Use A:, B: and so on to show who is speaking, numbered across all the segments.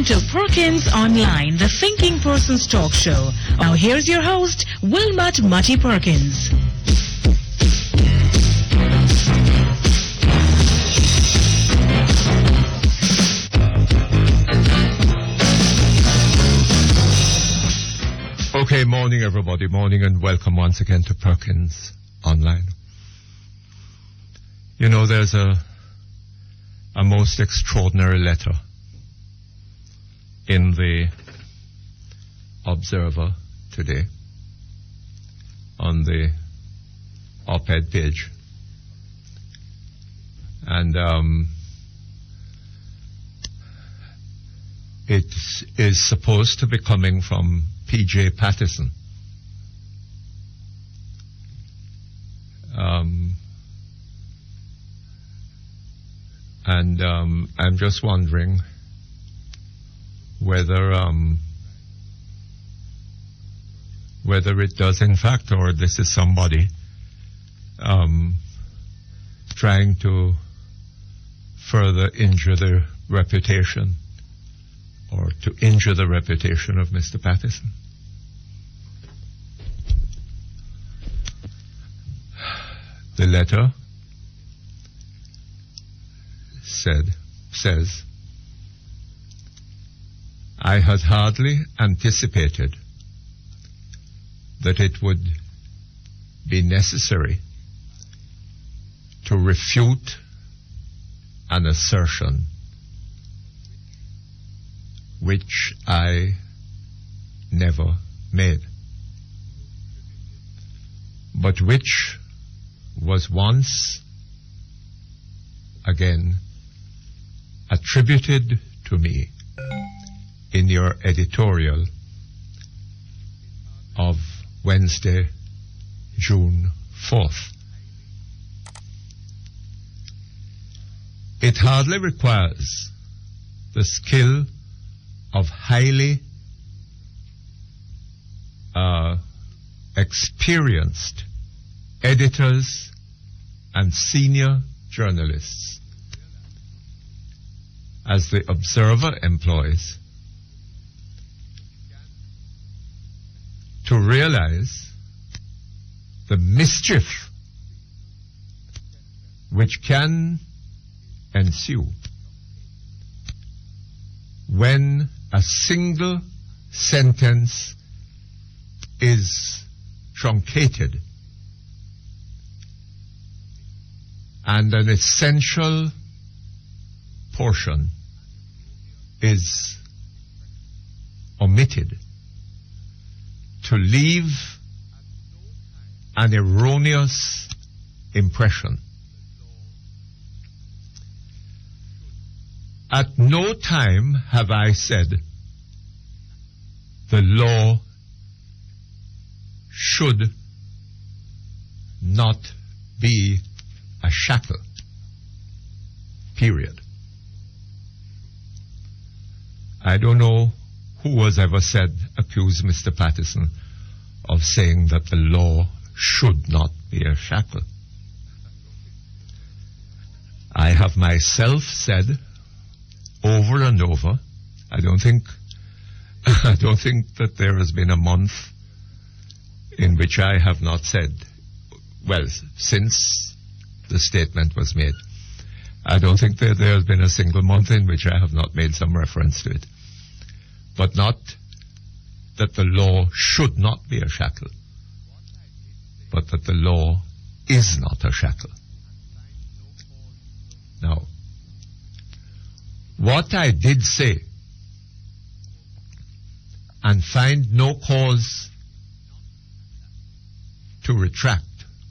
A: Welcome to Perkins Online, the Thinking Person's talk show. Now here's your host, Wilmot Mutty Perkins.
B: Okay, morning everybody, morning and welcome once again to Perkins Online. You know, there's a most extraordinary letter in the Observer today on the op-ed page. And it is supposed to be coming from P.J. Patterson. I'm just wondering whether it does in fact, or this is somebody trying to further injure the reputation, or to injure the reputation of Mr. Patterson. The letter says, I had hardly anticipated that it would be necessary to refute an assertion which I never made, but which was once again attributed to me in your editorial of Wednesday, June 4th. It hardly requires the skill of highly experienced editors and senior journalists, as the Observer employs, to realize the mischief which can ensue when a single sentence is truncated and an essential portion is omitted to leave an erroneous impression. At no time have I said the law should not be a shackle. Period. I don't know who has ever accused Mr. Patterson of saying that the law should not be a shackle. I have myself said over and over, I don't think that there has been a month in which I have not said, well, since the statement was made, I don't think that there has been a single month in which I have not made some reference to it. But not that the law should not be a shackle, but that the law is not a shackle. Now, what I did say, and find no cause to retract,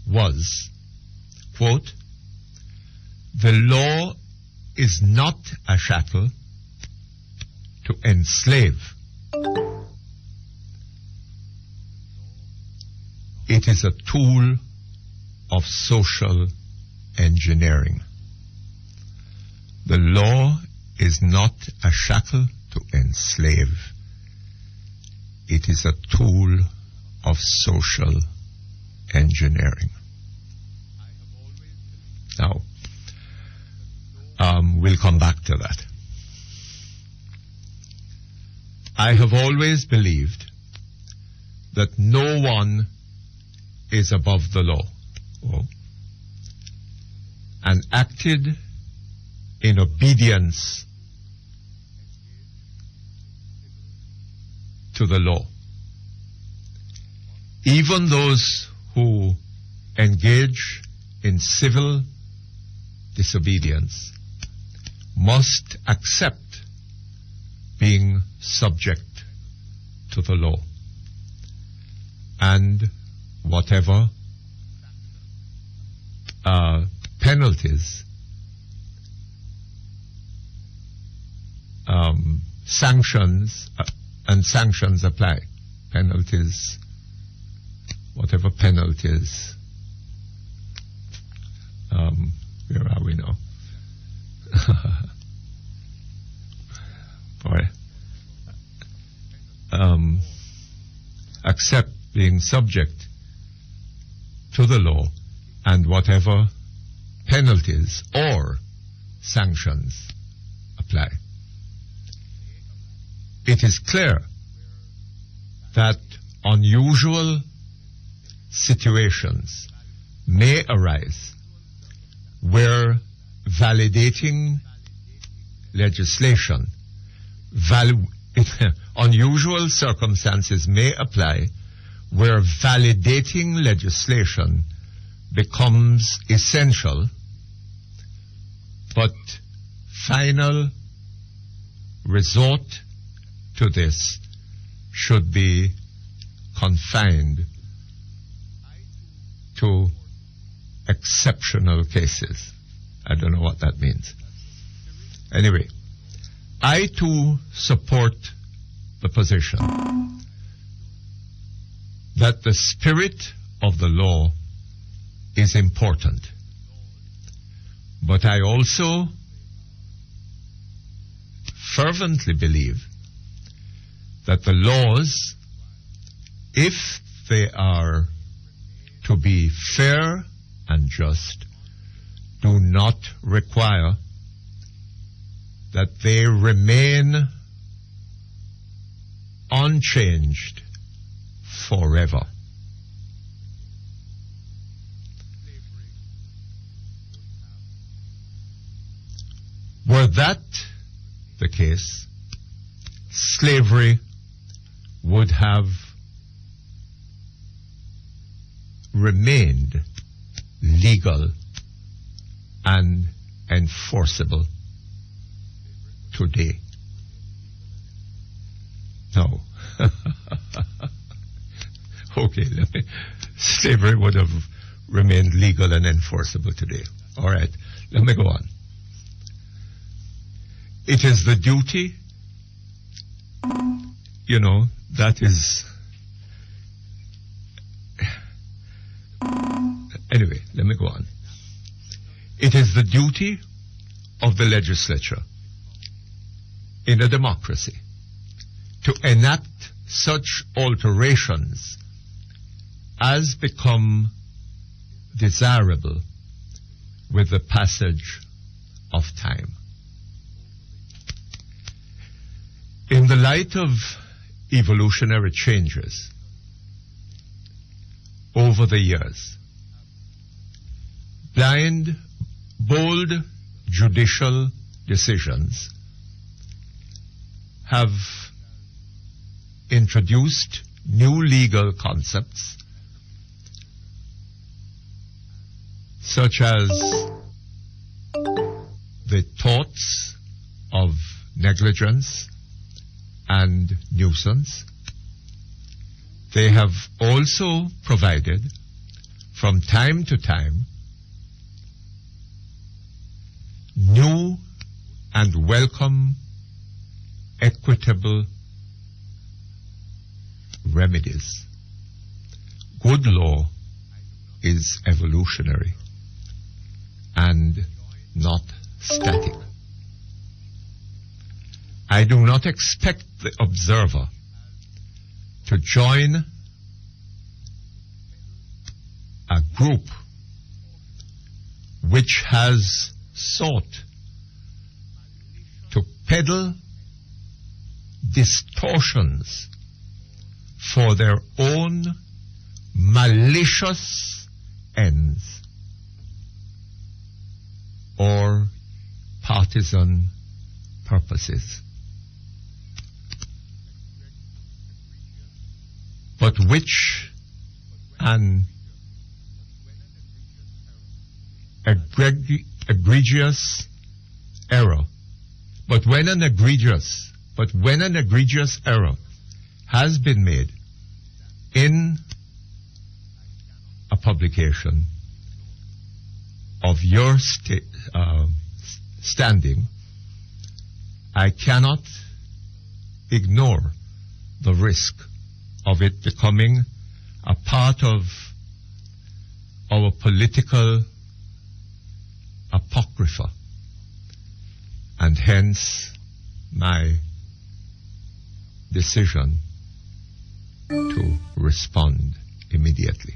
B: was, quote, the law is not a shackle to enslave. It is a tool of social engineering. The law is not a shackle to enslave. It is a tool of social engineering. Now, we'll come back to that. I have always believed that no one is above the law, and acted in obedience to the law. Even those who engage in civil disobedience must accept being subject to the law, and whatever penalties, sanctions apply. Penalties, whatever penalties. Where are we now? Boy. Accept being subject to the law and whatever penalties or sanctions apply. It is clear that unusual situations may arise where validating legislation, unusual circumstances may apply where validating legislation becomes essential, but final resort to this should be confined to exceptional cases. I don't know what that means. Anyway, I too support the position that the spirit of the law is important. But I also fervently believe that the laws, if they are to be fair and just, do not require that they remain unchanged forever. Were that the case, slavery would have remained legal and enforceable today. No. Okay, slavery would have remained legal and enforceable today. All right, let me go on. It is the duty, that is... Anyway, let me go on. It is the duty of the legislature in a democracy to enact such alterations as become desirable with the passage of time. In the light of evolutionary changes over the years, bold judicial decisions have introduced new legal concepts such as the torts of negligence and nuisance. They have also provided, from time to time, new and welcome equitable remedies. Good law is evolutionary and not static. I do not expect the observer to join a group which has sought to peddle distortions for their own malicious ends or partisan purposes, but which an egregious error, but when an egregious error has been made in a publication of your standing, I cannot ignore the risk of it becoming a part of our political apocrypha, and hence my decision to respond immediately.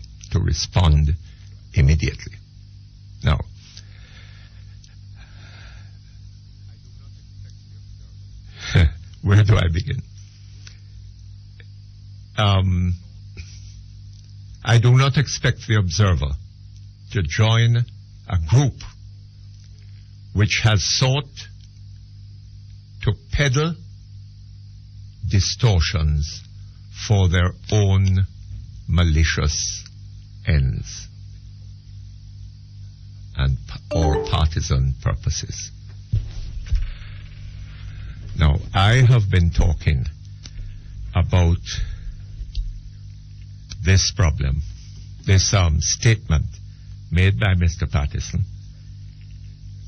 B: Now, where do I begin? I do not expect the Observer to join a group which has sought to peddle distortions for their own malicious ends and or partisan purposes. Now, I have been talking about this problem, this statement made by Mr. Patterson.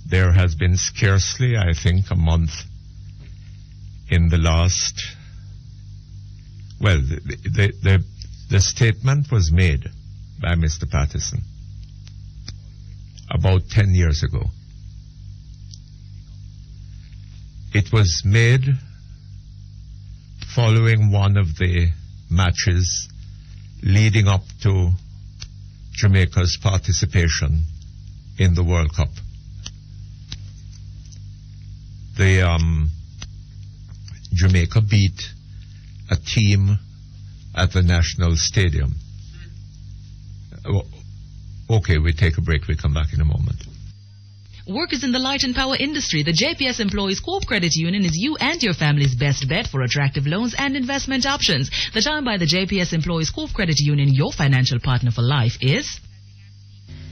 B: There has been scarcely, I think, a month in the last, well, the statement was made by Mr. Patterson about 10 years ago. It was made following one of the matches leading up to Jamaica's participation in the World Cup. Jamaica beat a team at the National Stadium. Okay, we take a break. We come back in a moment.
A: Workers in the light and power industry, the JPS Employees Co-op Credit Union is you and your family's best bet for attractive loans and investment options. The time by the JPS Employees Co-op Credit Union, your financial partner for life, is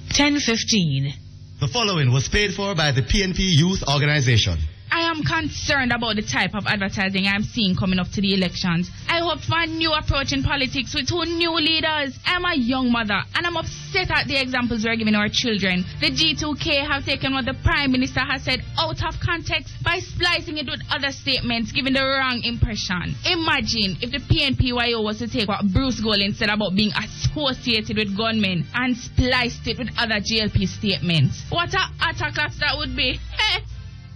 A: 10:15.
C: The following was paid for by the PNP Youth Organization.
D: I am concerned about the type of advertising I'm seeing coming up to the elections. I hope for a new approach in politics with two new leaders. I'm a young mother and I'm upset at the examples we're giving our children. The G2K have taken what the Prime Minister has said out of context by splicing it with other statements, giving the wrong impression. Imagine if the PNPYO was to take what Bruce Golding said about being associated with gunmen and spliced it with other GLP statements. What a attack that would be.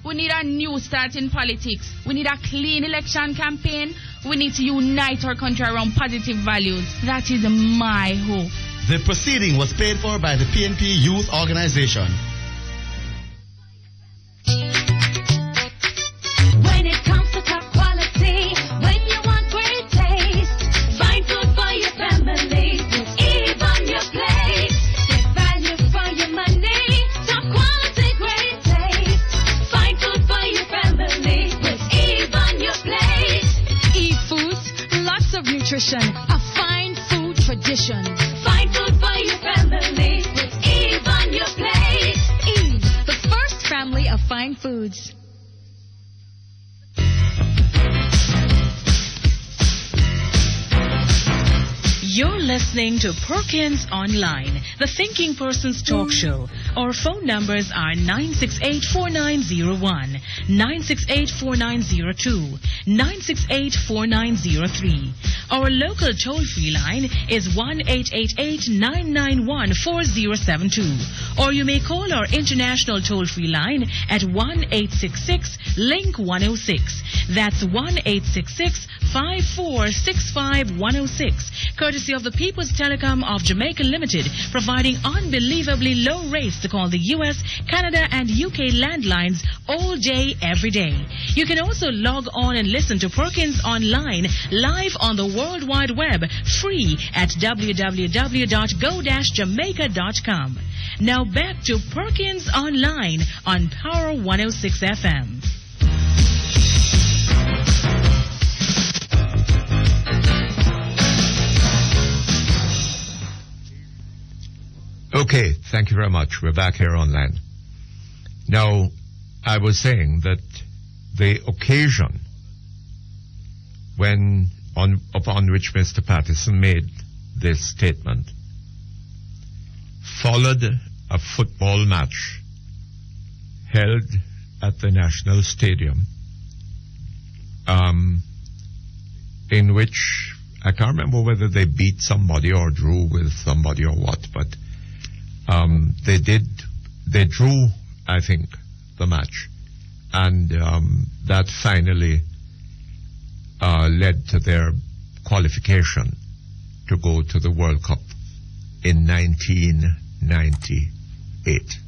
D: We need a new start in politics. We need a clean election campaign. We need to unite our country around positive values. That is my hope.
C: The proceeding was paid for by the PNP Youth Organization.
E: When it comes to top quality, when you want great taste, find food for your family, eat on your plate. Get value for your money, top quality, great taste. Find food for your family, with eat on your plate.
F: E-Foods, lots of nutrition, a fine food tradition.
E: Find food for your family, with eat on your plate.
F: Eve, the first family of fine foods.
A: You're listening to Perkins Online, the Thinking Person's talk show. Our phone numbers are 968-4901, 968-4902, 968-4903. Our local toll-free line is 1-888-991-4072. Or you may call our international toll-free line at 1-866-LINK-106. That's 1-866-5465-106. Courtesy of the People's Telecom of Jamaica Limited, providing unbelievably low rates to call the US, Canada, and UK landlines all day, every day. You can also log on and listen to Perkins Online live on the World Wide Web, free at www.go-jamaica.com. Now back to Perkins Online on Power 106 FM.
B: Okay, thank you very much. We're back here on land. Now, I was saying that the occasion upon which Mr. Patterson made this statement followed a football match held at the National Stadium, in which I can't remember whether they beat somebody or drew with somebody or what, but they drew, I think, the match, and that finally led to their qualification to go to the World Cup in 1998.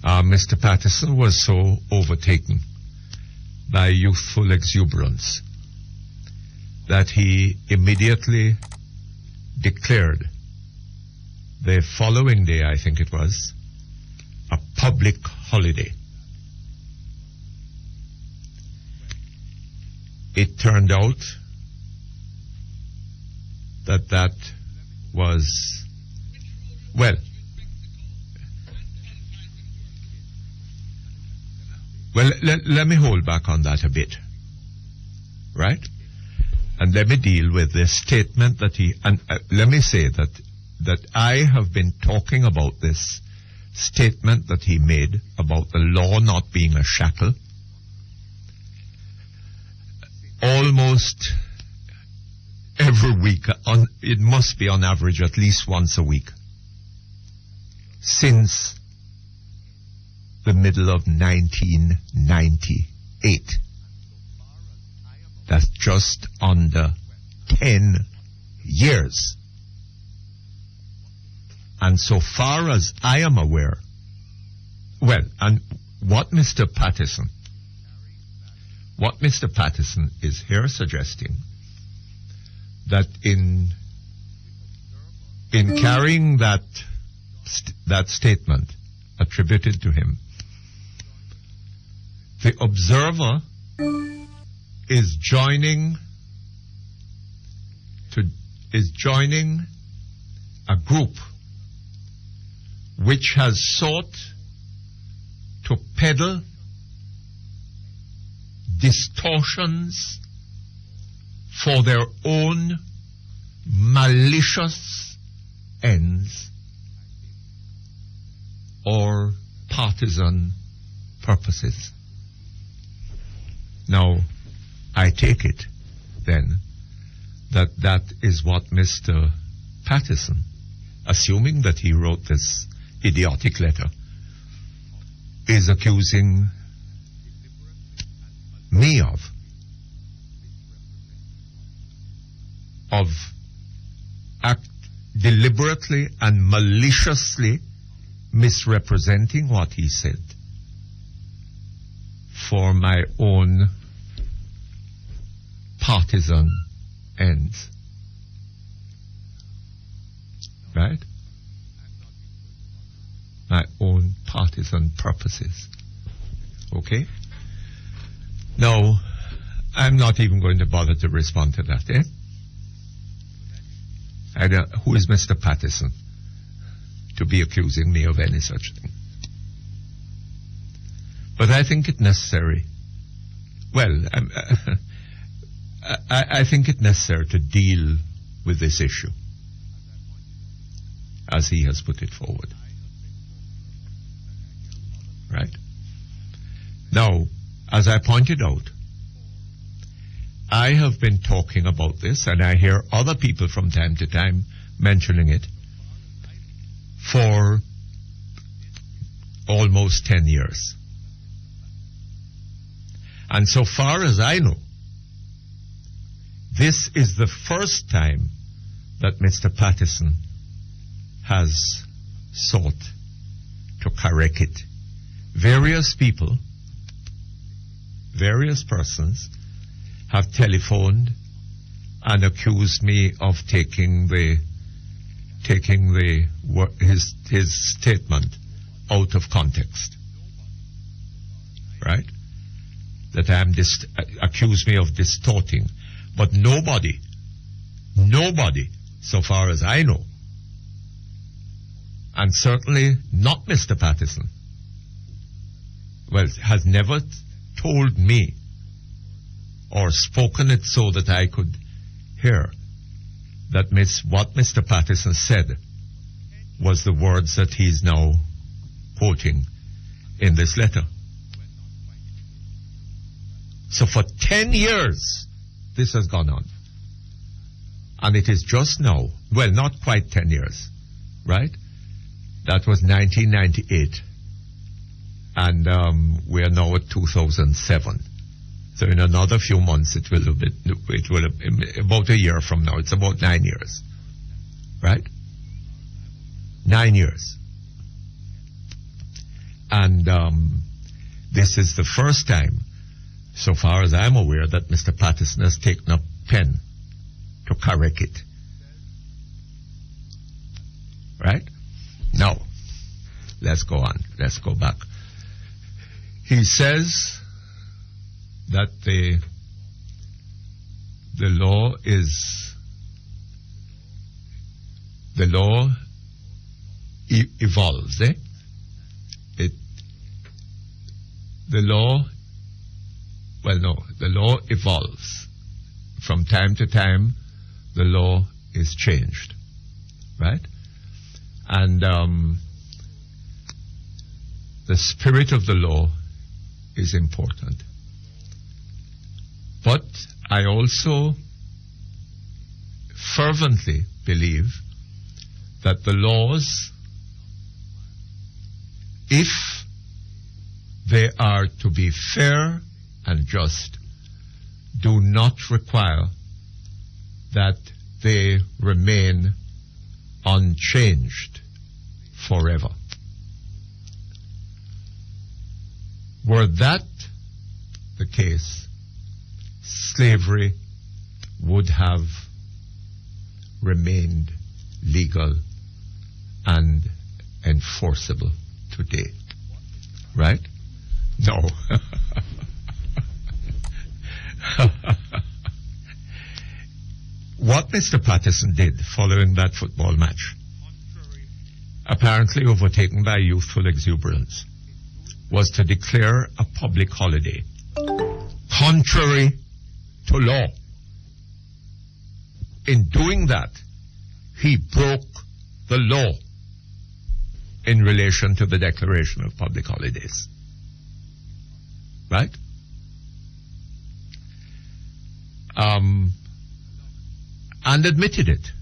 B: Mr. Patterson was so overtaken by youthful exuberance that he immediately declared the following day, I think it was, a public holiday. It turned out that was, well, let me hold back on that a bit, right? And let me deal with this statement that let me say that I have been talking about this statement that he made about the law not being a shackle almost every week. It must be on average at least once a week since the middle of 1998. That's just under 10 years. And so far as I am aware, well, and what Mr. Patterson is here suggesting, that in carrying that statement attributed to him, the Observer is joining a group which has sought to peddle distortions for their own malicious ends or partisan purposes. Now, I take it then that is what Mr. Patterson, assuming that he wrote this idiotic letter, is accusing me of deliberately and maliciously misrepresenting what he said for my own partisan ends. Right? My own partisan purposes. Okay? No, I'm not even going to bother to respond to that, eh? Who is Mr. Patterson to be accusing me of any such thing? But I think it necessary. Well, I think it necessary to deal with this issue as he has put it forward. Right? Now, as I pointed out, I have been talking about this, and I hear other people from time to time mentioning it, for almost 10 years. And so far as I know, this is the first time that Mr. Patterson has sought to correct it. Various people, various persons have telephoned and accused me of taking his statement out of context. Right? That accused me of distorting. But nobody, so far as I know, and certainly not Mr. Patterson, has never told me or spoken it so that I could hear that what Mr. Patterson said was the words that he's now quoting in this letter. So for 10 years, this has gone on. And it is just now, not quite 10 years, right? That was 1998. And we are now at 2007. So in another few months, it will about a year from now. It's about 9 years, right? 9 years. And this is the first time, so far as I'm aware, that Mr. Patterson has taken a pen to correct it. Right? Now, let's go on. Let's go back. He says that the law evolves, eh? The law evolves. From time to time, the law is changed, right? And the spirit of the law is important. But I also fervently believe that the laws, if they are to be fair and just, do not require that they remain unchanged forever. Were that the case, slavery would have remained legal and enforceable today. Right? No. What Mr. Patterson did following that football match, apparently overtaken by youthful exuberance, was to declare a public holiday, contrary to law. In doing that, he broke the law in relation to the declaration of public holidays. Right? And admitted it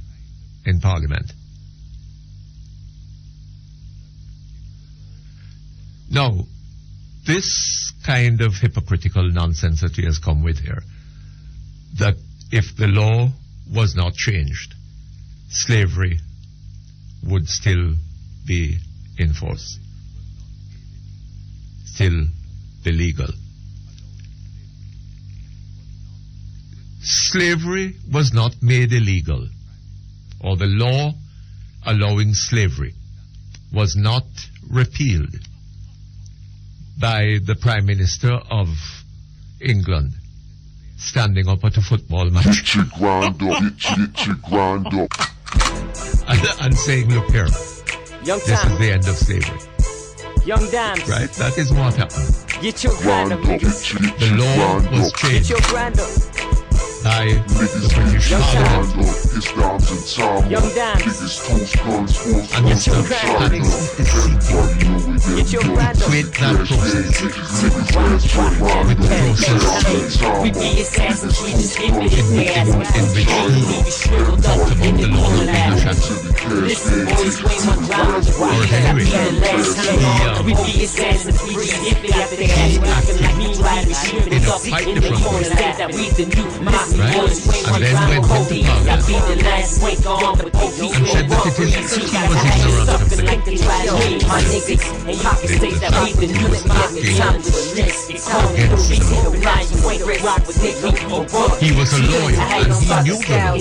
B: in Parliament. Now, this kind of hypocritical nonsense that he has come with here, that if the law was not changed, slavery would still be in force, still be legal. Slavery was not made illegal, or the law allowing slavery was not repealed by the Prime Minister of England standing up at a football match and saying, look here, this is the end of slavery.
G: Young Dams.
B: Right? That is what happened.
G: Get your grind up, nigga.
B: The law was changed
G: Get your grind up.
B: by the British Parliament.
G: Young Dams.
B: And Mr. Patterson is seeking
G: Get your grind
B: to
G: up.
B: quit that process with the process
G: We be assassins, we just give it
B: in which he talked about the law not being a shadow.
G: Listen, boys, swing my ground.
B: Or anyway,
G: We be assassins, we just give it out there. Rockin' like me,
B: in a fight the front door. Right? And then went into Parliament and said that it is he was ignorant of the law. He was a lawyer and he knew the law.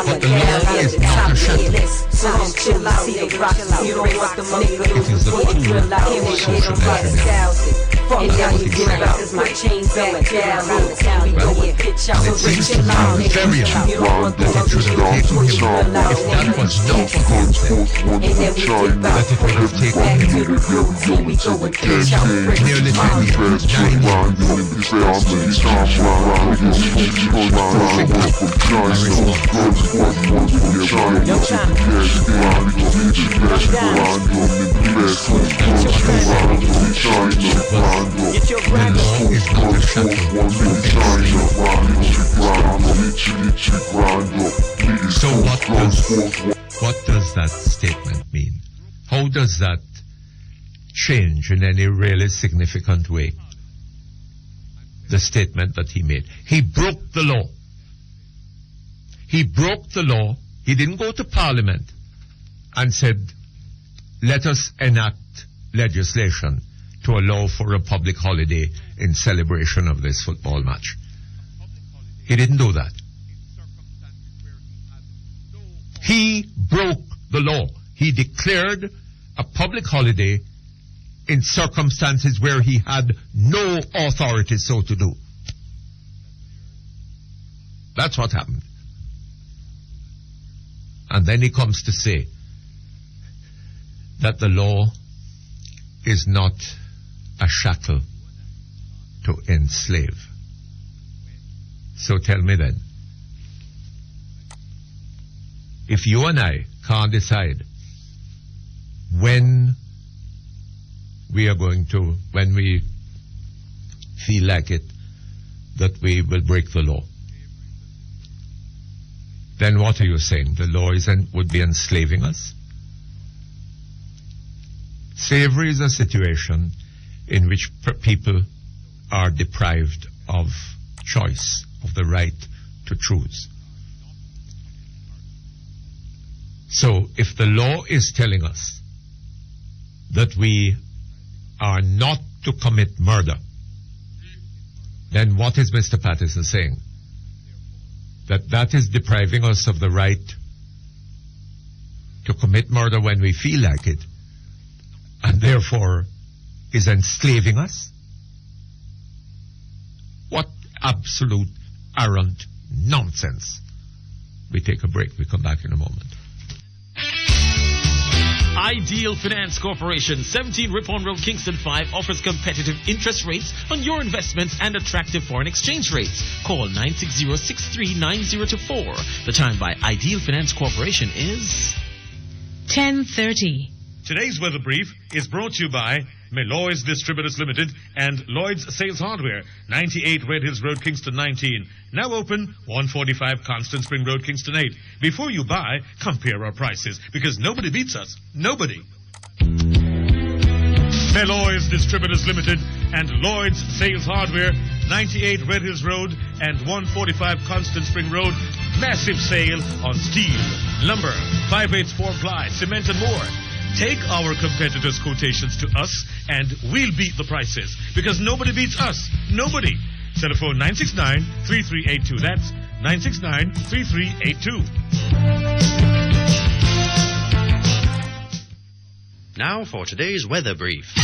B: But the law is not a shadow. It is the tool of social measurement. And it seems to me very odd that it should have taken him, if that was not what he said, that it would have taken him nearly 10 years, 9
G: Get your
B: the law is not a shadow. So what does that statement mean? How does that change in any really significant way the statement that he made? He broke the law. He broke the law. He didn't go to Parliament and said, let us enact legislation to allow for a public holiday in celebration of this football match. He didn't do that. He broke the law. He declared a public holiday in circumstances where he had no authority so to do. That's what happened. And then he comes to say that the law is not a shackle to enslave. So tell me then, if you and I can't decide when we feel like it, that we will break the law, then what are you saying? The law would be enslaving us? Slavery is a situation in which people are deprived of choice, of the right to choose. So if the law is telling us that we are not to commit murder, then what is Mr. Patterson saying? That is depriving us of the right to commit murder when we feel like it, and therefore is enslaving us? What absolute arrant nonsense. We take a break. We come back in a moment.
H: Ideal Finance Corporation, 17 Ripon Road, Kingston 5, offers competitive interest rates on your investments and attractive foreign exchange rates. Call 960-639024. The time by Ideal Finance Corporation is
A: 10:30.
I: Today's weather brief is brought to you by Meloy's Distributors Limited and Lloyd's Sales Hardware, 98 Red Hills Road, Kingston 19. Now open, 145 Constant Spring Road, Kingston 8. Before you buy, compare our prices, because nobody beats us. Nobody. Meloy's Distributors Limited and Lloyd's Sales Hardware, 98 Red Hills Road and 145 Constant Spring Road. Massive sale on steel, lumber, 5/8 4-ply, cement and more. Take our competitors' quotations to us and we'll beat the prices, because nobody beats us. Nobody. Telephone 969-3382. That's 969-3382.
J: Now for today's weather brief.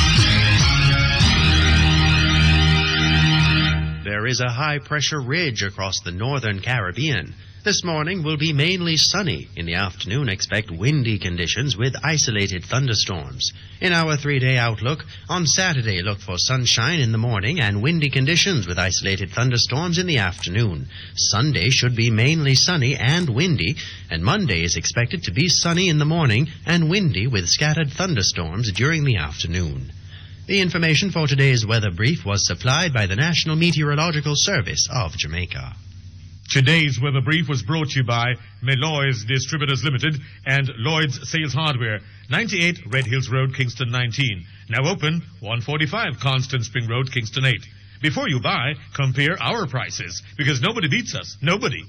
J: There is a high-pressure ridge across the northern Caribbean. This morning will be mainly sunny. In the afternoon, expect windy conditions with isolated thunderstorms. In our 3-day outlook, on Saturday, look for sunshine in the morning and windy conditions with isolated thunderstorms in the afternoon. Sunday should be mainly sunny and windy, and Monday is expected to be sunny in the morning and windy with scattered thunderstorms during the afternoon. The information for today's weather brief was supplied by the National Meteorological Service of Jamaica.
I: Today's weather brief was brought to you by Meloy's Distributors Limited and Lloyd's Sales Hardware, 98 Red Hills Road, Kingston 19. Now open, 145 Constant Spring Road, Kingston 8. Before you buy, compare our prices, because nobody beats us. Nobody.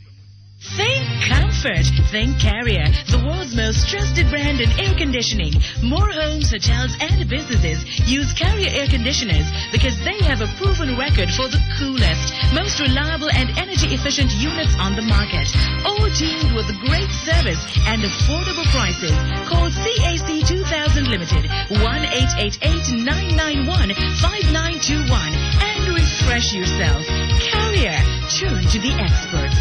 A: Think comfort. Think Carrier, the world's most trusted brand in air conditioning. More homes, hotels, and businesses use Carrier air conditioners because they have a proven record for the coolest, most reliable, and energy-efficient units on the market. All teamed with great service and affordable prices. Call CAC 2000 Limited, 1-888-991-5921, and refresh yourself. Carrier, tune to the experts.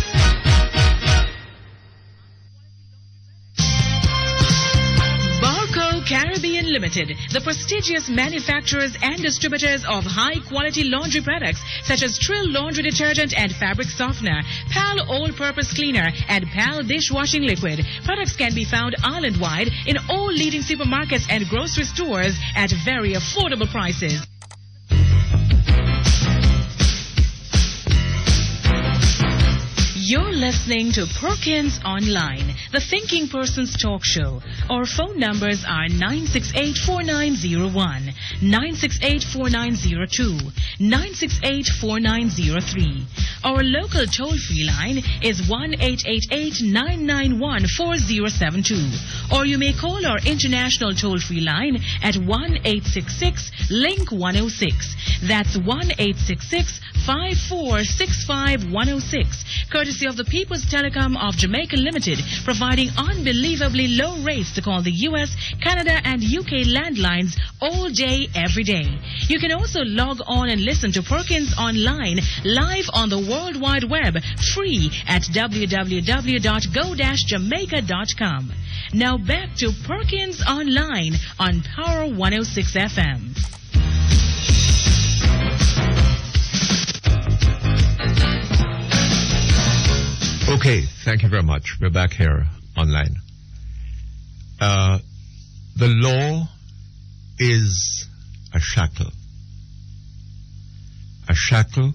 A: Caribbean Limited, the prestigious manufacturers and distributors of high-quality laundry products such as Trill Laundry Detergent and Fabric Softener, PAL All-Purpose Cleaner, and PAL Dishwashing Liquid. Products can be found island-wide in all leading supermarkets and grocery stores at very affordable prices. You're listening to Perkins Online, the Thinking Person's talk show. Our phone numbers are 968-4901, 968-4902, 968-4903. Our local toll-free line is 1-888-991-4072. Or you may call our international toll-free line at 1-866-LINK-106. That's 1-866-5465-106. Courtesy of the People's Telecom of Jamaica Limited, providing unbelievably low rates to call the US, Canada, and UK landlines all day, every day. You can also log on and listen to Perkins Online live on the World Wide Web, free at www.go-jamaica.com. Now back to Perkins Online on Power 106 FM.
B: Okay, thank you very much. We're back here online. The law is a shackle. A shackle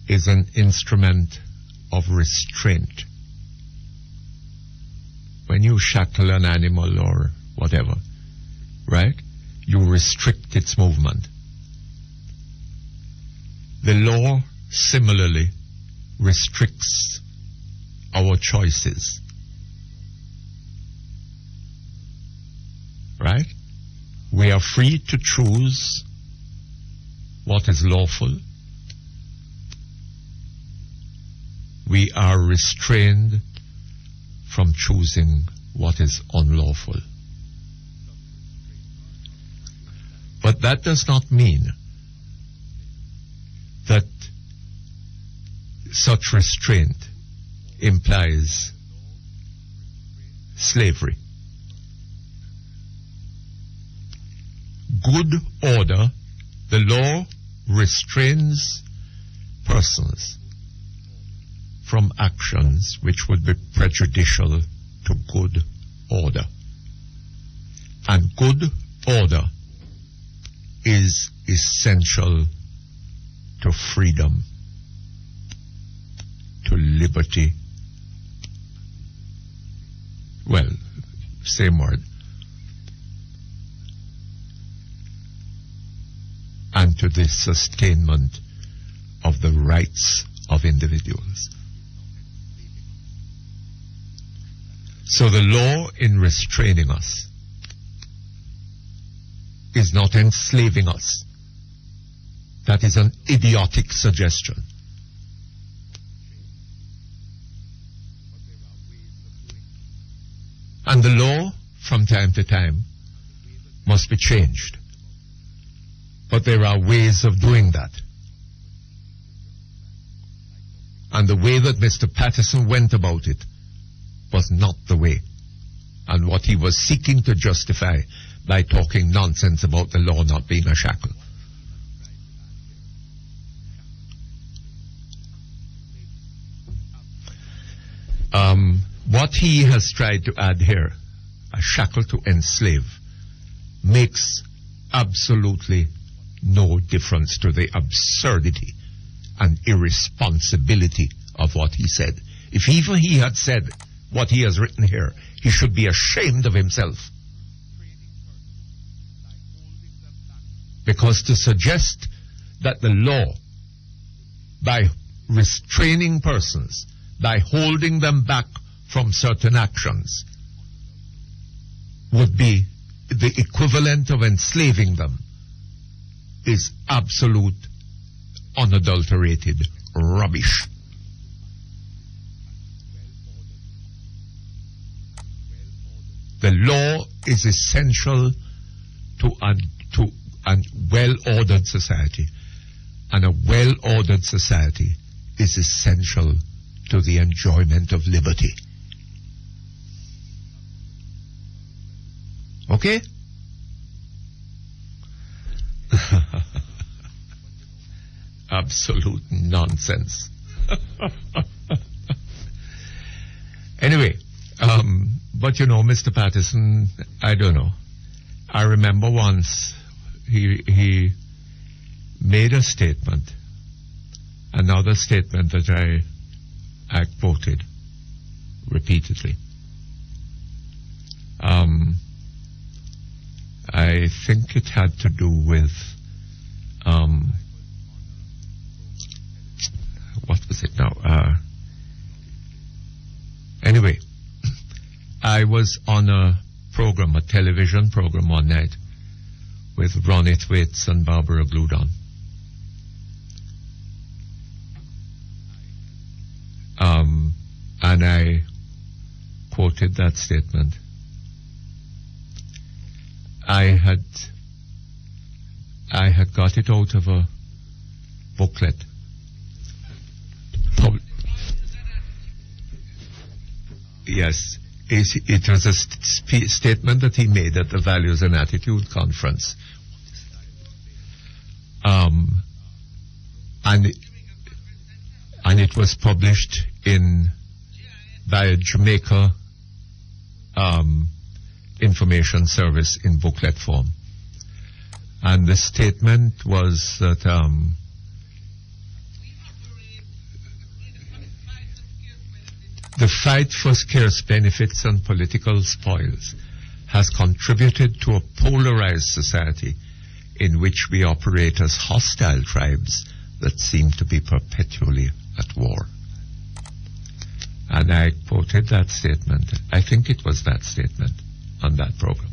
B: is an instrument of restraint. When you shackle an animal or whatever, right, you restrict its movement. The law, similarly, restricts our choices. Right? We are free to choose what is lawful. We are restrained from choosing what is unlawful. But that does not mean that such restraint implies slavery. Good order, the law restrains persons from actions which would be prejudicial to good order. And good order is essential to freedom, to liberty. Well, same word. And to the sustainment of the rights of individuals. So the law in restraining us is not enslaving us. That is an idiotic suggestion. And the law, from time to time, must be changed. But there are ways of doing that. And the way that Mr. Patterson went about it was not the way. And what he was seeking to justify by talking nonsense about the law not being a shackle. What he has tried to add here, a shackle to enslave, makes absolutely no difference to the absurdity and irresponsibility of what he said. If even he had said what he has written here, he should be ashamed of himself. Because to suggest that the law, by restraining persons, by holding them back from certain actions, would be the equivalent of enslaving them, is absolute, unadulterated rubbish. The law is essential to a well-ordered society, and a well-ordered society is essential to the enjoyment of liberty. Okay? Absolute nonsense. Anyway, but you know, Mr. Patterson, I don't know. I remember once he made a statement, another statement that I quoted repeatedly. I think it had to do with what was it now? Anyway, I was on a program, a television program one night with Ronnie Thwaites and Barbara Gludon. And I quoted that statement. I had got it out of a booklet. Yes, it was a statement that he made at the Values and Attitude Conference. And it was published by a Jamaica information service in booklet form. And the statement was that the fight for scarce benefits and political spoils has contributed to a polarized society in which we operate as hostile tribes that seem to be perpetually at war. And I quoted that statement. I think it was that statement on that program.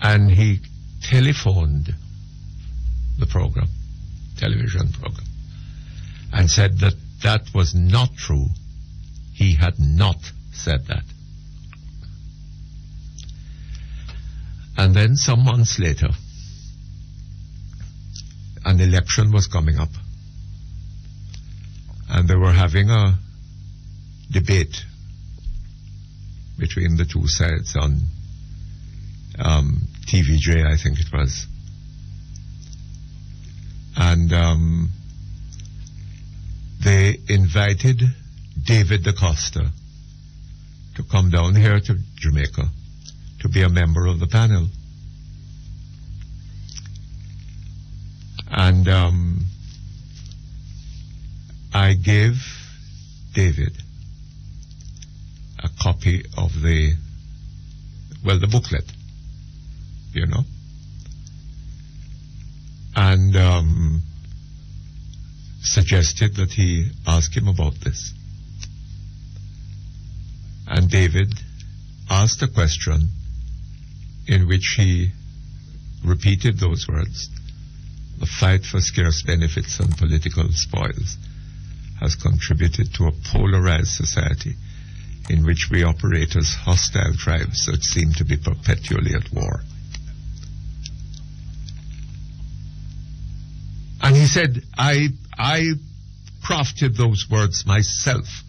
B: And he telephoned the program, television program, and said that that was not true. He had not said that. And then some months later, an election was coming up, and they were having a debate between the two sides on TVJ, I think it was. And they invited David DaCosta to come down here to Jamaica to be a member of the panel. And I gave David a copy of the booklet, you know, and suggested that he ask him about this. And David asked a question in which he repeated those words: the fight for scarce benefits and political spoils has contributed to a polarized society in which we operate as hostile tribes that seem to be perpetually at war. And he said, I crafted those words myself.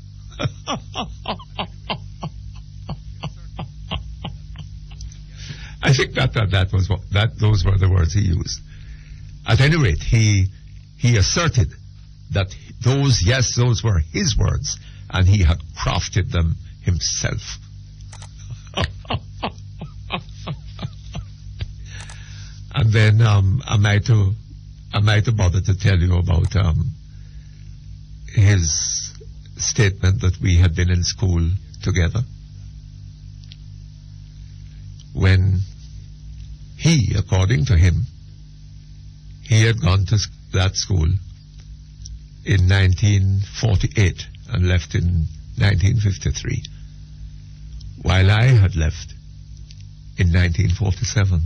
B: I think those were the words he used. At any rate, he asserted that those were his words, and he had crafted them himself. And then am I might have bothered to tell you about his statement that we had been in school together. When he, according to him, he had gone to that school in 1948 and left in 1953, while I had left in 1947.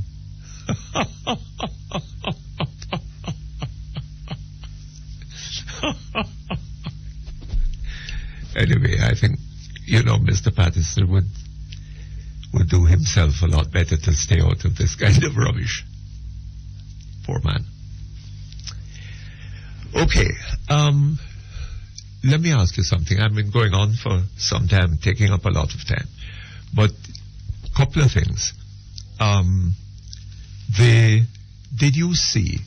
B: Anyway, I think, Mr. Patterson would do himself a lot better to stay out of this kind of rubbish. Poor man. Okay, let me ask you something. I've been going on for some time, taking up a lot of time. But a couple of things. Did you see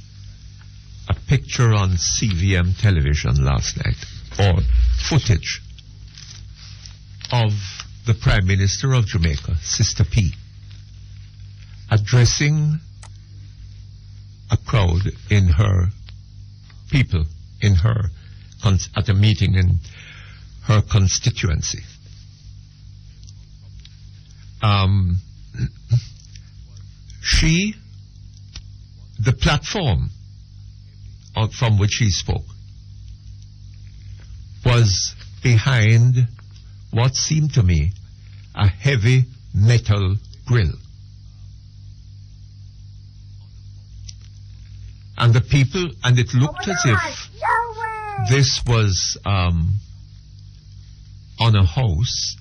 B: a picture on CVM television last night, or footage of the Prime Minister of Jamaica, Sister P, addressing a crowd in her people in her at a meeting in her constituency? The platform from which she spoke was behind what seemed to me a heavy metal grill. And the people, and it looked as if this was on a house,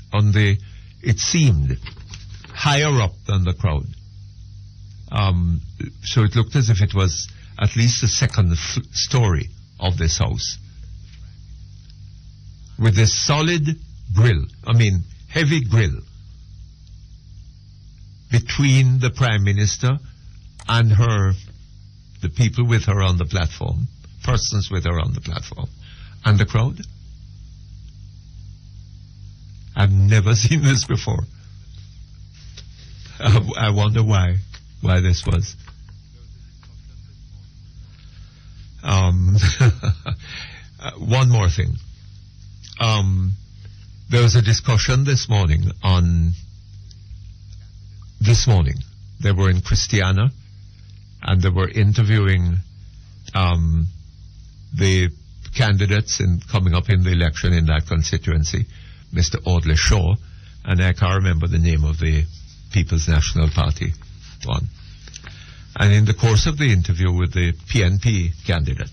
B: it seemed higher up than the crowd. So it looked as if it was at least the second story of this house, with this solid grill, heavy grill, between the Prime Minister and the people with her on the platform, persons with her on the platform, and the crowd. I've never seen this before. I wonder why this was. One more thing. There was a discussion this morning. They were in Christiana, and they were interviewing the candidates coming up in the election in that constituency, Mr. Audley Shaw, and I can't remember the name of the People's National Party one. And in the course of the interview with the PNP candidate,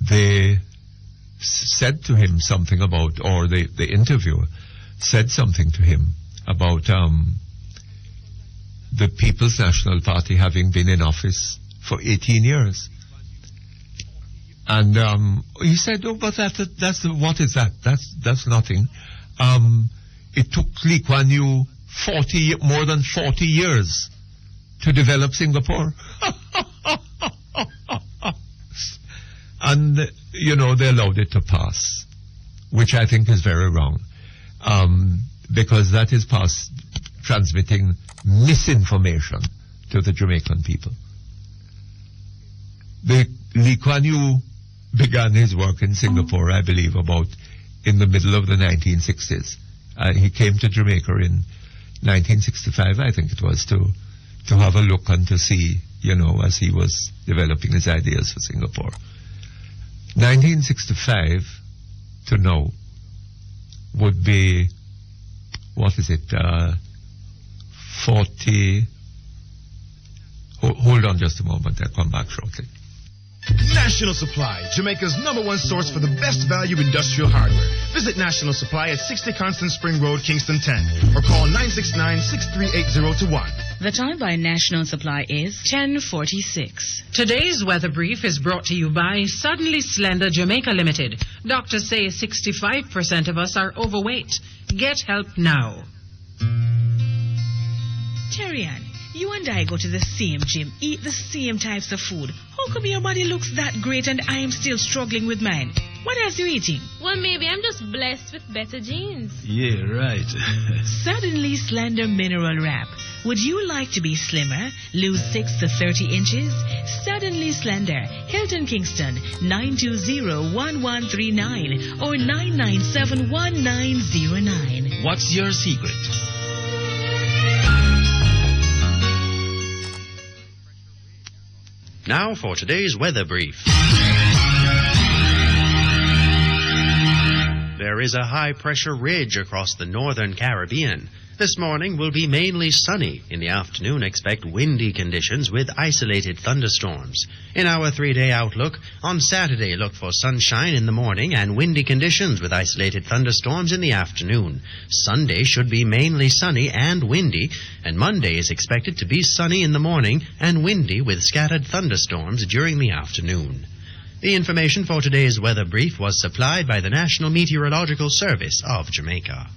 B: they said to him something about, or the interviewer said something to him about the People's National Party having been in office for 18 years. And he said, "Oh, but what is that? That's nothing. It took Lee Kuan Yew more than 40 years to develop Singapore." And, they allowed it to pass, which I think is very wrong, because that is transmitting misinformation to the Jamaican people. Lee Kuan Yew began his work in Singapore, I believe, about in the middle of the 1960s. He came to Jamaica in 1965, I think it was, to have a look and to see, as he was developing his ideas for Singapore. 1965 to now would be, 40... Hold on just a moment, I'll come back shortly.
C: National Supply, Jamaica's #1 source for the best value industrial hardware. Visit National Supply at 60 Constant Spring Road, Kingston 10, or call 969-6380-1.
K: The time by National Supply is 10:46.
L: Today's weather brief is brought to you by Suddenly Slender Jamaica Limited. Doctors say 65% of us are overweight. Get help now.
K: Cherry-Ann, you and I go to the same gym, eat the same types of food. How come your body looks that great and I am still struggling with mine? What else you eating?
M: Well, maybe I'm just blessed with better genes.
N: Yeah, right.
K: Suddenly Slender Mineral Wrap. Would you like to be slimmer, lose 6 to 30 inches? Suddenly Slender, Hilton Kingston, 920-1139 or 997-1909.
N: What's your secret?
J: Now for today's weather brief. There is a high-pressure ridge across the northern Caribbean. This morning will be mainly sunny. In the afternoon, expect windy conditions with isolated thunderstorms. In our 3-day outlook, on Saturday, look for sunshine in the morning and windy conditions with isolated thunderstorms in the afternoon. Sunday should be mainly sunny and windy, and Monday is expected to be sunny in the morning and windy with scattered thunderstorms during the afternoon. The information for today's weather brief was supplied by the National Meteorological Service of Jamaica.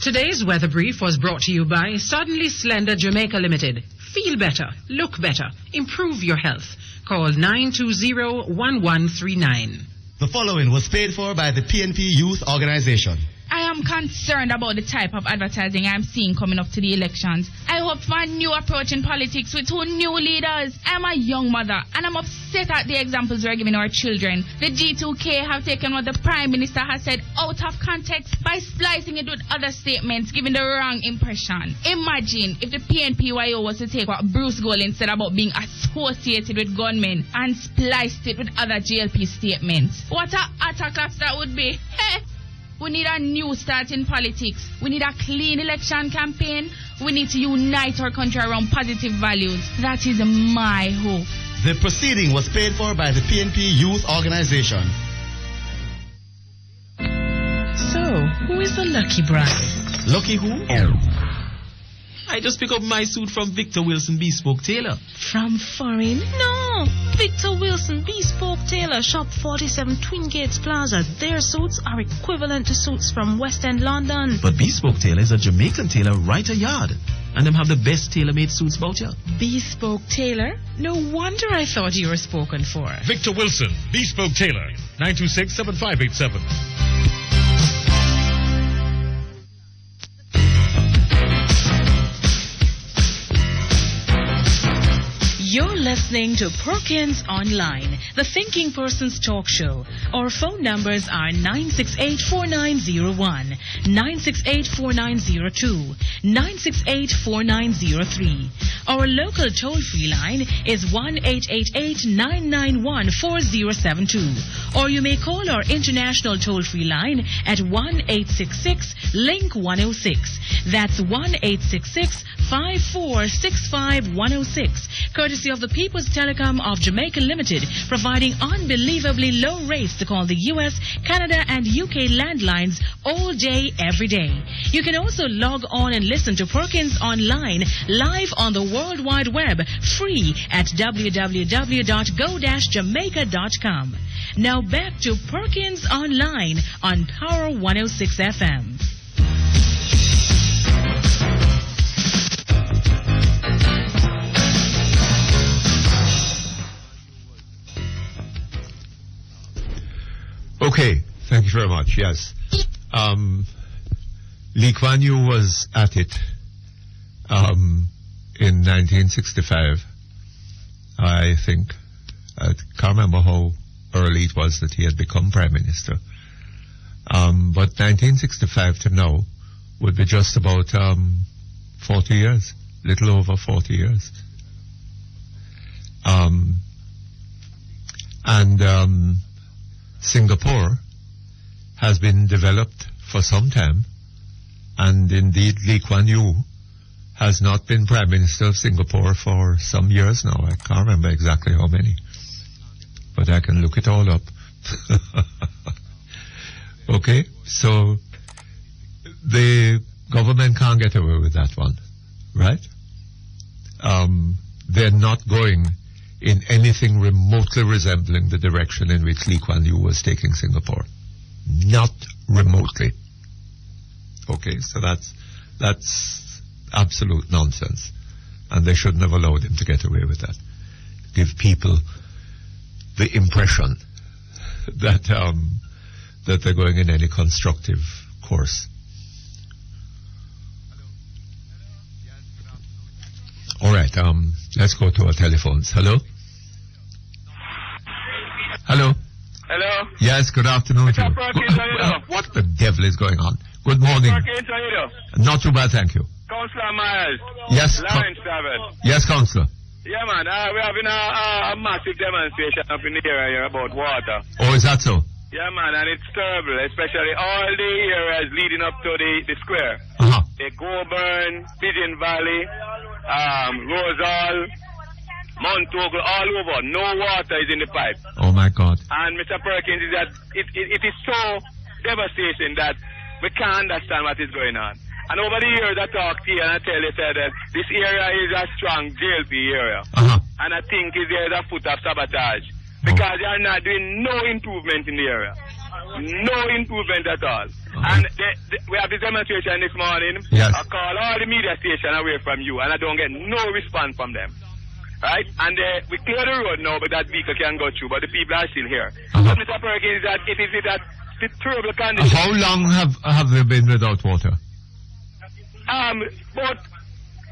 L: Today's weather brief was brought to you by Suddenly Slender Jamaica Limited. Feel better, look better, improve your health. Call 920-1139.
O: The following was paid for by the PNP Youth Organization.
D: I am concerned about the type of advertising I'm seeing coming up to the elections. I hope for a new approach in politics with two new leaders. I'm a young mother and I'm upset at the examples we're giving our children. The G2K have taken what the Prime Minister has said out of context by splicing it with other statements, giving the wrong impression. Imagine if the PNPYO was to take what Bruce Golding said about being associated with gunmen and spliced it with other GLP statements. What a utter collapse that would be. We need a new start in politics. We need a clean election campaign. We need to unite our country around positive values. That is my hope.
O: The proceeding was paid for by the PNP Youth Organization.
K: So, who is the lucky bride?
O: Lucky who?
H: I just picked up my suit from Victor Wilson Bespoke Tailor.
K: From foreign? No! Victor Wilson Bespoke Tailor, Shop 47 Twin Gates Plaza. Their suits are equivalent to suits from West End London.
H: But Bespoke Tailor is a Jamaican tailor right a yard. And them have the best tailor-made suits about you.
K: Bespoke Tailor? No wonder I thought you were spoken for.
I: Victor Wilson, Bespoke Tailor, 926-7587.
K: You're listening to Perkins Online, the thinking person's talk show. Our phone numbers are 968-4901, 968-4902, 968-4903. Our local toll-free line is 1-888-991-4072. Or you may call our international toll-free line at 1-866-LINK-106. That's 1-866-5465-106. Courtesy of the People's Telecom of Jamaica Limited, providing unbelievably low rates to call the US, Canada, and UK landlines all day, every day. You can also log on and listen to Perkins Online live on the World Wide Web, free at www.go-jamaica.com. Now back to Perkins Online on Power 106 FM.
B: Okay, thank you very much. Yes. Lee Kuan Yew was at it in 1965, I think. I can't remember how early it was that he had become Prime Minister. But 1965 to now would be just about 40 years, little over 40 years. Singapore has been developed for some time, and indeed Lee Kuan Yew has not been Prime Minister of Singapore for some years now. I can't remember exactly how many, but I can look it all up. Okay, so the government can't get away with that one, right? They're not going in anything remotely resembling the direction in which Lee Kuan Yew was taking Singapore. Not remotely. Okay, so that's absolute nonsense. And they shouldn't have allowed him to get away with that. Give people the impression that that they're going in any constructive course. All right, let's go to our telephones. Hello? Hello?
N: Hello?
B: Yes, good afternoon to you.
N: Perkins, how you doing?
B: What the devil is going on? Good morning.
N: Perkins, how you doing?
B: Not too bad, thank you.
N: Councillor Myers.
B: Yes,
N: Line 7.
B: Yes, Councillor.
N: Yeah, man, we're having a massive demonstration up in the area here about water.
B: Oh, is that so?
N: Yeah, man, and it's terrible, especially all the areas leading up to the square.
B: Uh-huh.
N: The Goburn, Pigeon Valley, Rosal, Mount Ogle, all over. No water is in the pipe.
B: Oh, my God.
N: And Mr. Perkins, is that it is so devastating that we can't understand what is going on. And over the years I talk to you and I tell you that this area is a strong JLP area.
B: Uh-huh.
N: And I think there is a foot of sabotage. Because they are not doing no improvement in the area. No improvement at all. And we have the demonstration this morning.
B: Yes.
N: I call all the media stations away from you and I don't get no response from them. Right? And we clear the road now, but that vehicle can go through, but the people are still here.
B: Uh-huh.
N: But Mr. Perkins, it is that the terrible condition.
B: How long have they been without water?
N: But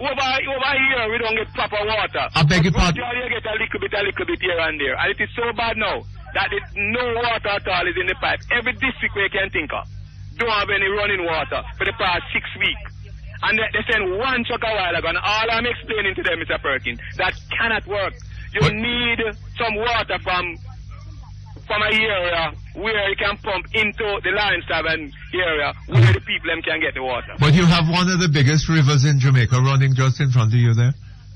N: over here we don't get proper water.
B: I beg your pardon?
N: You get a little bit here and there. And it is so bad now that no water at all is in the pipe. Every district we can think of don't have any running water for the past 6 weeks. And they sent one truck a while ago, and all I'm explaining to them, Mr. Perkins, that cannot work. You need some water from a area where you can pump into the Line 7 area where the people can get the water.
B: But you have one of the biggest rivers in Jamaica running just in front of you there?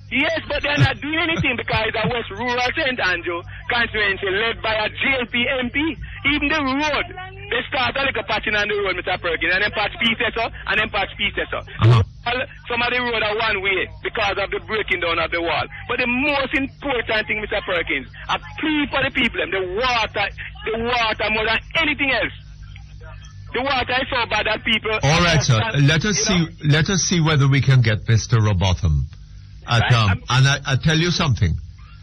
N: Yes, but they're not doing anything because it's a West Rural St. Andrew constituency led by a JLP MP. Even the road, they start a little patching on the road, Mr. Perkins, and then patch pieces up, and then patch pieces up. Some of the road are one way because of the breaking down of the wall. But the most important thing, Mr. Perkins, a plea for the people, the water more than anything else. The water is so bad that people...
B: All right, sir. Let us see whether we can get Mr. Robotham. And I tell you something.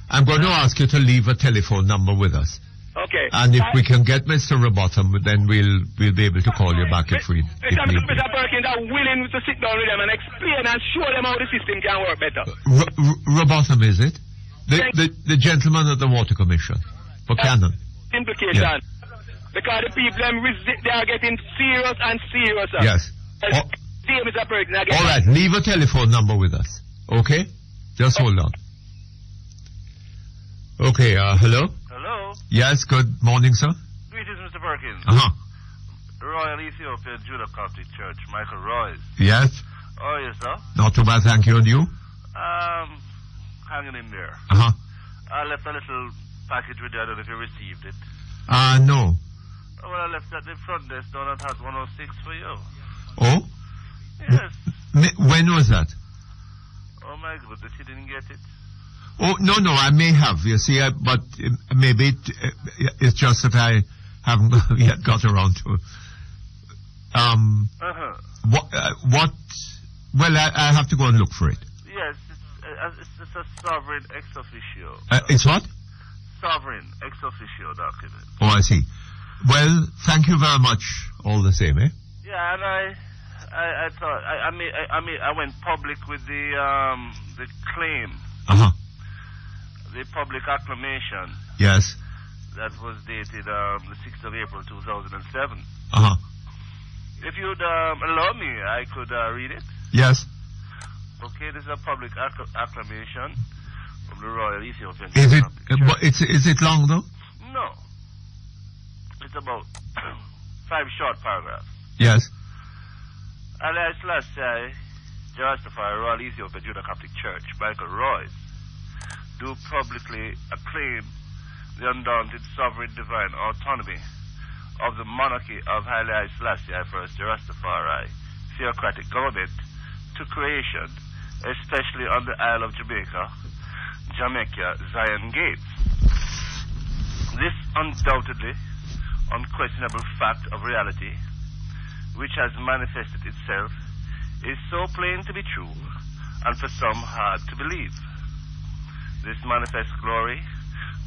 B: I'm going to ask you to leave a telephone number with us.
N: Okay.
B: And if we can get Mr. Robotham, then we'll be able to call you back if need be.
N: Mr. Perkins are willing to sit down with them and explain and show them how the system can work better.
B: Robotham, is it? The gentleman at the Water Commission for Cannon.
N: Implication. Yeah. Because the people they are getting serious and serious.
B: Yes.
N: Mr. Perkins.
B: All right, leave a telephone number with us. Okay? Just hold on. Okay, hello?
P: Hello?
B: Yes, good morning, sir.
P: Greetings, Mr. Perkins.
B: Uh-huh.
P: Royal Ethiopian Judah Coptic Church, Michael Royce.
B: Yes?
P: Oh, yes, sir?
B: Not too bad, thank you. And you?
P: Hanging in there.
B: Uh-huh.
P: I left a little package with you. I don't know if you received it.
B: No.
P: Well, I left at the front desk down at House 106 for you.
B: Oh?
P: Yes.
B: When was that?
P: Oh, my goodness, you didn't get it?
B: Oh, no, I may have, you see, but maybe it's just that I haven't yet got around to it. Well, I have to go and look for it.
P: Yes, it's a sovereign ex officio.
B: It's what?
P: Sovereign ex officio document.
B: Oh, I see. Well, thank you very much all the same, eh?
P: Yeah, and I thought I went public with the claim.
B: Uh-huh.
P: The public acclamation.
B: Yes.
P: That was dated the 6th of April 2007.
B: Uh-huh.
P: If you'd allow me, I could read it.
B: Yes.
P: Okay, this is a public acclamation from the Royal Ethiopian.
B: Is it long though?
P: No. It's about 5 short paragraphs.
B: Yes.
P: Alias Selassie, Justify Royal Ethiopian Judah Coptic Church, Michael Royce, do publicly acclaim the undaunted sovereign divine autonomy of the monarchy of Haile Selassie I First Rastafari, theocratic government to creation, especially on the Isle of Jamaica, Zion Gates. This undoubtedly unquestionable fact of reality, which has manifested itself, is so plain to be true, and for some hard to believe. This manifest glory,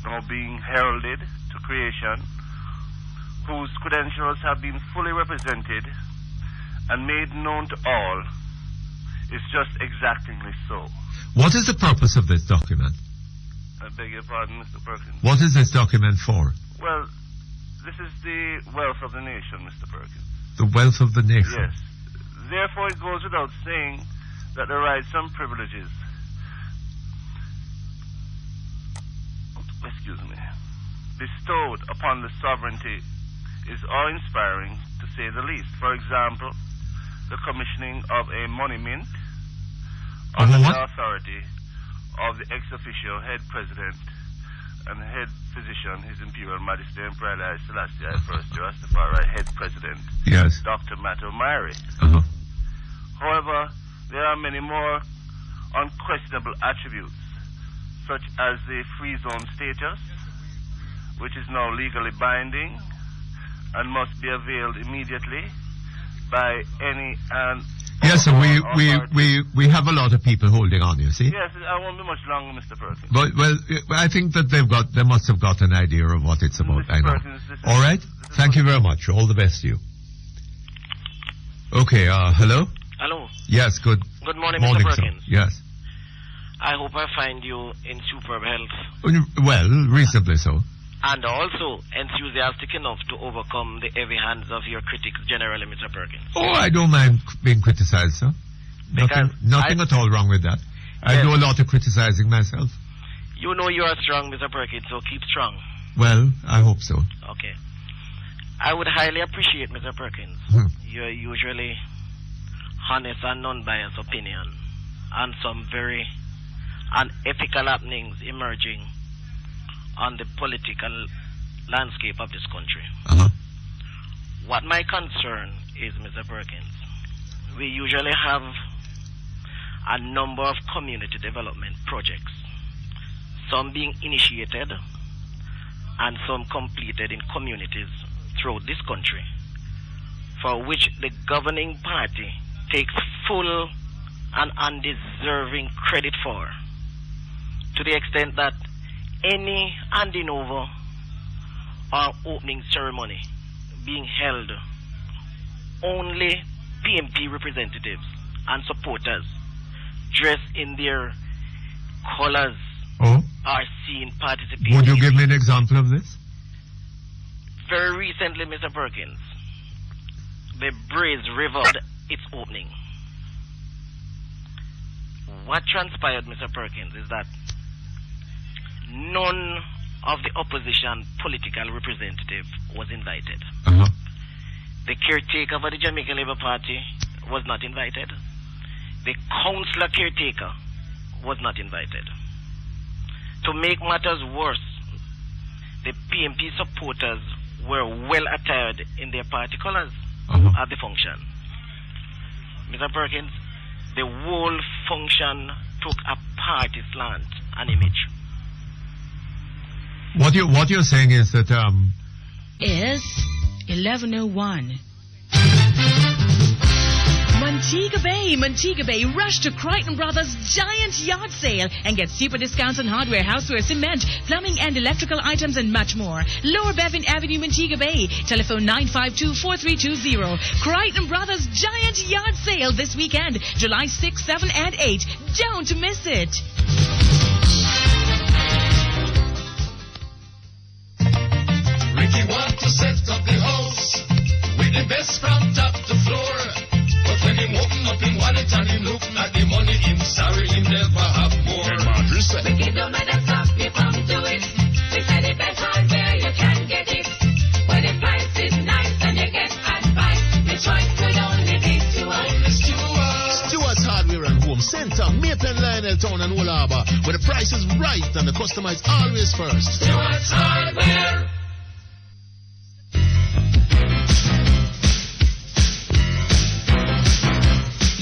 P: now being heralded to creation, whose credentials have been fully represented and made known to all, is just exactingly so.
B: What is the purpose of this document?
P: I beg your pardon, Mr. Perkins.
B: What is this document for?
P: Well, this is the wealth of the nation, Mr. Perkins.
B: The wealth of the nation.
P: Yes. Therefore, it goes without saying that the rights and privileges, bestowed upon the sovereignty is awe-inspiring, to say the least. For example, the commissioning of a money mint under the authority of the ex-officio head president and head physician, His Imperial Majesty Emperor Haile Selassie I, First Rastafari head president,
B: yes,
P: Dr. Matto Mari. However, there are many more unquestionable attributes, such as the free zone status, which is now legally binding and must be availed immediately by any and
B: yes, and we have a lot of people holding on, you see.
P: Yes, I won't be much longer, Mr. Perkins.
B: But well, I think that they must have got an idea of what it's about. I know.
P: Perkins,
B: All right. Thank you very much. All the best to you. Okay. Hello.
Q: Hello.
B: Yes. Good.
Q: Good morning, Mr. Perkins.
B: Sir. Yes.
Q: I hope I find you in superb health.
B: Well, reasonably so.
Q: And also enthusiastic enough to overcome the heavy hands of your critics generally, Mr. Perkins.
B: Oh, I don't mind being criticized, sir. Nothing at all wrong with that. I do a lot of criticizing myself.
Q: You know you are strong, Mr. Perkins, so keep strong.
B: Well, I hope so.
Q: Okay. I would highly appreciate, Mr. Perkins, your usually honest and non-biased opinion on some very unethical happenings emerging on the political landscape of this country. What my concern is, Mr. Perkins, we usually have a number of community development projects, some being initiated and some completed in communities throughout this country, for which the governing party takes full and undeserving credit for, to the extent that any handing over or opening ceremony being held, only PMP representatives and supporters dressed in their colors are seen participating.
B: Would you give me an example of this?
Q: Very recently, Mr. Perkins, the Braze revered its opening. What transpired, Mr. Perkins, is that none of the opposition political representative was invited. The caretaker for the Jamaica Labour Party was not invited. The councillor caretaker was not invited. To make matters worse, the PMP supporters were well attired in their party colours at the function. Mr. Perkins, the whole function took a party slant and image.
B: What you're saying is that
K: is 11:01. Montego Bay, rush to Crichton Brothers Giant Yard Sale and get super discounts on hardware, houseware, cement, plumbing and electrical items and much more. Lower Bevan Avenue, Montego Bay. Telephone 952-4320. Crichton Brothers Giant Yard Sale this weekend, July 6, 7 and 8. Don't miss it.
R: Ricky want to set up the house with the best from top to floor. But when him open up him wallet and him look at the money, him sorry him never have more.
E: Ricky don't let us stop you from do it. We said the best hardware you can get it. When the price is nice and you get advice, the choice could only be
O: Stewart's Hardware and Home Center, Maitland, Lionel Town and Wool Harbour, where the price is right and the customer is always first.
R: Stewart's Hardware.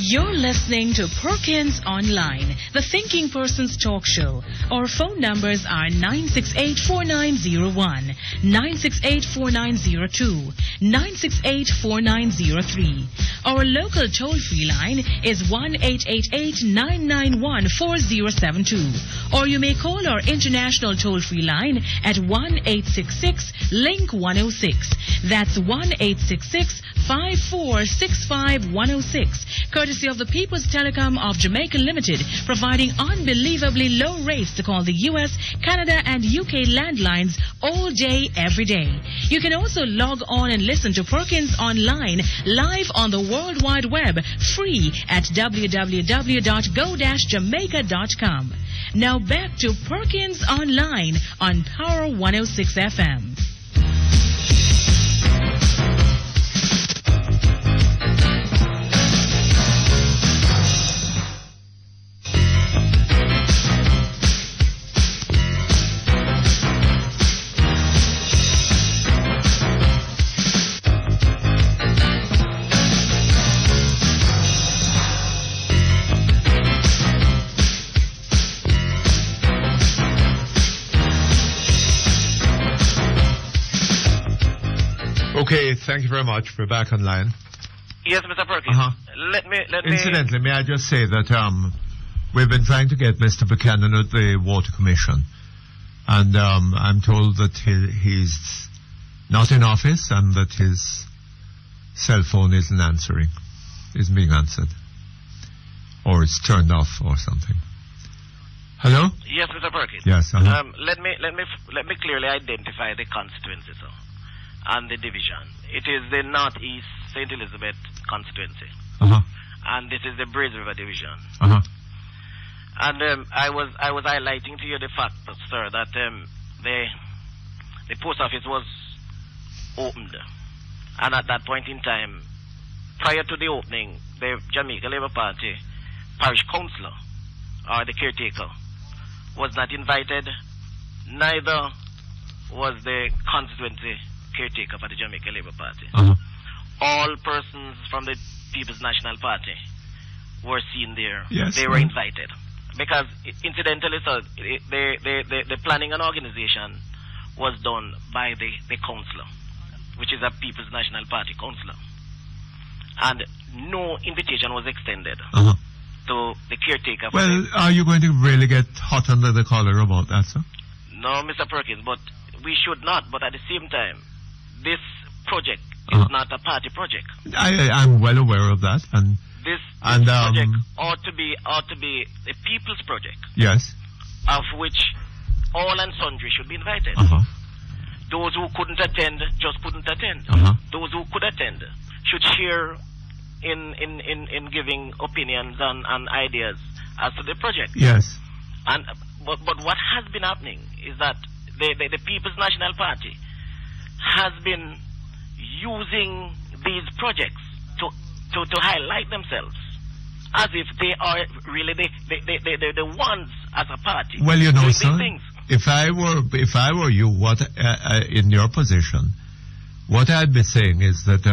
K: You're listening to Perkins Online, the thinking person's talk show. Our phone numbers are 968-4901, 968-4902, 968-4903. Our local toll-free line is 1-888-991-4072. Or you may call our international toll-free line at 1-866-LINK-106. That's 1-866-5465-106. Courtesy of the People's Telecom of Jamaica Limited, providing unbelievably low rates to call the US, Canada, and UK landlines all day, every day. You can also log on and listen to Perkins Online live on the World Wide Web, free at www.go-jamaica.com. Now back to Perkins Online on Power 106 FM.
B: Okay, thank you very much. We're back online.
Q: Yes, Mr. Perkins. Let me.
B: Incidentally, may I just say that we've been trying to get Mr. Buchanan at the Water Commission, and I'm told that he's not in office and that his cell phone isn't being answered, or it's turned off or something. Hello?
Q: Yes, Mr. Perkins.
B: Yes.
Q: Let me clearly identify the constituency, sir, and the division. It is the Northeast St. Elizabeth constituency, and this is the Braze River division. And I was highlighting to you the fact, sir, that the post office was opened, and at that point in time, prior to the opening, the Jamaica Labour Party parish councillor, or the caretaker, was not invited. Neither was the constituency caretaker for the Jamaica Labour Party. All persons from the People's National Party were seen there.
B: Yes,
Q: they were invited. Because, incidentally, sir, the planning and organization was done by the councillor, which is a People's National Party councillor. And no invitation was extended to the caretaker.
B: Well, are you going to really get hot under the collar about that, sir?
Q: No, Mr. Perkins, but we should not. But at the same time, this project is not a party project.
B: I'm well aware of that, and
Q: this project ought to be a people's project.
B: Yes.
Q: Of which all and sundry should be invited. Those who couldn't attend just couldn't attend. Those who could attend should share in giving opinions and ideas as to the project.
B: Yes.
Q: And but what has been happening is that the People's National Party has been using these projects to highlight themselves as if they are really the ones as a party.
B: Well, you know,
Q: doing
B: sir,
Q: these things.
B: if I were you, what in your position, what I'd be saying is that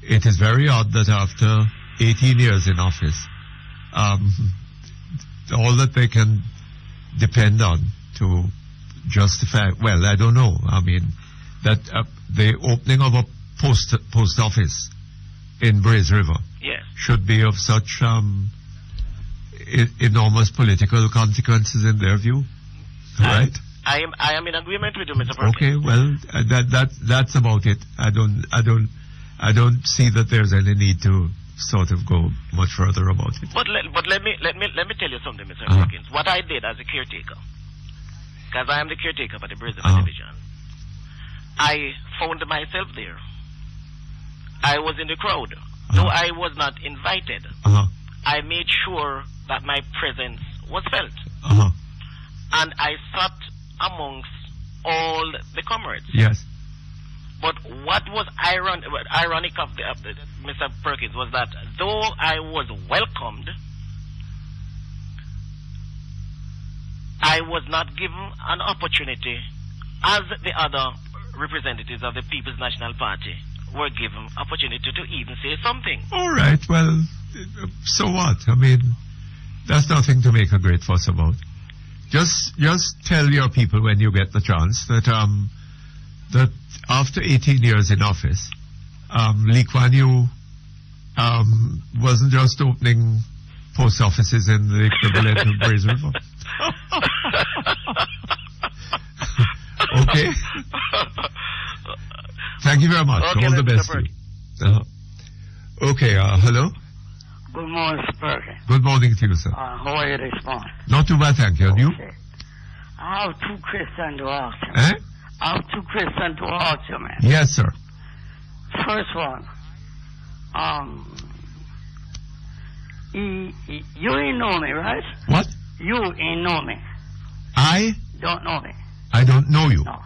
B: it is very odd that after 18 years in office, all that they can depend on to justify, well, I don't know. I mean, that the opening of a post office in Braze River should be of such enormous political consequences in their view, right?
Q: I am in agreement with you, Mr. Perkins.
B: Okay, well, that's about it. I don't see that there's any need to sort of go much further about it.
Q: But let me tell you something, Mr. Perkins. What I did as a caretaker, because I am the caretaker for the Braze River division, I found myself there. I was in the crowd. Though I was not invited, I made sure that my presence was felt. And I sat amongst all the comrades.
B: Yes.
Q: But what was ironic of Mr. Perkins was that though I was welcomed, I was not given an opportunity as the other representatives of the People's National Party were given opportunity to even say something.
B: All right, well, so what? I mean, that's nothing to make a great fuss about. Just tell your people when you get the chance that that after 18 years in office, Lee Kuan Yew wasn't just opening post offices in the equivalent of Braze River. Okay. Thank you very much.
S: Okay,
B: all the best to you. Okay, hello.
S: Good morning, Mr. Perkins.
B: Good morning to you, sir.
S: How are you this morning?
B: Not too bad, thank you. And you?
S: Okay. I have two questions to ask you.
B: Eh?
S: I have two questions to ask you, man.
B: Yes, sir.
S: First one, you ain't know me, right?
B: What?
S: You ain't know me.
B: I
S: Don't know me.
B: don't know you.
S: No.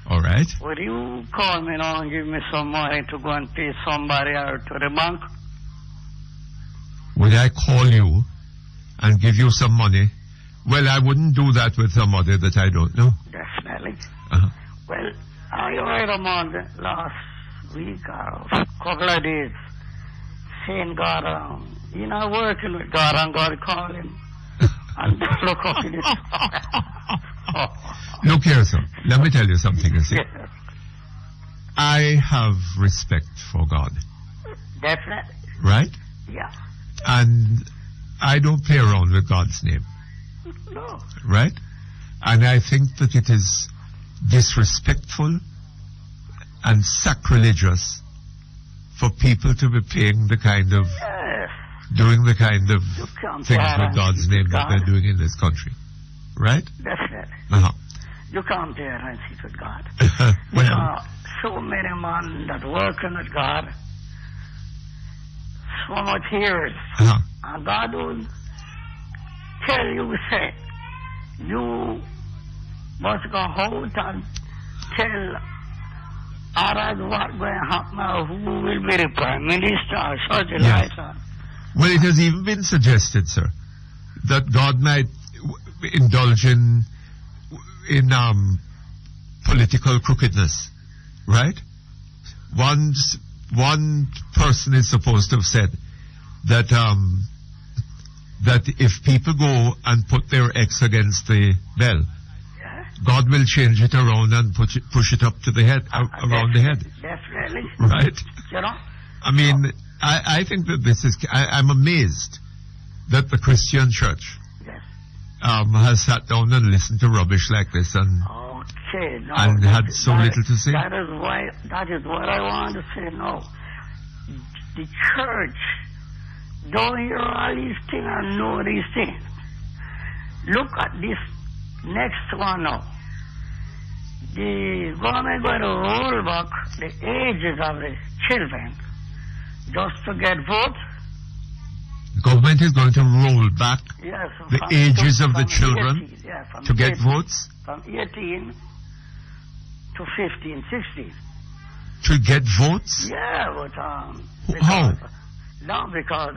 B: All right.
S: Would you call me now and give me some money to go and pay somebody out to the bank?
B: Would I call you and give you some money? Well, I wouldn't do that with somebody that I don't know.
S: Definitely.
B: Uh-huh.
S: Well, I heard him on the last week or a couple of days saying God, working with God and God called him. And look up in his
B: Look here, sir. Let me tell you something, you see. I have respect for God.
S: Definitely.
B: Right?
S: Yeah.
B: And I don't play around with God's name.
S: No.
B: Right? And I think that it is disrespectful and sacrilegious for people to be paying the kind of, doing the kind of things with God's name that they're doing in this country. Right?
S: Definitely.
B: Uh-huh.
S: You can't dare and sit with God.
B: Well,
S: So many men that working with God, so much years, and God will tell you, say, you must go out and tell others what's going to happen, or who will be the Prime Minister, or such a
B: Yes.
S: like.
B: well, it has even been suggested, sir, that God might indulge in political crookedness, right? One person is supposed to have said that that if people go and put their X against the bell, God will change it around and push it up to the head, around the head.
S: Definitely.
B: Right?
S: You know?
B: I mean, I think that this is, I'm amazed that the Christian church has sat down and listened to rubbish like this and had so little to say.
S: That is what I want to say now. The church don't hear all these things and know these things. Look at this next one now. The government going to roll back the ages of the children just to get votes.
B: The government is going to roll back the ages of the children to get votes?
S: From 18 to 15, 16.
B: To get votes?
S: Yeah, but
B: how?
S: No, because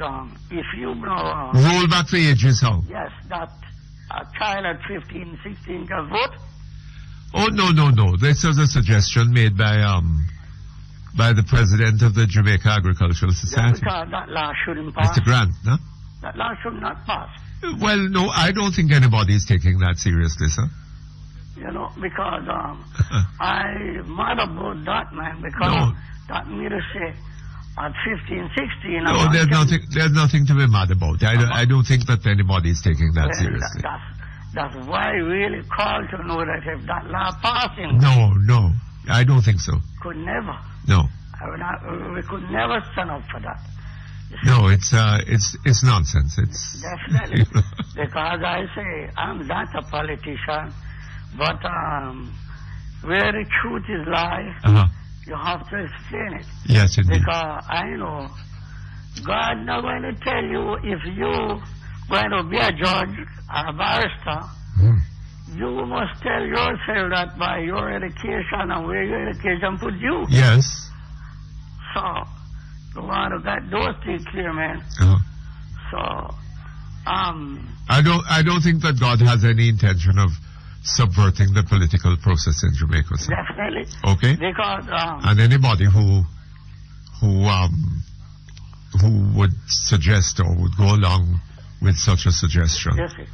S: if you know...
B: roll back the ages how?
S: Yes, that a child at 15, 16 can vote.
B: Oh, no. This was a suggestion made by the president of the Jamaica Agricultural Society.
S: Because that law shouldn't pass.
B: Mr. Grant, no?
S: That law should not pass.
B: Well, no, I don't think anybody is taking that seriously, sir.
S: You know, because I mad about that, man, because that me to say at 15, 16...
B: No, there's nothing to be mad about. I don't think that anybody is taking that seriously.
S: That's why I really call to know that if that law passing...
B: No, I don't think so.
S: Could never.
B: No.
S: We could never stand up for that.
B: No, it's nonsense. It's
S: definitely because I say I'm not a politician, but where the truth is lie, you have to explain it.
B: Yes, indeed.
S: Because I know God not going to tell you if you going to be a judge or a barrister. You must tell yourself that by your education and where your education put you.
B: Yes.
S: So, you want to get those things clear, man. So,
B: I don't think that God has any intention of subverting the political process in Jamaica, sir.
S: Definitely.
B: Okay.
S: Because
B: and anybody who who would suggest or would go along with such a suggestion
S: Yes, sir.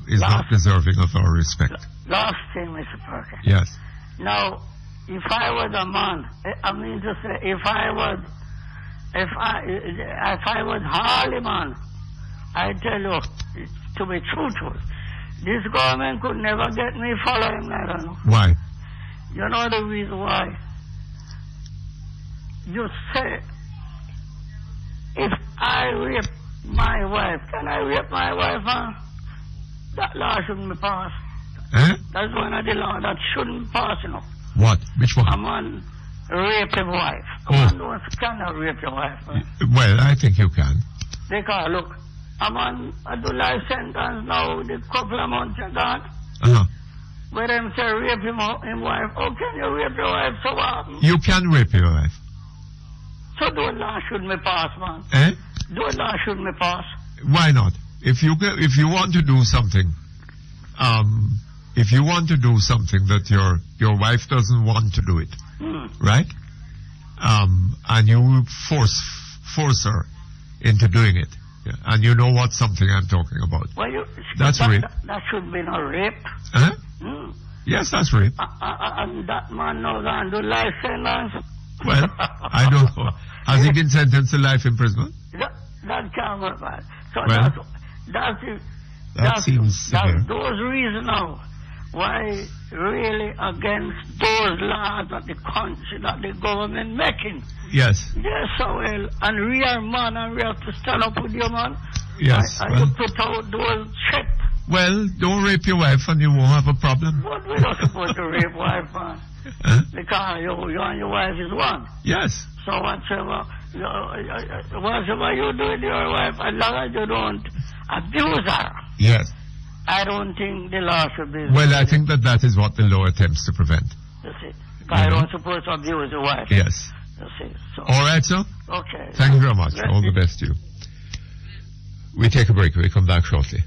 B: is not deserving of our respect.
S: Last thing, Mr. Perkins.
B: Yes.
S: Now, if I was a man, I mean to say, if I was hardly man, I tell you, to be truthful, this government could never get me following that. I don't know.
B: Why?
S: You know the reason why? You say, if I rape my wife, can I rape my wife? Huh? That law shouldn't be passed.
B: Eh?
S: That's one of the law that shouldn't pass, you know.
B: What? Which one?
S: A man rape his wife. A
B: Oh.
S: man cannot rape your wife. Huh?
B: Well, I think you can.
S: Because, look, a man do life sentence now, the couple of months are gone.
B: Uh-huh.
S: Where them say rape him wife, how can you rape your wife so often?
B: You can rape your wife.
S: So those laws shouldn't be passed, man.
B: Eh?
S: Those laws shouldn't be passed.
B: Why not? If you want to do something, if you want to do something that your wife doesn't want to do it, right? And you force her into doing it, and you know what something I'm talking about.
S: Well,
B: That's rape.
S: That should be no rape.
B: Huh? Yes, that's rape.
S: And that man knows and do life sentence.
B: Well, I don't know. Has he been sentenced to life imprisonment?
S: That can't work, man. So
B: Well,
S: that
B: seems severe.
S: those reasons now why really against those laws that the country, that the government making.
B: Yes.
S: Yes, so well, and we are man and we have to stand up with you, man.
B: Yes.
S: I
B: Well,
S: put out those check.
B: well, don't rape your wife and you won't have a problem.
S: But we're not supposed to rape wife, man.
B: Huh?
S: Because you and your wife is one.
B: Yes.
S: So whatever you do with your wife, as long as you don't abuse her,
B: Yes.
S: I don't think the law should be.
B: Well, I think that is what the law attempts to prevent.
S: That's it. I don't supposed to abuse your wife.
B: Yes.
S: That's it. So,
B: All right, sir.
S: okay.
B: Thank you very much.
S: Let
B: All the
S: me-
B: best to you. We take a break. We come back shortly.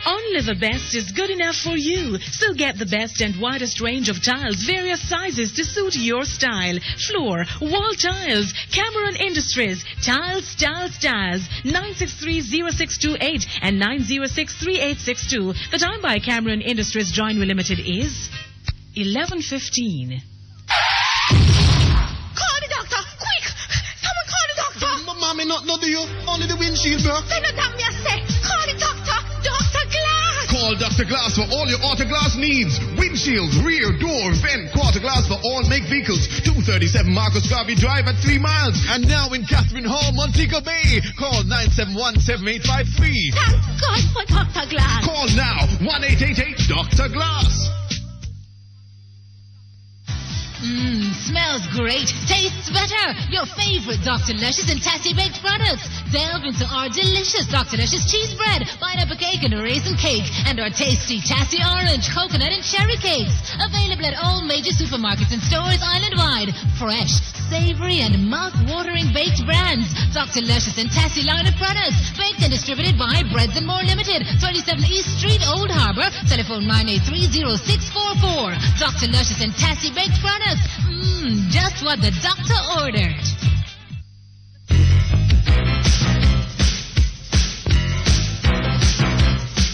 K: Only the best is good enough for you. So get the best and widest range of tiles, various sizes to suit your style. Floor, wall tiles, Cameron Industries, Tiles, 963-0628 and 906-3862. The time by Cameron Industries Joinery Limited is 11:15.
F: Call the doctor, quick! Someone call the doctor!
O: Mommy, not do you. Only the windshield broke.
F: Then that me I say, call the doctor, Dr. Glass!
C: Call Dr. Glass for all your auto glass needs. Windshields, rear, door, vent, quarter glass for all make vehicles. 237 Marcus Garvey Drive at 3 miles. And now in Catherine Hall, Montego Bay. Call 971-7853.
F: Thank God for Dr. Glass!
C: Call now, 1-888-Dr. Glass.
T: Smells great, tastes better. Your favorite Dr. Luscious and Tassie baked products. Delve into our delicious Dr. Luscious cheese bread, pineapple cake and a raisin cake, and our tasty Tassie orange, coconut and cherry cakes. Available at all major supermarkets and stores island-wide. Fresh, savory and mouth-watering baked brands. Dr. Luscious and Tassie line of products. Baked and distributed by Breads and More Limited. 27 East Street, Old Harbor. Telephone 983-0644. Dr. Luscious and Tassie baked products. Just what the doctor ordered.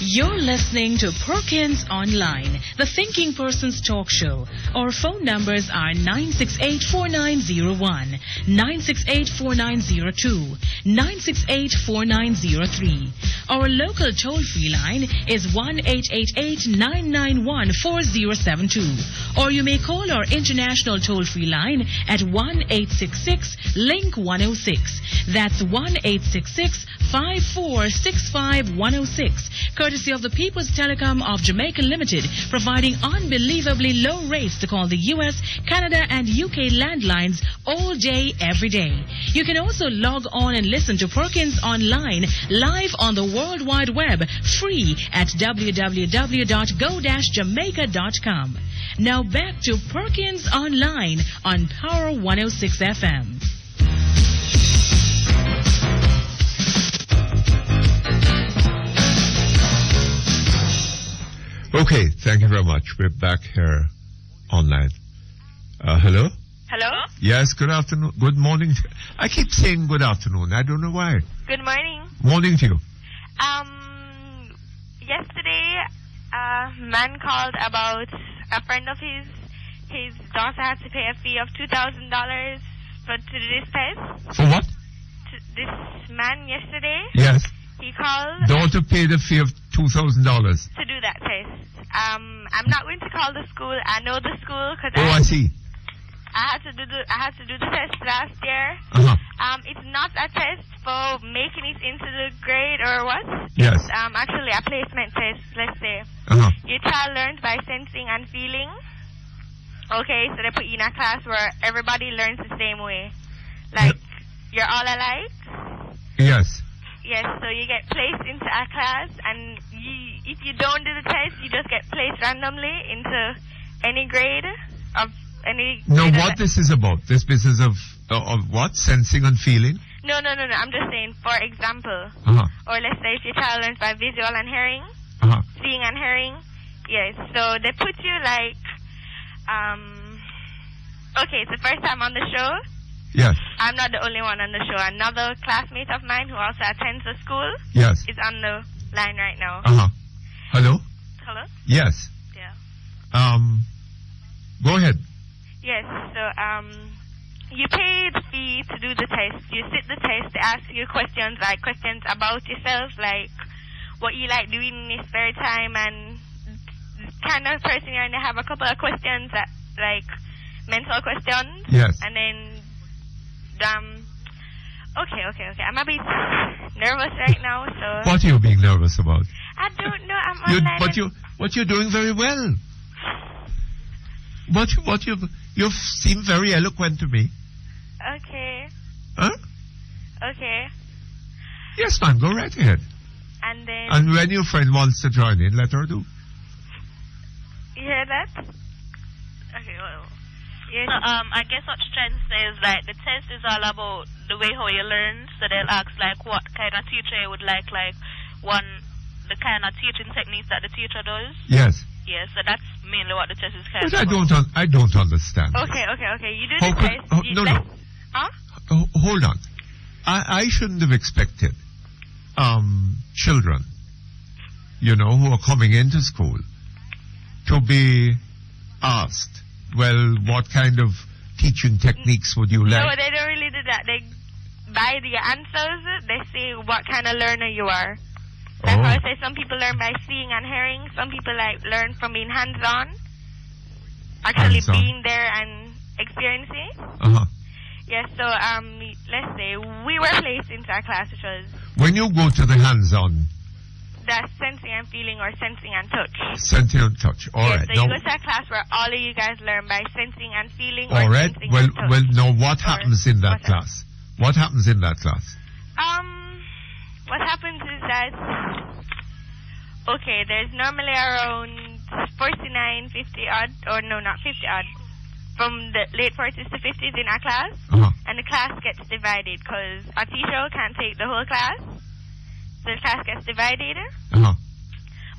K: You're listening to Perkins Online, the Thinking Person's talk show. Our phone numbers are 968-4901, 968-4902, 968-4903. Our local toll-free line is 1-888-991-4072. Or you may call our international toll-free line at 1-866-LINK-106. That's 1-866-5465-106. Courtesy of the People's Telecom of Jamaica Limited, providing unbelievably low rates to call the U.S., Canada, and UK landlines all day, every day. You can also log on and listen to Perkins Online live on the World Wide Web, free at www.go-jamaica.com. Now back to Perkins Online on Power 106 FM.
B: Okay, thank you very much. We're back here online. Hello?
U: Hello?
B: Yes, good afternoon. Good morning. I keep saying good afternoon. I don't know why.
U: Good morning.
B: Morning to you.
U: Yesterday, a man called about a friend of his. His daughter had to pay a fee of $2,000 to do this test.
B: For what?
U: This man yesterday.
B: Yes.
U: He called
B: Daughter paid a fee of $2,000.
U: to do that test. I'm not going to call the school. I know the school because
B: Oh, I see.
U: I had to do the test last year.
B: Uh-huh.
U: It's not a test for making it into the grade or what?
B: Yes.
U: It's actually a placement test, let's say.
B: Uh-huh.
U: Your child learns by sensing and feeling. Okay, so they put you in a class where everybody learns the same way. Like, you're all alike.
B: Yes.
U: Yes, so you get placed into a class, and if you don't do the test, you just get placed randomly into any grade of any.
B: Now,
U: grade
B: what this is about? This business of what? Sensing and feeling?
U: No. I'm just saying, for example,
B: Uh-huh.
U: or let's say if your child learns by visual and hearing,
B: Uh-huh.
U: seeing and hearing, yes. So they put you like, okay, it's the first time on the show.
B: Yes.
U: I'm not the only one on the show. Another classmate of mine who also attends the school
B: Yes.
U: is on the line right now.
B: Uh-huh. Hello?
U: Hello?
B: Yes.
U: Yeah.
B: Go ahead.
U: Yes, so you pay the fee to do the test. You sit the test, they ask you questions about yourself, like what you like doing in your spare time and kind of person you're, and they have a couple of questions that like mental questions.
B: Yes.
U: And then okay. I'm a bit nervous right now, so
B: What are you being nervous about?
U: I don't know. I'm online.
B: But you're doing very well. You seem very eloquent to me.
U: Okay.
B: Huh?
U: Okay.
B: Yes, ma'am. Go right ahead.
U: And then
B: And when your friend wants to join in, let her do.
U: you hear that? Okay, well. Yes.
V: I guess what you're trying to say is like the test is all about the way how you learn. So they'll ask like what kind of teacher you would like the kind of teaching techniques that the teacher does.
B: Yes.
V: Yes, so that's mainly what the test is kind
B: But
V: of
B: I don't understand.
U: Okay. You do
B: How
U: the
B: could-
U: test.
B: oh,
U: you
B: no.
U: Huh?
B: Hold on. I shouldn't have expected children, who are coming into school to be asked, well, what kind of teaching techniques would you like?
U: No, they don't really do that. They, by the answers, they say what kind of learner you are. That's why I say some people learn by seeing and hearing. Some people learn from being hands-on. Actually
B: Hands-on.
U: being there and experiencing.
B: Uh-huh.
U: Yes, so let's say we were placed into a class which was
B: When you go to the hands-on,
U: that's sensing and feeling or sensing and touch.
B: sensing and touch. All
U: Yes,
B: right.
U: so
B: Now,
U: you go to a class where all of you guys learn by sensing and feeling or
B: all right.
U: sensing
B: Well,
U: and touch.
B: now what happens in that class? What happens in that class?
U: What happens is that, okay, there's normally around 49, 50 odd, or no, not 50 odd, from the late 40s to 50s in our class, and the class gets divided because a teacher can't take the whole class, so the class gets divided.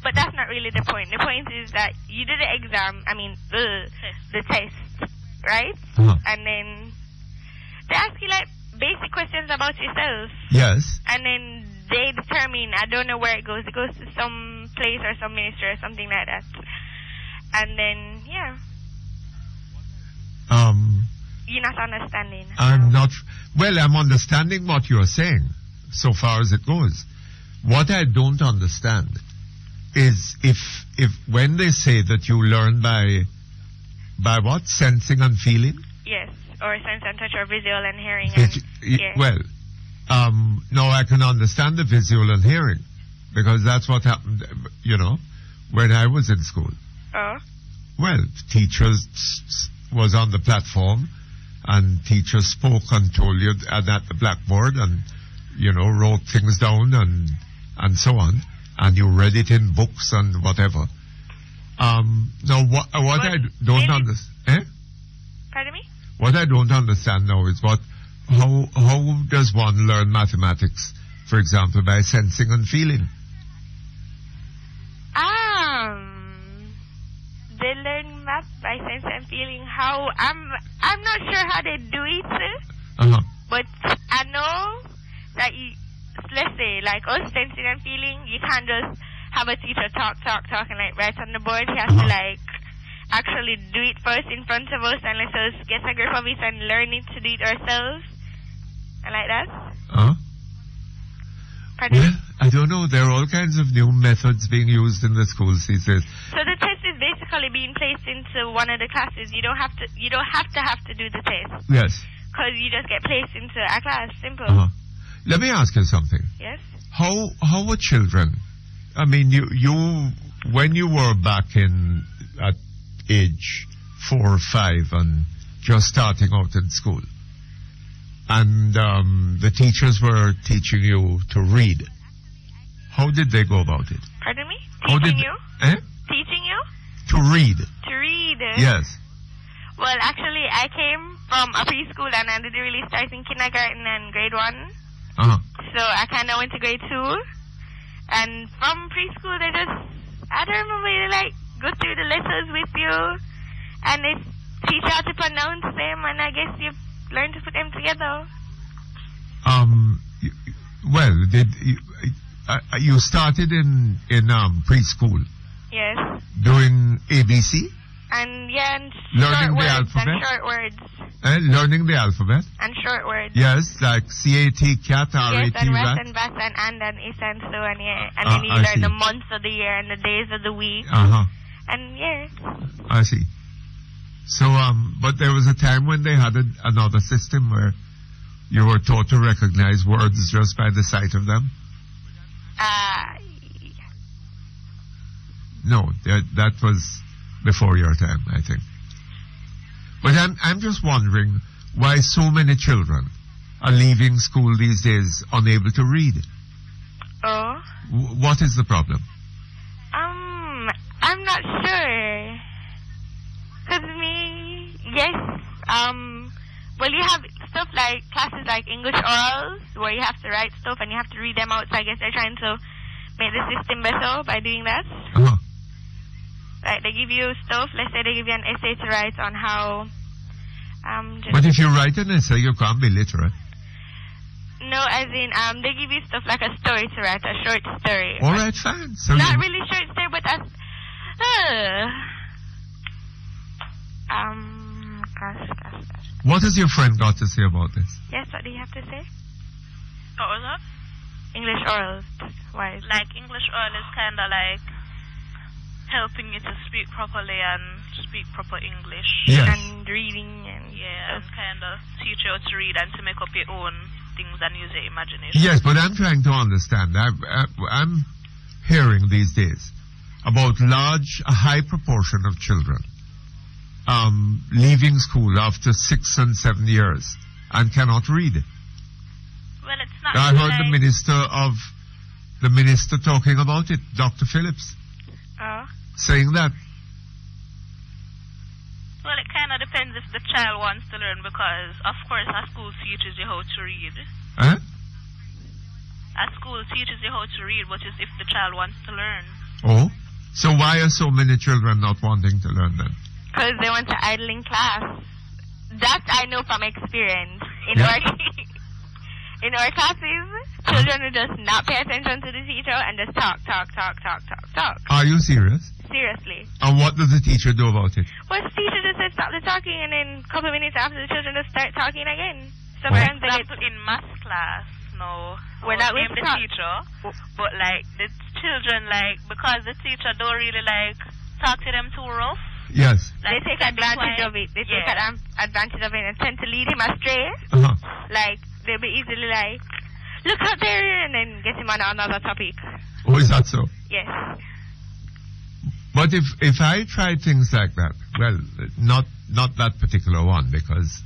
U: But that's not really the point. The point is that you do the exam, the test, right? And then they ask you like basic questions about yourself.
B: Yes.
U: And then they determine, I don't know where it goes to some place or some ministry or something like that. And then, yeah. You're not understanding.
B: I'm understanding what you're saying, so far as it goes. What I don't understand is if when they say that you learn by what? Sensing and feeling?
U: Yes, or sense and touch or visual and hearing.
B: Well, no, I can understand the visual and hearing because that's what happened, when I was in school.
U: Oh.
B: Well, teachers was on the platform and teachers spoke and told you at the blackboard and, wrote things down and so on. And you read it in books and whatever. Now, what I don't understand...
U: Pardon me?
B: What I don't understand now is how does one learn mathematics, for example, by sensing and feeling?
U: They learn math by sense and feeling how I'm not sure how they do it, but I know that let's say like us sensing and feeling, you can't just have a teacher talk and like write on the board. He has to like actually do it first in front of us and let us get a grip of it and learn it to do it ourselves and like that. Pardon?
B: Well, I don't know. There are all kinds of new methods being used in the schools these days.
U: So the test is basically being placed into one of the classes. You don't have to do the test.
B: Yes.
U: Because you just get placed into a class. Simple.
B: Let me ask you something.
U: Yes.
B: How were children? I mean, you when you were back at age 4 or 5 and just starting out in school, and the teachers were teaching you to read. How did they go about it?
U: Pardon me?
B: Teaching
U: you? Teaching you?
B: To read.
U: To read.
B: Yes.
U: Well, actually, I came from a preschool and I didn't really start in kindergarten and grade 1. So I kind of went to grade 2. And from preschool, I don't remember, they like go through the letters with you and they teach you how to pronounce them, and I guess you learn to put them together.
B: Well, you started in preschool?
U: Yes.
B: Doing ABC?
U: And and
B: learning
U: short
B: the
U: words
B: alphabet?
U: and short words.
B: Learning the alphabet?
U: And short words.
B: Yes, like C-A-T, cat, R-A-T,
U: Yes, and
B: rat?
U: rat and bat and is and so and yeah. And then you learn the months of the year and the days of the week. And yeah.
B: I see. So, but there was a time when they had another system where you were taught to recognize words just by the sight of them? No, that was before your time, I think. But I'm just wondering why so many children are leaving school these days unable to read.
U: Oh?
B: What is the problem?
U: I'm not sure. Well, you have stuff like classes like English orals where you have to write stuff and you have to read them out. So I guess they're trying to make the system better by doing that. Like they give you stuff. Let's say they give you an essay to write on how.
B: But if you write an essay, you can't be literate.
U: No, as in they give you stuff like a story to write, a short story.
B: All right, fine. So
U: not really short story, but as. Gosh.
B: What has your friend got to say about this?
U: Yes, what do you have to say?
V: What was that?
U: English orals. Why?
V: Like English oral is kind of like helping you to speak properly and speak proper English.
B: Yes.
U: And reading and
V: and kind of teach you how to read and to make up your own things and use your imagination.
B: Yes, but I'm trying to understand. I'm hearing these days about a high proportion of children leaving school after 6 and 7 years and cannot read.
V: Well, it's not.
B: I heard the minister talking about it, Dr. Phillips, saying that.
V: Well, it kind of depends if the child wants to learn, because of course a school teaches you how to read. A school teaches you how to read, but it's if the child wants to learn.
B: Oh, so why are so many children not wanting to learn then?
U: Because they want to idle in class. That I know from experience. In our classes, children will just not pay attention to the teacher and just talk.
B: Are you serious?
U: Seriously.
B: And what does the teacher do about it?
U: Well, the teacher just said stop the talking, and then a couple of minutes after, the children just start talking again. Sometimes they get
V: in math class. No,
U: we're not with
V: the teacher, but like the children, like because the teacher don't really like talk to them too rough.
B: Yes.
U: Like, they take advantage of it. They take advantage of it and tend to lead him astray. Like they'll be easily like, look out there, and then get him on another topic.
B: Oh, is that so?
U: Yes.
B: But if I tried things like that, well, not that particular one, because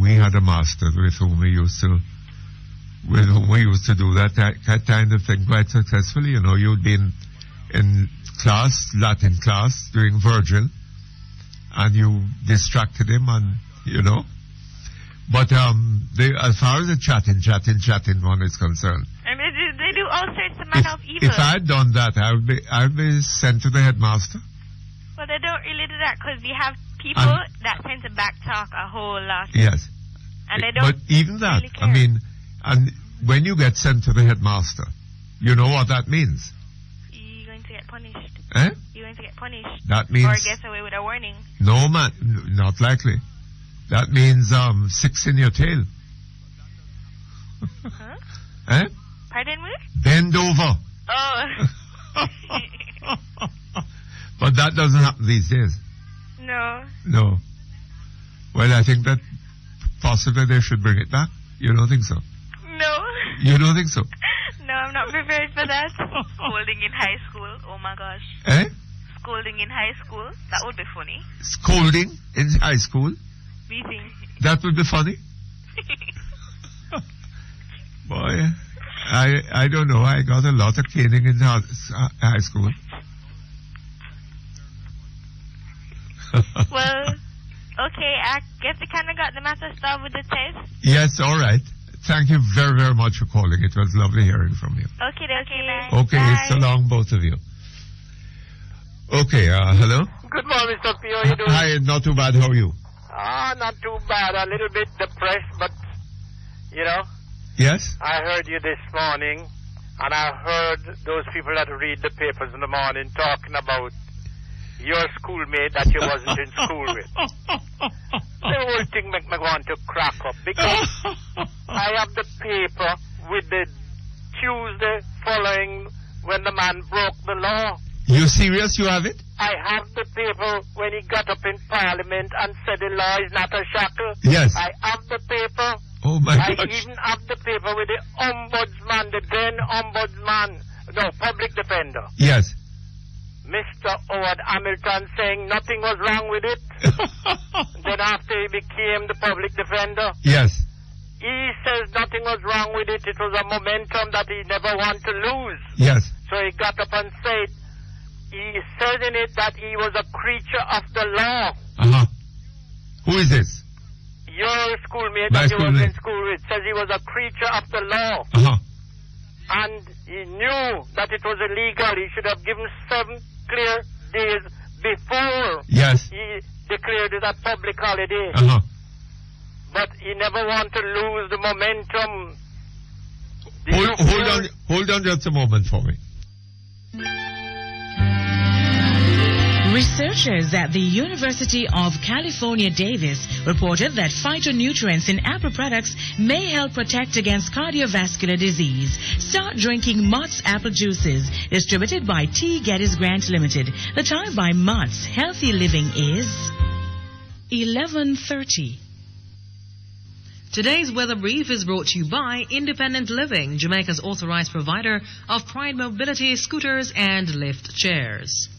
B: we had a master with whom we used to do that kind of thing quite successfully. You know, you'd been in class, Latin class, doing Virgil, and you distracted him, and you know. But as far as the chatting one is concerned,
U: and they do all sorts of manner of evil.
B: If I had done that, I would be sent to the headmaster.
U: Well, they don't really do that because we have people that tend to backtalk a whole lot.
B: Yes.
U: And they don't
B: But even that,
U: really care.
B: I mean, and when you get sent to the headmaster, you know what that means?
U: You're going to get punished.
B: Eh?
U: You're going to get punished.
B: That means-
U: Or get away with a warning.
B: No, man, not likely. That means 6 in your tail.
U: Huh?
B: Eh?
U: Pardon me?
B: Bend over.
U: Oh.
B: But that doesn't happen these days.
U: No.
B: No. Well, I think that possibly they should bring it back. You don't think so?
U: No.
B: You don't think so?
U: No, I'm not prepared for that.
V: Scolding in high school. Oh my gosh.
B: Eh?
V: Scolding in high school. That would be funny.
B: Scolding in high school?
U: Beating.
B: That would be funny? Boy, I don't know. I got a lot of caning in high school.
U: Well, okay, I guess we kind of got the matter started with the test.
B: Yes, all right. Thank you very, very much for calling. It was lovely hearing from you.
U: Okay, bye.
B: Okay, so long, both of you. Okay, hello?
A: Good morning, Mr. P. How you doing?
B: Hi, not too bad. How are you?
A: Not too bad. A little bit depressed, but, you know,
B: Yes?
A: I heard you this morning, and I heard those people that read the papers in the morning talking about your schoolmate that you wasn't in school with. The whole thing make me want to crack up, because I have the paper with the Tuesday following when the man broke the law.
B: You serious? You have it?
A: I have the paper when he got up in Parliament and said the law is not a shackle.
B: Yes.
A: I have the paper.
B: Oh, my
A: I
B: gosh.
A: even have the paper with the ombudsman, the then ombudsman, no, public defender.
B: Yes.
A: Mr. Howard Hamilton saying nothing was wrong with it. Then after he became the public defender,
B: Yes.
A: he says nothing was wrong with it. It was a momentum that he never wanted to lose.
B: Yes.
A: So he got up and said, he said in it that he was a creature of the law.
B: Uh-huh. Who is this?
A: Your schoolmate
B: My
A: that you was in
B: schoolmate.
A: school with says he was a creature of the law.
B: Uh-huh.
A: And he knew that it was illegal. He should have given 7 clear days before
B: Yes.
A: he declared it a public holiday.
B: Uh-huh.
A: But he never wanted to lose the momentum.
B: Hold on just a moment for me.
K: Researchers at the University of California, Davis reported that phytonutrients in apple products may help protect against cardiovascular disease. Start drinking Mott's apple juices, distributed by T. Geddes Grant Limited. The time by Mott's Healthy Living is 11:30.
L: Today's weather brief is brought to you by Independent Living, Jamaica's authorized provider of Pride Mobility scooters and lift chairs.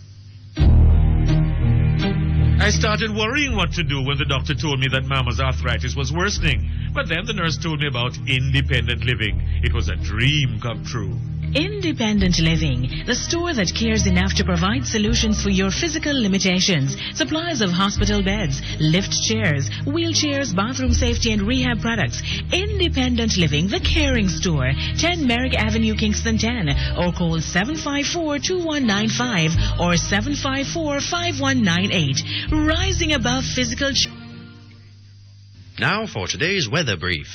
I: I started worrying what to do when the doctor told me that Mama's arthritis was worsening. But then the nurse told me about independent living. It was a dream come true.
K: Independent Living, the store that cares enough to provide solutions for your physical limitations. Supplies of hospital beds, lift chairs, wheelchairs, bathroom safety and rehab products. Independent Living, the caring store. 10 Merrick Avenue, Kingston 10. Or call 754-2195 or 754-5198. Rising above physical...
J: Now for today's weather brief.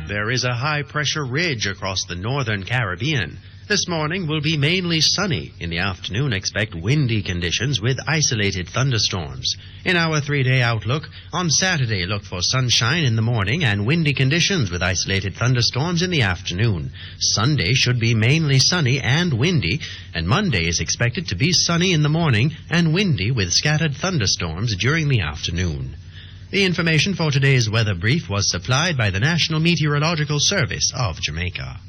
J: There is a high-pressure ridge across the northern Caribbean. This morning will be mainly sunny. In the afternoon, expect windy conditions with isolated thunderstorms. In our 3-day outlook, on Saturday, look for sunshine in the morning and windy conditions with isolated thunderstorms in the afternoon. Sunday should be mainly sunny and windy, and Monday is expected to be sunny in the morning and windy with scattered thunderstorms during the afternoon. The information for today's weather brief was supplied by the National Meteorological Service of Jamaica.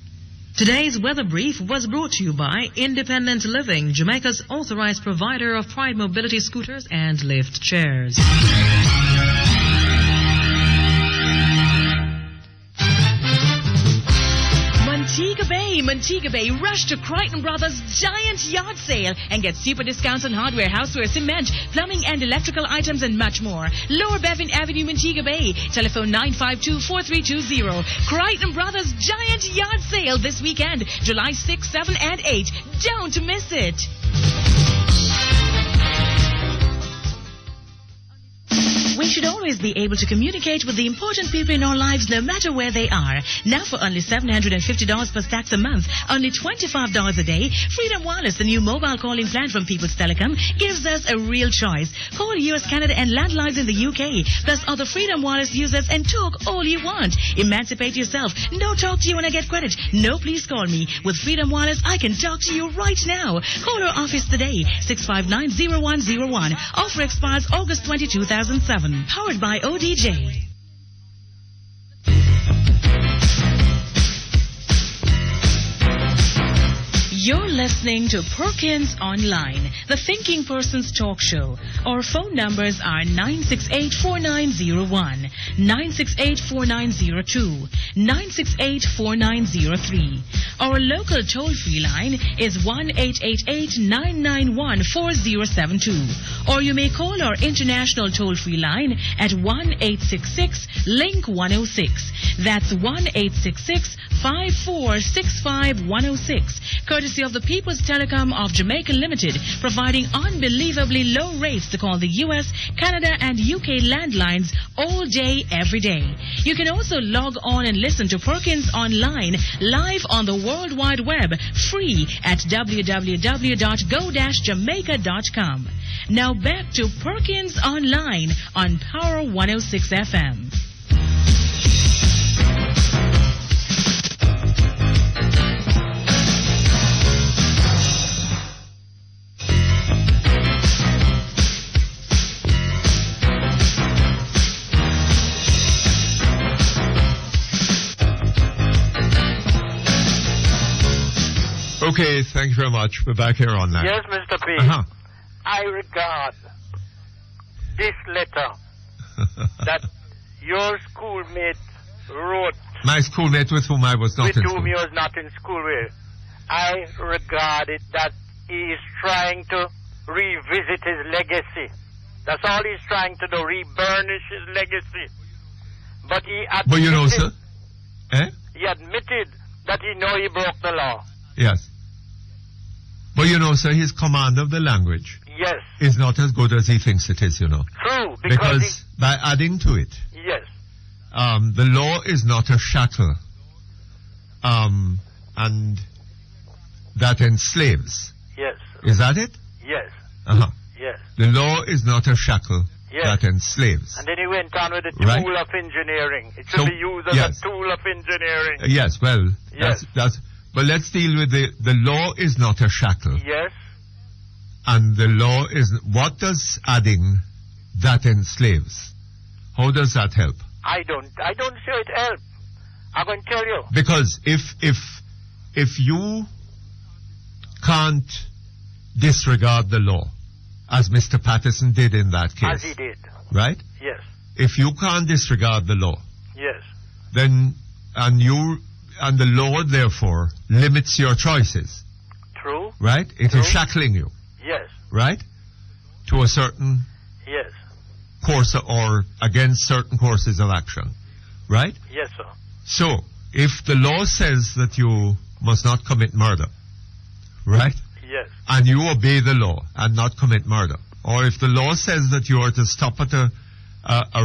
L: Today's weather brief was brought to you by Independent Living, Jamaica's authorized provider of Pride Mobility scooters and lift chairs.
K: Montego Bay. Montego Bay, rush to Crichton Brothers giant yard sale and get super discounts on hardware, houseware, cement, plumbing and electrical items and much more. Lower Bevan Avenue, Montego Bay. Telephone 952-4320. Crichton Brothers giant yard sale this weekend, July 6, 7 and 8. Don't miss it. We should always be able to communicate with the important people in our lives no matter where they are. Now for only $750 plus tax a month, only $25 a day, Freedom Wireless, the new mobile calling plan from People's Telecom, gives us a real choice. Call US, Canada and landlines in the UK, plus other Freedom Wireless users and talk all you want. Emancipate yourself. No talk to you when I get credit. No please call me. With Freedom Wireless, I can talk to you right now. Call our office today, 659-0101. Offer expires August 20, 2007. Powered by ODJ. You're listening to Perkins Online, the thinking person's talk show. Our phone numbers are 968-4901, 968-4902, 968-4903. Our local toll-free line is 1-888-991-4072. Or you may call our international toll-free line at 1-866-LINK-106. That's 1-866-5465-106. Courtesy of the People's Telecom of Jamaica Limited, providing unbelievably low rates to call the US, Canada and UK landlines all day, every day. You can also log on and listen to Perkins Online live on the World Wide Web, free at www.go-jamaica.com. Now back to Perkins Online on Power 106 FM.
B: Okay, thank you very much. We're back here on that.
A: Yes, Mr. P. I regard this letter that your schoolmate wrote.
B: My schoolmate with whom I was not
A: with
B: in
A: whom
B: school.
A: he was not in school with. I regard it that he is trying to revisit his legacy. That's all he's trying to do, reburnish his legacy. But he admitted,
B: But you know, sir,
A: he admitted that he know he broke the law.
B: Yes. But you know, sir, his command of the language
A: Yes.
B: is not as good as he thinks it is, you know.
A: True,
B: Because by adding to it,
A: yes.
B: the law is not a shackle, and that enslaves.
A: Yes.
B: Is that it?
A: Yes. Yes.
B: The law is not a shackle
A: Yes.
B: that enslaves.
A: And then he went on with the tool
B: Right.
A: of engineering. It should
B: So,
A: be used as
B: yes.
A: a tool of engineering.
B: Yes, well,
A: Yes.
B: that's. But let's deal with the law is not a shackle.
A: Yes.
B: And the law is, what does adding that enslaves? How does that help?
A: I don't see it help. I'm going to tell you.
B: Because if you can't disregard the law, as Mr. Patterson did in that case.
A: As he did.
B: Right?
A: Yes.
B: If you can't disregard the law,
A: Yes.
B: then, and the law therefore limits your choices.
A: True.
B: Right? It is shackling you.
A: Yes.
B: Right? To a certain
A: Yes.
B: course or against certain courses of action. Right?
A: Yes, sir.
B: So, if the law says that you must not commit murder, right?
A: Yes.
B: And you obey the law and not commit murder, or if the law says that you are to stop at a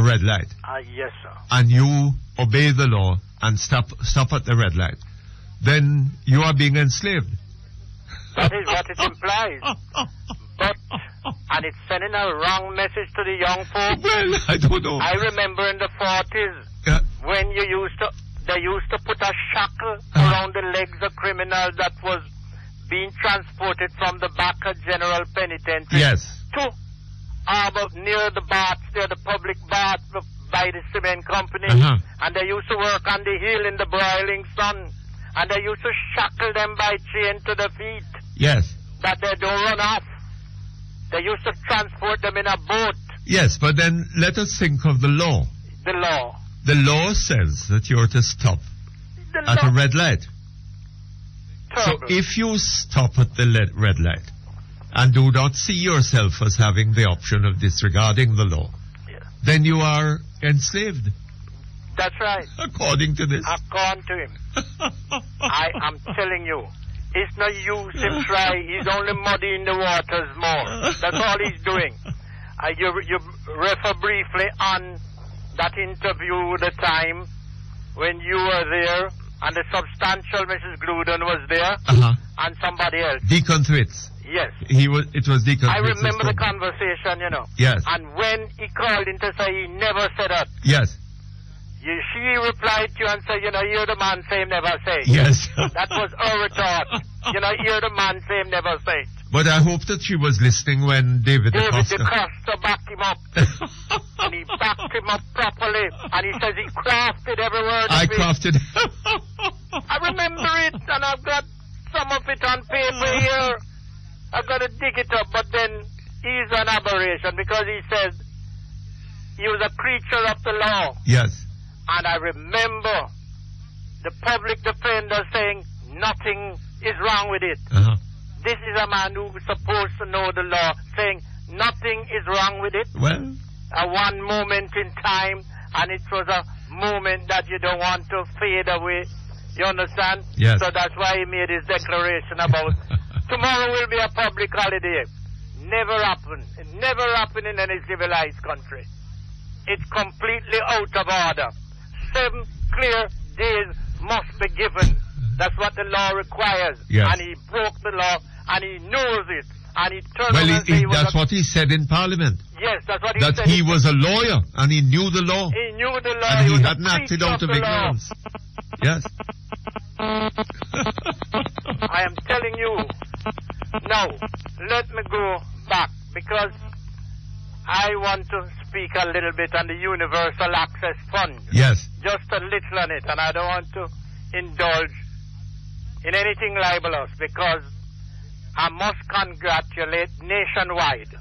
B: red light,
A: Yes, sir.
B: and you obey the law and stop at the red light, then you are being enslaved.
A: That is what it implies. But, and it's sending a wrong message to the young folks.
B: Well, I don't know.
A: I remember in the 40s when they used to put a shackle around the legs of criminals that was being transported from the back of General Penitentiary
B: Yes.
A: to near the baths, near the public baths by the cement company. And they used to work on the hill in the broiling sun. And they used to shackle them by chain to the feet
B: Yes.
A: that they don't run off. They used to transport them in a boat.
B: Yes, but then let us think of the law.
A: The law.
B: The law says that you're to stop
A: The
B: at
A: law.
B: a red light. So if you stop at the red light and do not see yourself as having the option of disregarding the law, then you are enslaved.
A: That's right.
B: According to this.
A: According to him. I am telling you, it's no use him try. He's only muddying the waters more. That's all he's doing. You refer briefly on that interview the time when you were there and the substantial Mrs. Gluden was there and somebody else.
B: Deacon Thwitz.
A: Yes.
B: It was Deacon
A: I
B: Thwitz's
A: remember the
B: program.
A: conversation, you know.
B: Yes.
A: And when he called in to say he never said that.
B: Yes.
A: She replied to you and said, you know, hear the man say him never say.
B: Yes.
A: That was her retort. You know, hear the man say him never say.
B: But I hope that she was listening when David DeCosta
A: backed him up. And he backed him up properly. And he says he crafted every word of
B: I
A: it.
B: crafted.
A: I remember it, and I've got some of it on paper here. I've got to dig it up, but then he's an aberration because he says he was a creature of the law.
B: Yes.
A: And I remember the public defender saying nothing is wrong with it. This is a man who's supposed to know the law, saying nothing is wrong with it.
B: Well.
A: One moment in time, and it was a moment that you don't want to fade away. You understand?
B: Yes.
A: So that's why he made his declaration about tomorrow will be a public holiday. Never happened. It never happened in any civilized country. It's completely out of order. 7 clear days must be given. That's what the law requires.
B: Yes.
A: And he broke the law, and he knows it. And he turned
B: Well,
A: around and said
B: that's what he said in Parliament.
A: Yes, that's what he
B: that
A: said.
B: He was a lawyer and he knew the law.
A: He knew the law.
B: And he
A: was
B: hadn't
A: a
B: acted
A: creature
B: out of
A: the law.
B: ignorance. Yes.
A: I am telling you. Now, let me go back because I want to speak a little bit on the Universal Access Fund.
B: Yes.
A: Just a little on it, and I don't want to indulge in anything libelous because I must congratulate Nationwide.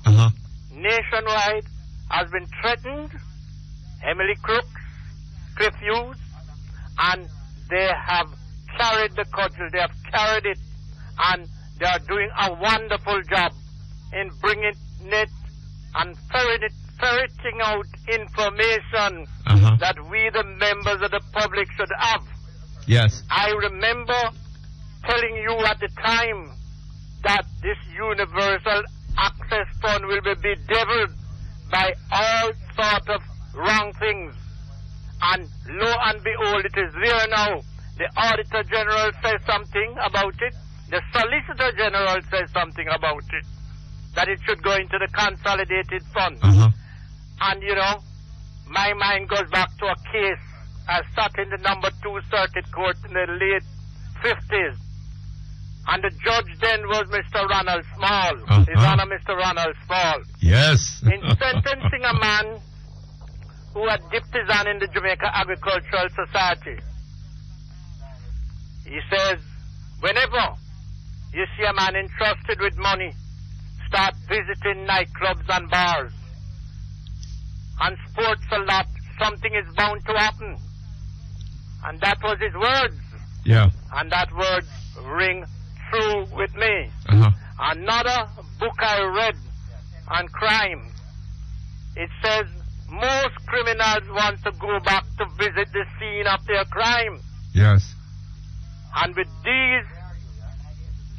A: Nationwide has been threatened, Emily Crooks, Cliff Hughes, and they have carried the cudgel, they have carried it, and they are doing a wonderful job in bringing it and ferreting out information that we, the members of the public, should have.
B: Yes.
A: I remember telling you at the time that this Universal Access Fund will be bedeviled by all sort of wrong things. And lo and behold, it is there now. The Auditor General says something about it. The Solicitor General says something about it. That it should go into the Consolidated Fund. And, you know, my mind goes back to a case I sat in the number 2 Circuit Court in the late 50s. And the judge then was Mr. Ronald Small. His Honor, Mr. Ronald Small.
B: Yes.
A: In sentencing a man who had dipped his hand in the Jamaica Agricultural Society. He says, whenever you see a man entrusted with money, start visiting nightclubs and bars and sports a lot, something is bound to happen. And that was his words.
B: Yeah.
A: And that words ring true with me. Another book I read on crime, it says most criminals want to go back to visit the scene of their crime.
B: Yes.
A: And with these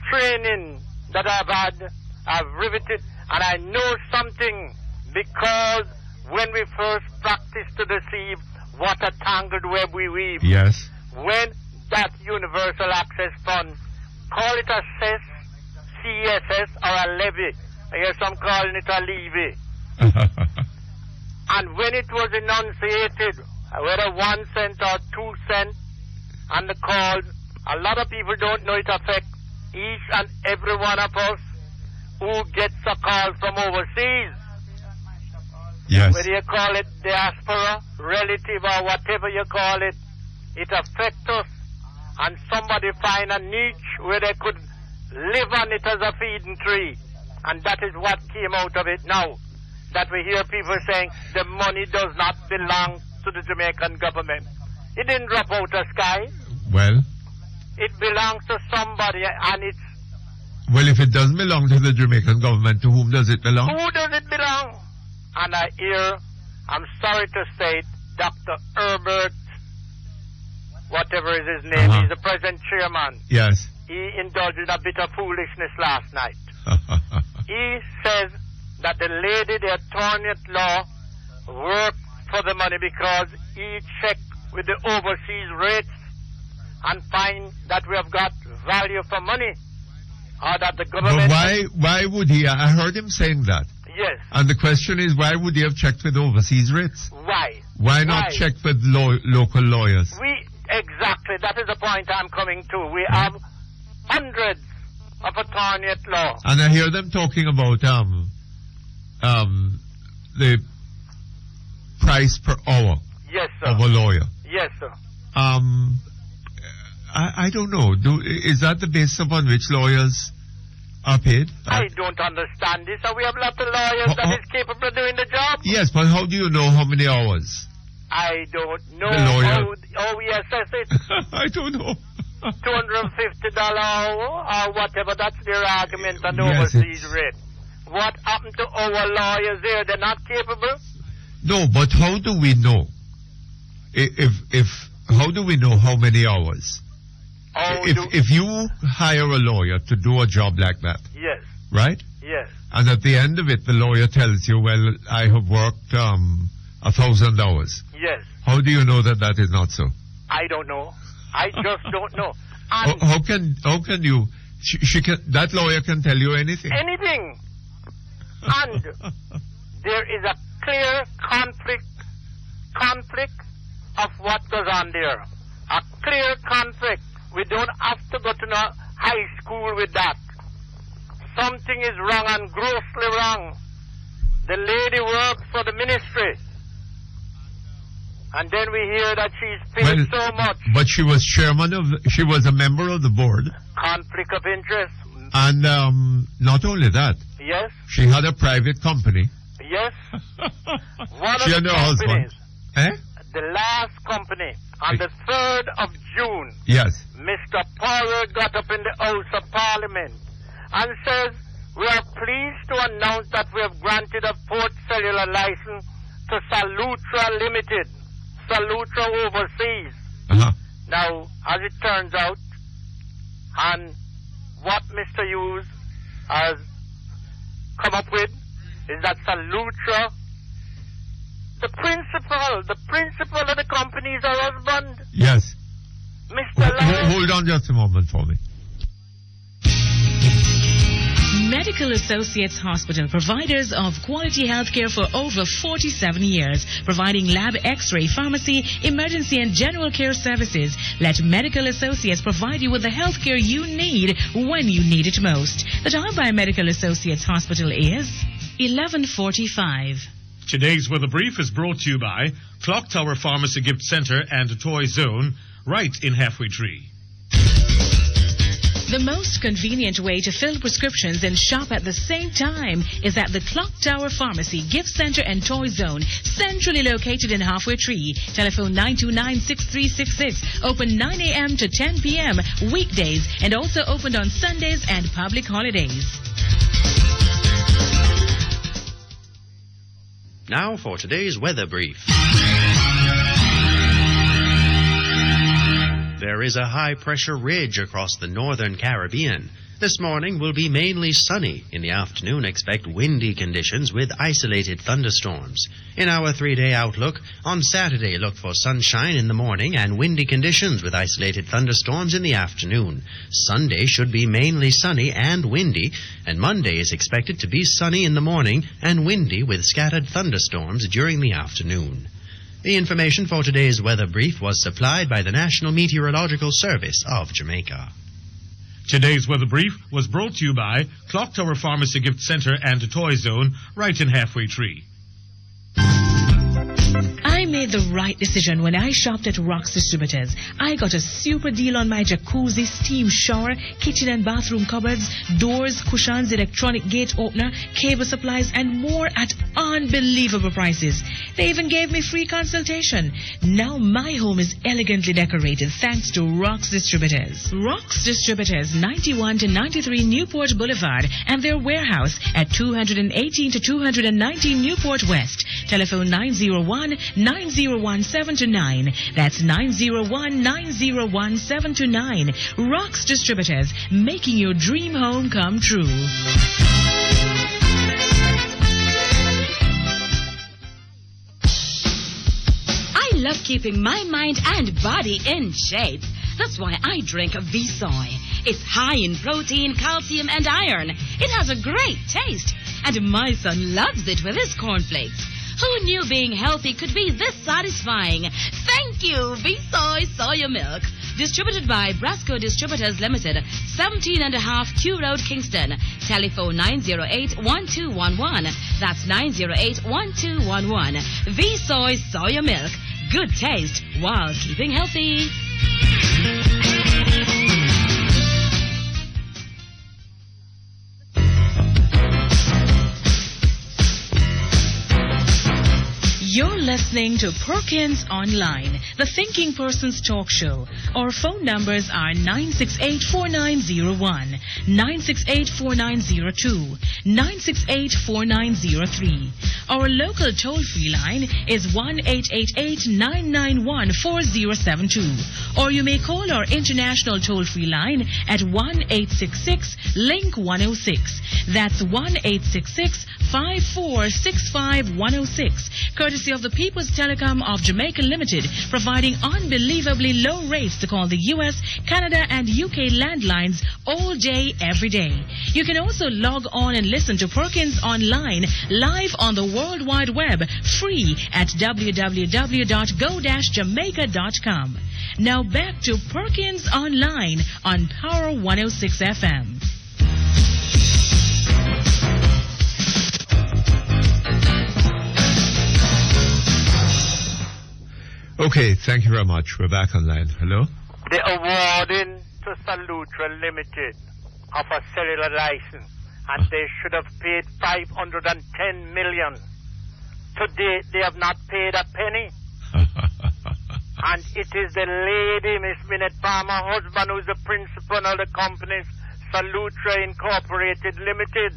A: training that I've had, I've riveted, and I know something because when we first practice to deceive, what a tangled web we weave.
B: Yes.
A: When that Universal Access Fund, call it a cess, CSS, or a levy. I hear some calling it a levy. And when it was enunciated, whether 1 cent or 2 cents, and the call, a lot of people don't know it affects each and every one of us who gets a call from overseas.
B: Yes.
A: Whether you call it diaspora, relative, or whatever you call it, it affects us. And somebody find a niche where they could live on it as a feeding tree. And that is what came out of it now. That we hear people saying the money does not belong to the Jamaican government. It didn't drop out of the sky.
B: Well.
A: it belongs to somebody, and it's...
B: Well, if it doesn't belong to the Jamaican government, to whom does it belong?
A: Who does it belong? And I hear, I'm sorry to say it, Dr. Herbert, whatever is his name, he's the present chairman.
B: Yes.
A: He indulged in a bit of foolishness last night. He says that the lady, the attorney-at-law, worked for the money because he checked with the overseas rates and find that we have got value for money. Or that the government...
B: But why would he? I heard him saying that.
A: Yes.
B: And the question is, why would he have checked with overseas rates?
A: Why?
B: Why not check with local lawyers?
A: Exactly, that is the point I'm coming to. We have hundreds of attorney-at-law.
B: And I hear them talking about the price per hour
A: Yes, sir.
B: of a lawyer.
A: Yes, sir.
B: I don't know. Is that the basis upon which lawyers are paid?
A: I don't understand this. So we have lots of lawyers that is capable of doing the job.
B: Yes, but how do you know how many hours?
A: I don't know
B: The lawyer.
A: how we assess it.
B: I don't know.
A: $250 hour or whatever. That's their argument on
B: Yes,
A: overseas rate. What happened to our lawyers there? They're not capable?
B: No, but how do we know? How do we know how many hours? If you hire a lawyer to do a job like that,
A: Yes.
B: right?
A: Yes.
B: And at the end of it, the lawyer tells you, well, I have worked 1,000 hours.
A: Yes.
B: How do you know that that is not so?
A: I don't know. I just don't know. And
B: How can you? She can. That lawyer can tell you anything.
A: anything. And there is a clear conflict of what goes on there. A clear conflict. We don't have to go to no high school with that. Something is wrong and grossly wrong. The lady works for the ministry. And then we hear that she's paid so much.
B: But she was she was a member of the board.
A: Conflict of interest.
B: And not only that,
A: Yes.
B: she had a private company.
A: Yes. One
B: She
A: of
B: and
A: the
B: her husband.
A: companies,
B: Eh?
A: the last company, on the 3rd of June,
B: Yes.
A: Mr. Powell got up in the House of Parliament and says, we are pleased to announce that we have granted a Port Cellular license to Salutra Limited, Salutra Overseas. Now, as it turns out, and what Mr. Hughes has come up with is that Salutra, the principal of the company is her husband,
B: Yes.
A: Mr. Lawrence.
B: Hold on just a moment for me.
K: Medical Associates Hospital, providers of quality healthcare for over 47 years, providing lab, x-ray, pharmacy, emergency and general care services. Let Medical Associates provide you with the healthcare you need when you need it most. The time by Medical Associates Hospital is 11:45.
I: Today's weather brief is brought to you by Clock Tower Pharmacy Gift Center and Toy Zone, right in Halfway Tree.
K: The most convenient way to fill prescriptions and shop at the same time is at the Clock Tower Pharmacy Gift Center and Toy Zone, centrally located in Halfway Tree. Telephone 929-6366. Open 9 a.m. to 10 p.m. weekdays and also opened on Sundays and public holidays.
J: Now for today's weather brief. There is a high-pressure ridge across the northern Caribbean. This morning will be mainly sunny. In the afternoon, expect windy conditions with isolated thunderstorms. In our 3-day outlook, on Saturday, look for sunshine in the morning and windy conditions with isolated thunderstorms in the afternoon. Sunday should be mainly sunny and windy, and Monday is expected to be sunny in the morning and windy with scattered thunderstorms during the afternoon. The information for today's weather brief was supplied by the National Meteorological Service of Jamaica.
I: Today's weather brief was brought to you by Clock Tower Pharmacy Gift Center and Toy Zone, right in Halfway Tree.
K: I'm made the right decision when I shopped at Rocks Distributors. I got a super deal on my jacuzzi, steam shower, kitchen and bathroom cupboards, doors, cushions, electronic gate opener, cable supplies, and more at unbelievable prices. They even gave me free consultation. Now my home is elegantly decorated thanks to Rocks Distributors. Rocks Distributors, 91 to 93 Newport Boulevard, and their warehouse at 218 to 219 Newport West. Telephone 901-901729. That's 901-901729. Rocks Distributors, making your dream home come true.
G: I love keeping my mind and body in shape. That's why I drink V-Soy. It's high in protein, calcium, and iron. It has a great taste. And my son loves it with his cornflakes. Who knew being healthy could be this satisfying? Thank you, V-Soy Soya Milk. Distributed by Brasco Distributors Limited, 17.5 Q Road, Kingston. Telephone 908-1211. That's 908-1211. V-Soy Soya Milk. Good taste while keeping healthy.
K: You're listening to Perkins Online, the Thinking Person's Talk Show. Our phone numbers are 968-4901, 968-4902, 968-4903. Our local toll-free line is 1-888-991-4072. Or you may call our international toll-free line at 1-866-LINK-106. That's 1-866-5465-106. Courtesy of the People's Telecom of Jamaica Limited, providing unbelievably low rates to call the US, Canada, and UK landlines all day, every day. You can also log on and listen to Perkins Online live on the World Wide Web, free at www.go-jamaica.com. Now back to Perkins Online on Power 106 FM.
B: Okay, thank you very much. We're back online. Hello?
A: The awarding to Salutra Limited of a cellular license, and they should have paid $510 million. To date, they have not paid a penny. And it is the lady, Miss Minette Palmer, husband, who's the principal of the company, Salutra Incorporated Limited.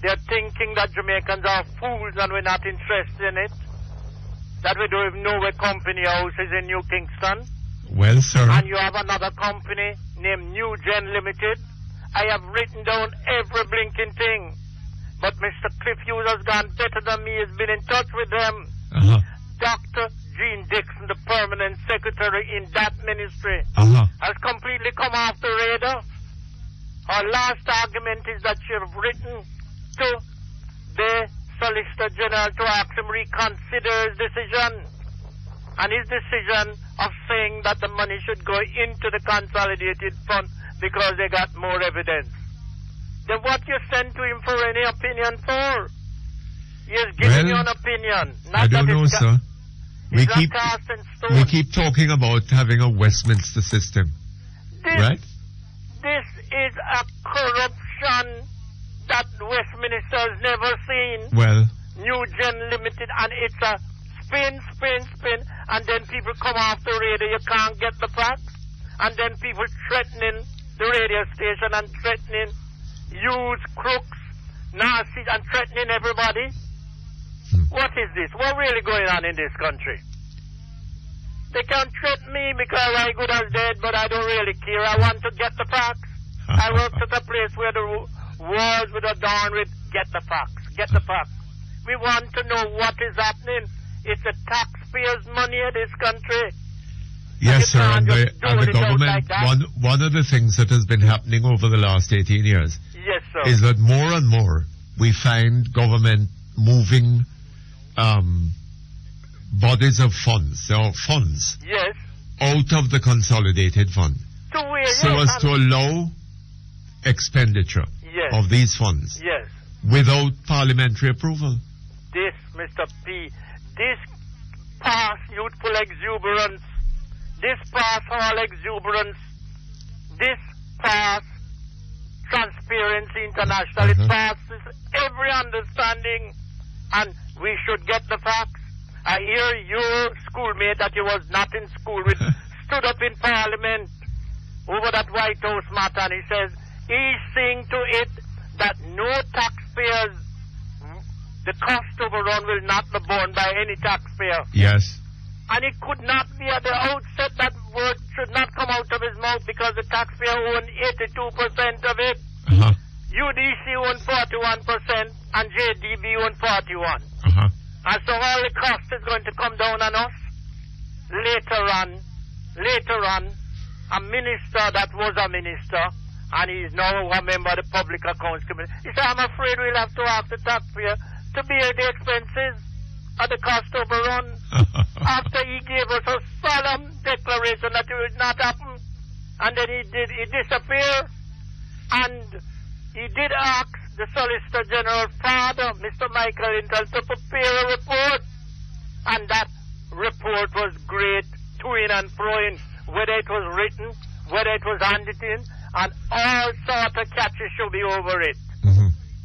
A: They're thinking that Jamaicans are fools and we're not interested in it. That we don't even know where company house is in New Kingston.
B: Well, sir.
A: And you have another company named New Gen Limited. I have written down every blinking thing. But Mr. Cliff Hughes has gone better than me. He's been in touch with them. Dr. Gene Dixon, the permanent secretary in that ministry, has completely come off the radar. Our last argument is that you've written to the Solicitor General to ask him reconsider his decision. And his decision of saying that the money should go into the consolidated fund because they got more evidence. Then what you send to him for any opinion for? He is giving you an opinion. Not
B: I don't know, sir. We keep talking about having a Westminster system, right?
A: This is a corruption that Westminster has never seen.
B: Well,
A: New Gen Limited, and it's a spin, and then people come off the radio, you can't get the facts, and then people threatening the radio station and threatening use crooks, Nazis, and threatening everybody. What is this? What's really going on in this country? They can threaten me because I good as dead, but I don't really care. I want to get the facts. I worked at a place where the wars were adorned with get the facts, get the facts. We want to know what is happening. It's the taxpayers' money in this country.
B: Yes, sir, and the government, like one of the things that has been happening over the last 18 years
A: yes, sir.
B: is that more and more we find government moving bodies of funds, or funds,
A: yes,
B: out of the consolidated fund,
A: to where,
B: so as to allow expenditure of these funds
A: yes,
B: without parliamentary approval.
A: This, Mr. P, this past youthful exuberance, this past all exuberance, this past Transparency International, it passes every understanding, and we should get the facts. I hear your schoolmate that he was not in school with stood up in Parliament over that White House matter, and he says he's seeing to it that no taxpayers, the cost overrun will not be borne by any taxpayer.
B: Yes.
A: And it could not be at the outset, that word should not come out of his mouth, because the taxpayer owned 82% of it. UDC owned 41% and JDB owned 41%. And so all the cost is going to come down on us. Later on, a minister that was a minister, and he is now a member of the Public Accounts Committee, he said, I'm afraid we'll have to ask the taxpayer to bear the expenses of the cost overrun. After he gave us a solemn declaration that it would not happen, and then he disappeared, and he did ask the Solicitor General Father, Mr. Michael Intel, to prepare a report, and that report was great, to-in and fro-in, whether it was written, whether it was handed in, and all sort of catches should be over it.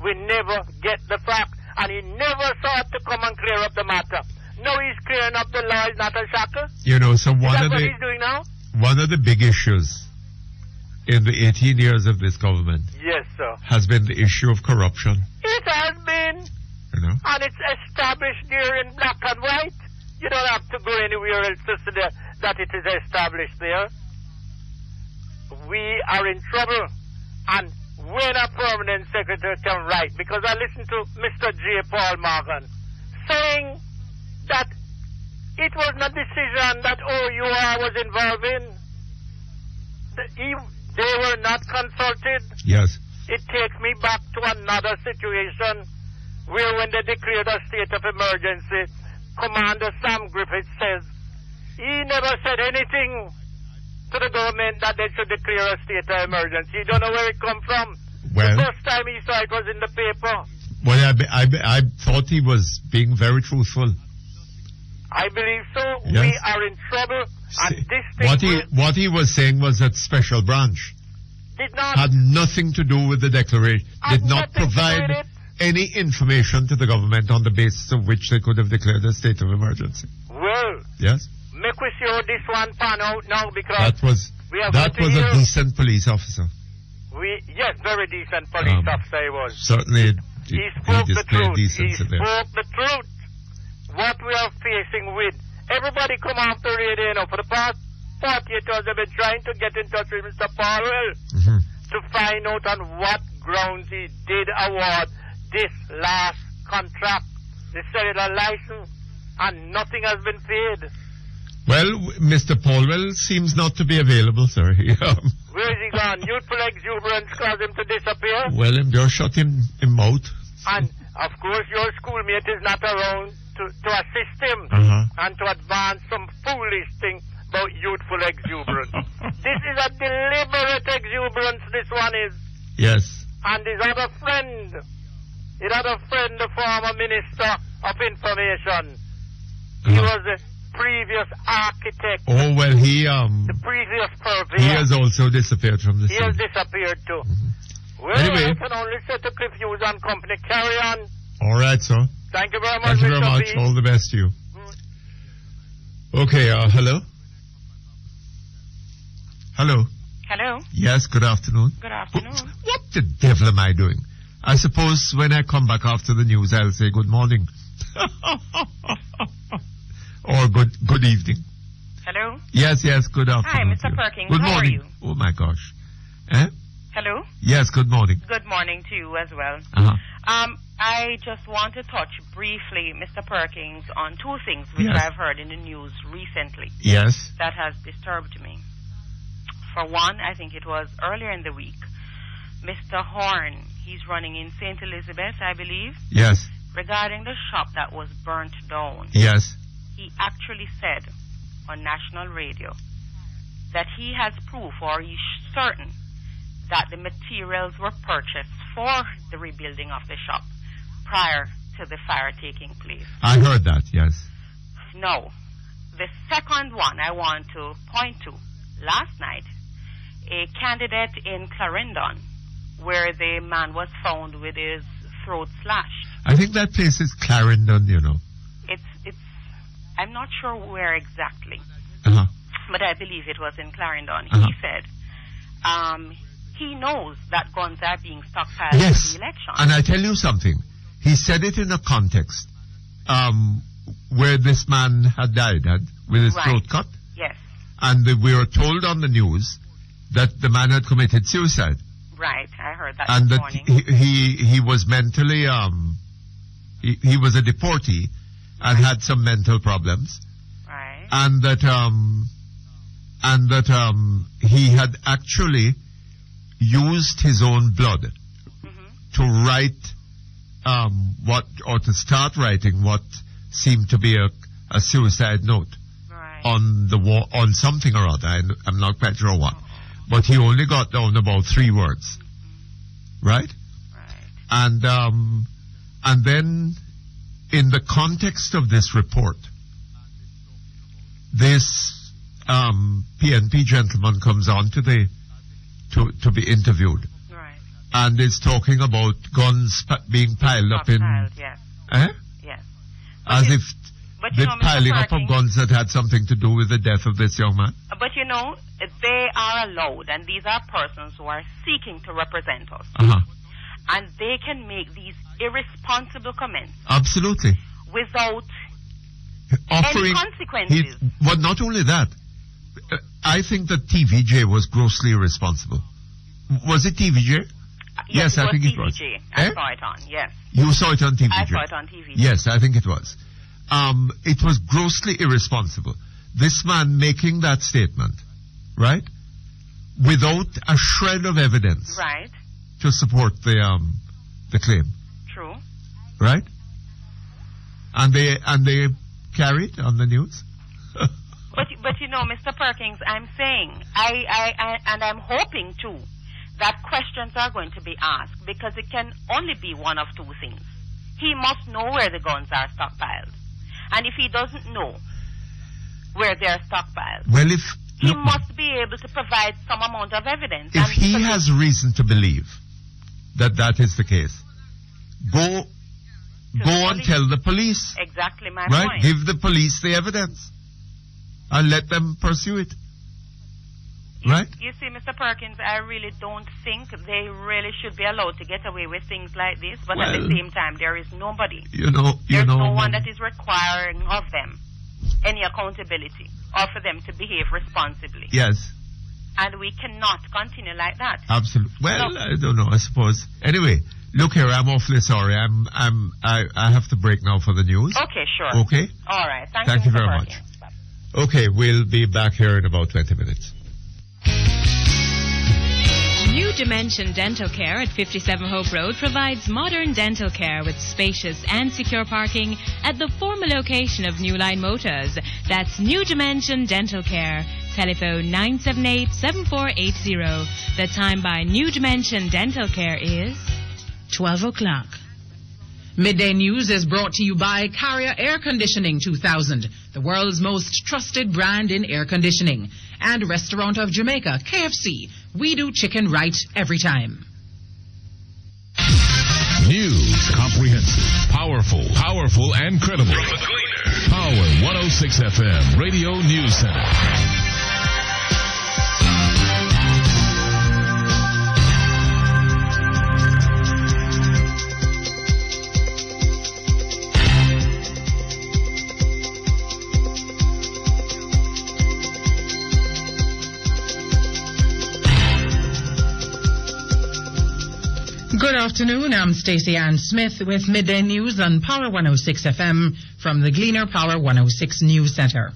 A: We never get the fact, and he never sought to come and clear up the matter. Now he's clearing up the law, is not a shackle.
B: You know, so
A: Is that what he's doing now?
B: one of the big issues in the 18 years of this government,
A: Yes, sir.
B: has been the issue of corruption.
A: It has been.
B: You know?
A: And it's established there in black and white. You don't have to go anywhere else to see that it is established there. We are in trouble. And when a permanent secretary can write, because I listened to Mr. J. Paul Morgan saying that it was not a decision that OUR was involved in. They were not consulted.
B: Yes.
A: It takes me back to another situation where when they declared a state of emergency, Commander Sam Griffith says he never said anything to the government that they should declare a state of emergency. You don't know where it come from.
B: Well,
A: the first time he saw it was in the paper.
B: Well, I thought he was being very truthful.
A: I believe so.
B: Yes.
A: We are in trouble. And this thing
B: What he was saying was that special branch
A: did not
B: had nothing to do with the declaration, did not
A: nothing to do
B: provide
A: with it.
B: any information to the government on the basis of which they could have declared a state of emergency.
A: Well,
B: Yes?
A: make we see how this one pan out now, because
B: That was
A: we have
B: that
A: to
B: was
A: hear.
B: a decent police officer.
A: Yes, very decent police officer he was.
B: Certainly
A: He spoke the
B: displayed
A: truth. He
B: decency there.
A: spoke the truth. What we are facing with, everybody come off the radio, you know, for the past 48 hours they've been trying to get in touch with Mr. Powell to find out on what grounds he did award this last contract, the cellular license, and nothing has been paid.
B: Well, Mr. Paulwell seems not to be available, sir.
A: Where is he gone? Youthful exuberance caused him to disappear.
B: Well, they're shut him out.
A: And, of course, your schoolmate is not around to assist him and to advance some foolish thing about youthful exuberance. This is a deliberate exuberance, this one is.
B: Yes.
A: And his other friend, the former Minister of Information, he was the previous architect.
B: Oh, well,
A: the previous purveyor.
B: he has also disappeared from the
A: He
B: scene.
A: has disappeared too. Well,
B: Anyway.
A: I can only say to Cliff Hughes and Company, carry on.
B: All right, sir.
A: Thank you very much,
B: Thank you very
A: Mr.
B: much.
A: B.
B: All the best to you. Okay, hello? Hello?
D: Hello.
B: Yes, good afternoon.
D: Good afternoon.
B: What the devil am I doing? I suppose when I come back after the news, I'll say good morning. Or good evening.
D: Hello.
B: Yes, good afternoon.
D: Hi, Mr.
B: to you.
D: Perkins.
B: Good
D: How
B: morning.
D: are you?
B: Oh, my gosh. Eh?
D: Hello.
B: Yes, good morning.
D: Good morning to you as well. I just want to touch briefly, Mr. Perkins, on two things which
B: Yes.
D: I've heard in the news recently.
B: Yes.
D: That has disturbed me. For one, I think it was earlier in the week, Mr. Horn, he's running in St. Elizabeth, I believe.
B: Yes.
D: Regarding the shop that was burnt down.
B: Yes.
D: He actually said on national radio that he has proof, or he's certain, that the materials were purchased for the rebuilding of the shop prior to the fire taking place.
B: I heard that, yes.
D: No. The second one I want to point to. Last night, a candidate in Clarendon, where the man was found with his throat slashed.
B: I think that place is Clarendon, you know.
D: It's. I'm not sure where exactly,
B: Uh-huh.
D: but I believe it was in Clarendon.
B: Uh-huh.
D: He said, he knows that guns are being stockpiled
B: Yes,
D: for the election.
B: and I tell you something. He said it in a context where this man had died with his throat cut.
D: Yes.
B: And we were told on the news that the man had committed suicide.
D: Right, I heard that
B: And
D: this
B: that
D: morning.
B: he was mentally, he was a deportee and had some mental problems.
D: Right.
B: And that he had actually used his own blood to write to start writing what seemed to be a suicide note on the wall, on something or other. I'm not quite sure what, but he only got down about 3 words, right? And then in the context of this report, this PNP gentleman comes on to be interviewed, and is talking about guns being piled up in,
D: Yes. Yes.
B: as if
D: but
B: the
D: you know, Mr.
B: piling up of
D: Perkins-
B: guns that had something to do with the death of this young man.
D: But you know, they are allowed, and these are persons who are seeking to represent us. And they can make these irresponsible comments
B: Absolutely.
D: without
B: Offering,
D: any consequences.
B: but not only that, I think that TVJ was grossly irresponsible. Was it TVJ? Yes,
D: it
B: I
D: was
B: think it
D: TVJ.
B: was.
D: I saw it on, yes.
B: You saw it on TVJ?
D: I saw it on TVJ.
B: Yes, I think it was. It was grossly irresponsible. This man making that statement, right, without a shred of evidence
D: Right.
B: to support the claim,
D: True.
B: right? And they carried on the news.
D: But you know, Mr. Perkins, I'm saying, and I'm hoping too, that questions are going to be asked, because it can only be one of 2 things. He must know where the guns are stockpiled. And if he doesn't know where they are stockpiled,
B: Well,
D: he must be able to provide some amount of evidence.
B: if
D: And
B: he
D: because
B: has reason to believe that is the case, go and tell the police.
D: Exactly my
B: Right?
D: point.
B: Give the police the evidence and let them pursue it. Right?
D: You see, Mr. Perkins, I really don't think they really should be allowed to get away with things like this. But at the
B: Well,
D: same time, there is nobody.
B: You know,
D: There's no one that is requiring of them any accountability or for them to behave responsibly.
B: Yes,
D: And we cannot continue like that.
B: absolutely. Well,
D: No.
B: I don't know, I suppose. Anyway, look here, I'm awfully sorry. I have to break now for the news.
D: Okay, sure.
B: Okay?
D: All right. Thank
B: Thank
D: you,
B: you
D: Mr.
B: very
D: Perkins.
B: much. Okay, we'll be back here in about 20 minutes.
H: New Dimension Dental Care at 57 Hope Road provides modern dental care with spacious and secure parking at the former location of New Line Motors. That's New Dimension Dental Care. Telephone 978-7480. The time by New Dimension Dental Care is
K: 12 o'clock. Midday News is brought to you by Carrier Air Conditioning 2000, the world's most trusted brand in air conditioning. And Restaurant of Jamaica, KFC. We do chicken right every time.
M: News, comprehensive, powerful, and credible. From the Gleaner. Power 106 FM, Radio News Center.
K: Good afternoon, I'm Stacey Ann Smith with Midday News on Power 106 FM from the Gleaner Power 106 News Center.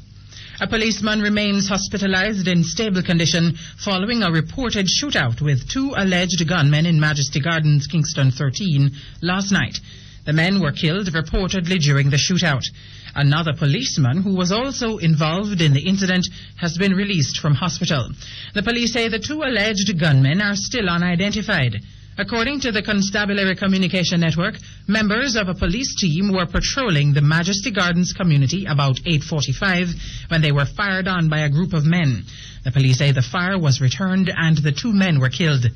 K: A policeman remains hospitalized in stable condition following a reported shootout with 2 alleged gunmen in Majesty Gardens, Kingston 13 last night. The men were killed reportedly during the shootout. Another policeman who was also involved in the incident has been released from hospital. The police say the 2 alleged gunmen are still unidentified.
L: According to the Constabulary Communication Network, members of a police team were patrolling the Majesty Gardens community about 8:45 when they were fired on by a group of men. The police say the fire was returned and the 2 men were killed.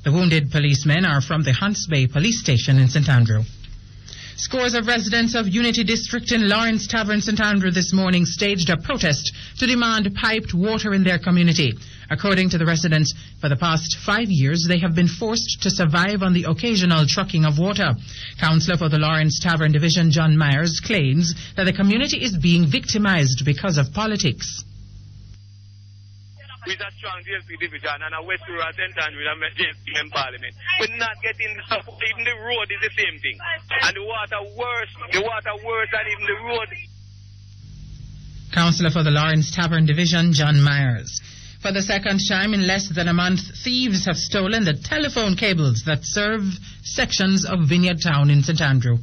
L: The wounded policemen are from the Hunts Bay Police Station in St. Andrew. Scores of residents of Unity District in Lawrence Tavern, St. Andrew this morning staged a protest to demand piped water in their community. According to the residents, for the past 5 years they have been forced to survive on the occasional trucking of water. Councillor for the Lawrence Tavern Division, John Myers, claims that the community is being victimized because of politics.
N: With a strong JLP division and a West Rural St. Andrew and JLP in Parliament. We're not getting the support. Even the road is the same thing. And the water worse than even the road.
L: Councillor for the Lawrence Tavern Division, John Myers. For the second time in less than a month, thieves have stolen the telephone cables that serve sections of Vineyard Town in St. Andrew.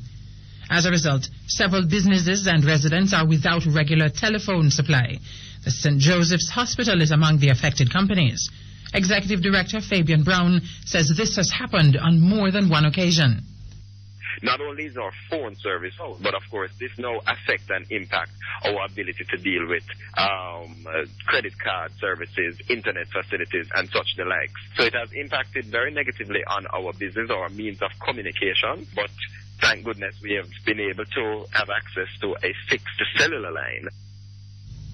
L: As a result, several businesses and residents are without regular telephone supply. The St. Joseph's Hospital is among the affected companies. Executive Director Fabian Brown says this has happened on more than one occasion.
P: Not only is our phone service out, but of course this now affects and impacts our ability to deal with credit card services, internet facilities, and such the likes. So it has impacted very negatively on our business, our means of communication, but thank goodness we have been able to have access to a fixed cellular line.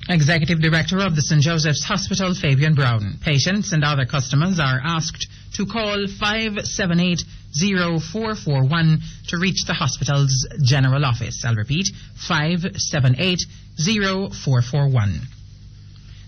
L: Executive Director of the St. Joseph's Hospital, Fabian Brown. Patients and other customers are asked to call 578-0441 to reach the hospital's general office. I'll repeat, 578-0441.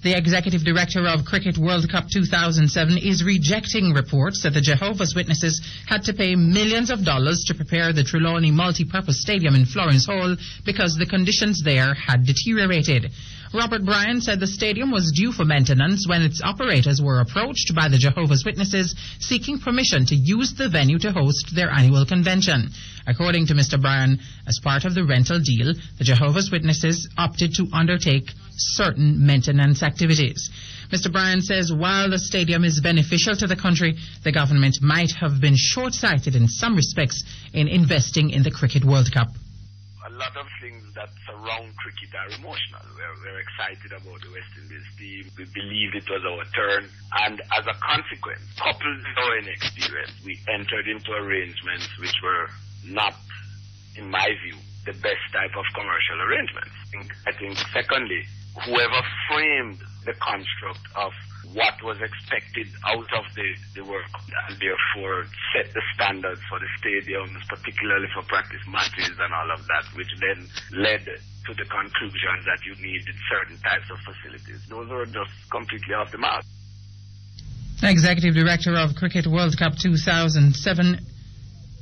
L: The Executive Director of Cricket World Cup 2007 is rejecting reports that the Jehovah's Witnesses had to pay millions of dollars to prepare the Trelawney Multi-Purpose Stadium in Florence Hall because the conditions there had deteriorated. Robert Bryan said the stadium was due for maintenance when its operators were approached by the Jehovah's Witnesses seeking permission to use the venue to host their annual convention. According to Mr. Bryan, as part of the rental deal, the Jehovah's Witnesses opted to undertake certain maintenance activities. Mr. Bryan says while the stadium is beneficial to the country, the government might have been short-sighted in some respects in investing in the Cricket World Cup.
N: A lot of things that surround cricket are emotional. We're excited about the West Indies team. We believed it was our turn. And as a consequence, coupled with our inexperience, we entered into arrangements which were not, in my view, the best type of commercial arrangements. I think secondly, whoever framed the construct of what was expected out of the work and therefore set the standards for the stadiums, particularly for practice matches and all of that, which then led to the conclusion that you needed certain types of facilities. Those were just completely off the mark.
L: Executive Director of Cricket World Cup 2007,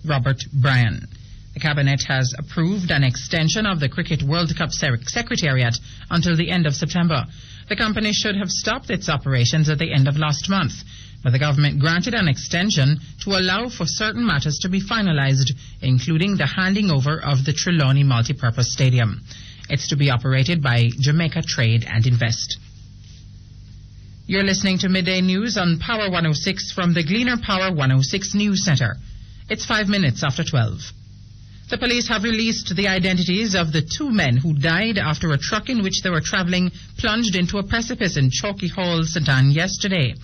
L: Robert Bryan. The Cabinet has approved an extension of the Cricket World Cup Secretariat until the end of September. The company should have stopped its operations at the end of last month, but the government granted an extension to allow for certain matters to be finalized, including the handing over of the Trelawney Multipurpose Stadium. It's to be operated by Jamaica Trade and Invest. You're listening to Midday News on Power 106 from the Gleaner Power 106 News Center. It's 5 minutes after 12. The police have released the identities of the 2 men who died after a truck in which they were travelling plunged into a precipice in Chalky Hall, St. Anne yesterday.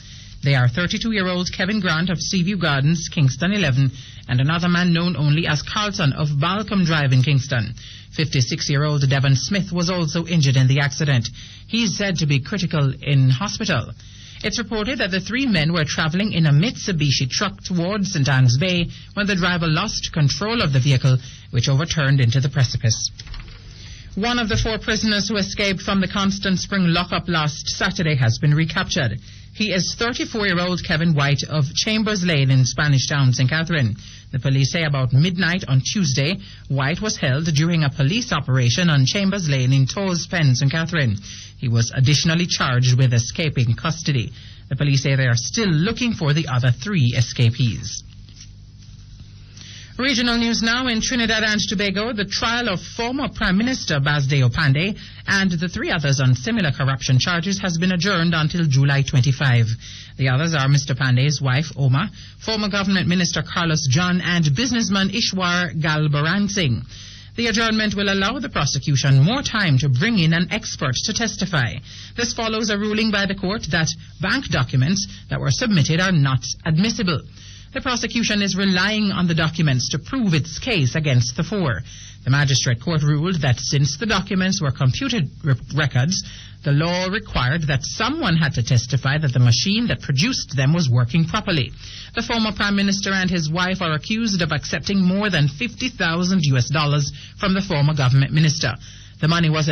L: They are 32-year-old Kevin Grant of Seaview Gardens, Kingston 11, and another man known only as Carlton of Balcombe Drive in Kingston. 56-year-old Devon Smith was also injured in the accident. He is said to be critical in hospital. It's reported that the 3 men were travelling in a Mitsubishi truck towards St. Anne's Bay when the driver lost control of the vehicle, which overturned into the precipice. One of the 4 prisoners who escaped from the Constant Spring lockup last Saturday has been recaptured. He is 34-year-old Kevin White of Chambers Lane in Spanish Town, St. Catherine. The police say about midnight on Tuesday, White was held during a police operation on Chambers Lane in Torres Pen, St. Catherine. He was additionally charged with escaping custody. The police say they are still looking for the other 3 escapees. Regional news now. In Trinidad and Tobago, the trial of former Prime Minister Basdeo Pandey and the 3 others on similar corruption charges has been adjourned until July 25. The others are Mr. Pandey's wife, Oma, former Government Minister Carlos John, and businessman Ishwar Galbaran Singh. The adjournment will allow the prosecution more time to bring in an expert to testify. This follows a ruling by the court that bank documents that were submitted are not admissible. The prosecution is relying on the documents to prove its case against the 4. The magistrate court ruled that since the documents were computed records, the law required that someone had to testify that the machine that produced them was working properly. The former Prime Minister and his wife are accused of accepting more than $50,000 from the former government minister. The money was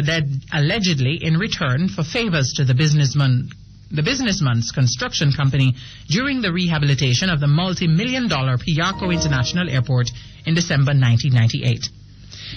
L: allegedly in return for favors to the businessman's construction company during the rehabilitation of the multi-million-dollar Piarco International Airport in December 1998.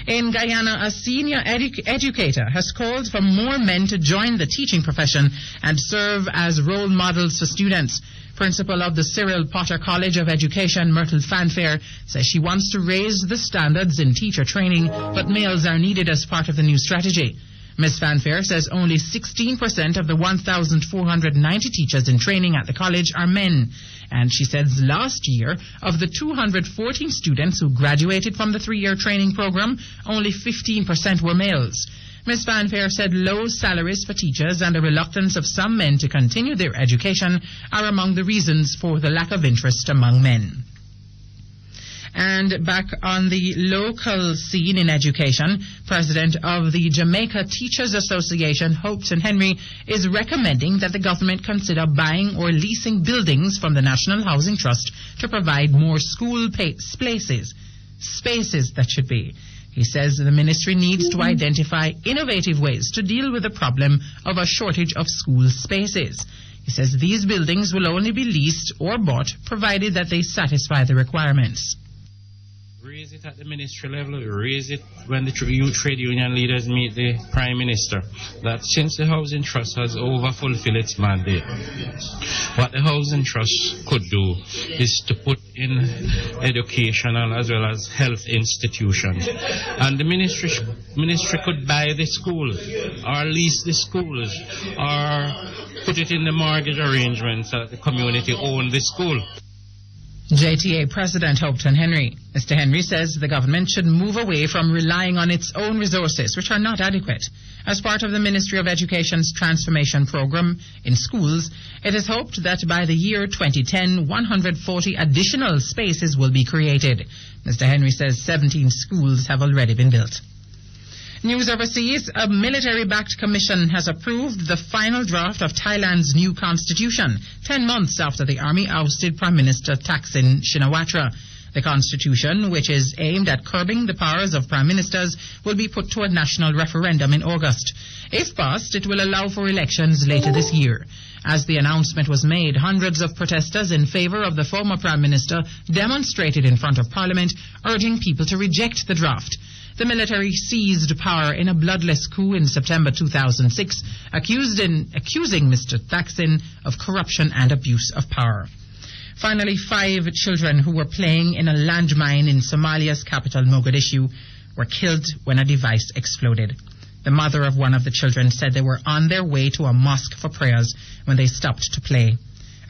L: In Guyana, a senior educator has called for more men to join the teaching profession and serve as role models for students. Principal of the Cyril Potter College of Education, Myrtle Fanfare, says she wants to raise the standards in teacher training, but males are needed as part of the new strategy. Ms. Fanfare says only 16% of the 1,490 teachers in training at the college are men. And she says last year, of the 214 students who graduated from the 3-year training program, only 15% were males. Ms. Fanfare said low salaries for teachers and a reluctance of some men to continue their education are among the reasons for the lack of interest among men. And back on the local scene in education, President of the Jamaica Teachers Association, Hopton Henry, is recommending that the government consider buying or leasing buildings from the National Housing Trust to provide more school spaces that should be. He says the ministry needs to identify innovative ways to deal with the problem of a shortage of school spaces. He says these buildings will only be leased or bought provided that they satisfy the requirements.
E: Raise it at the ministry level, raise it when the trade union leaders meet the Prime Minister, that since the Housing Trust has over-fulfilled its mandate, what the Housing Trust could do is to put in educational as well as health institutions. And the ministry could buy the schools, or lease the schools, or put it in the mortgage arrangements so that the community own the school.
L: JTA President Hopton Henry. Mr. Henry says the government should move away from relying on its own resources, which are not adequate. As part of the Ministry of Education's transformation program in schools, it is hoped that by the year 2010, 140 additional spaces will be created. Mr. Henry says 17 schools have already been built. News overseas, a military-backed commission has approved the final draft of Thailand's new constitution, 10 months after the army ousted Prime Minister Thaksin Shinawatra. The constitution, which is aimed at curbing the powers of prime ministers, will be put to a national referendum in August. If passed, it will allow for elections later this year. As the announcement was made, hundreds of protesters in favor of the former prime minister demonstrated in front of Parliament, urging people to reject the draft. The military seized power in a bloodless coup in September 2006, accusing Mr. Thaksin of corruption and abuse of power. Finally, 5 children who were playing in a landmine in Somalia's capital, Mogadishu, were killed when a device exploded. The mother of one of the children said they were on their way to a mosque for prayers when they stopped to play.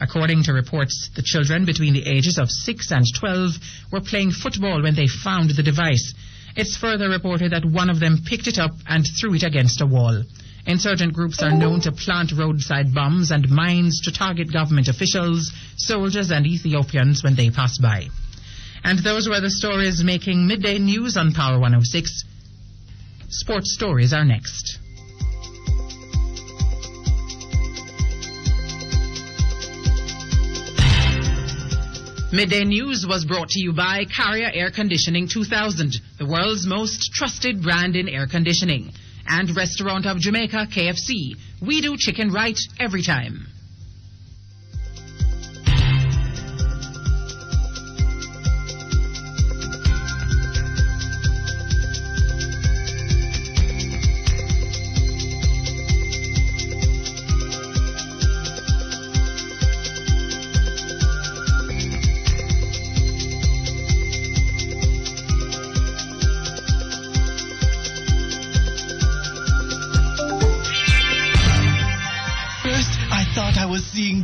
L: According to reports, the children between the ages of 6 and 12 were playing football when they found the device. It's further reported that one of them picked it up and threw it against a wall. Insurgent groups are known to plant roadside bombs and mines to target government officials, soldiers and Ethiopians when they pass by. And those were the stories making midday news on Power 106. Sports stories are next. Midday News was brought to you by Carrier Air Conditioning 2000, the world's most trusted brand in air conditioning. And Restaurant of Jamaica, KFC. We do chicken right every time.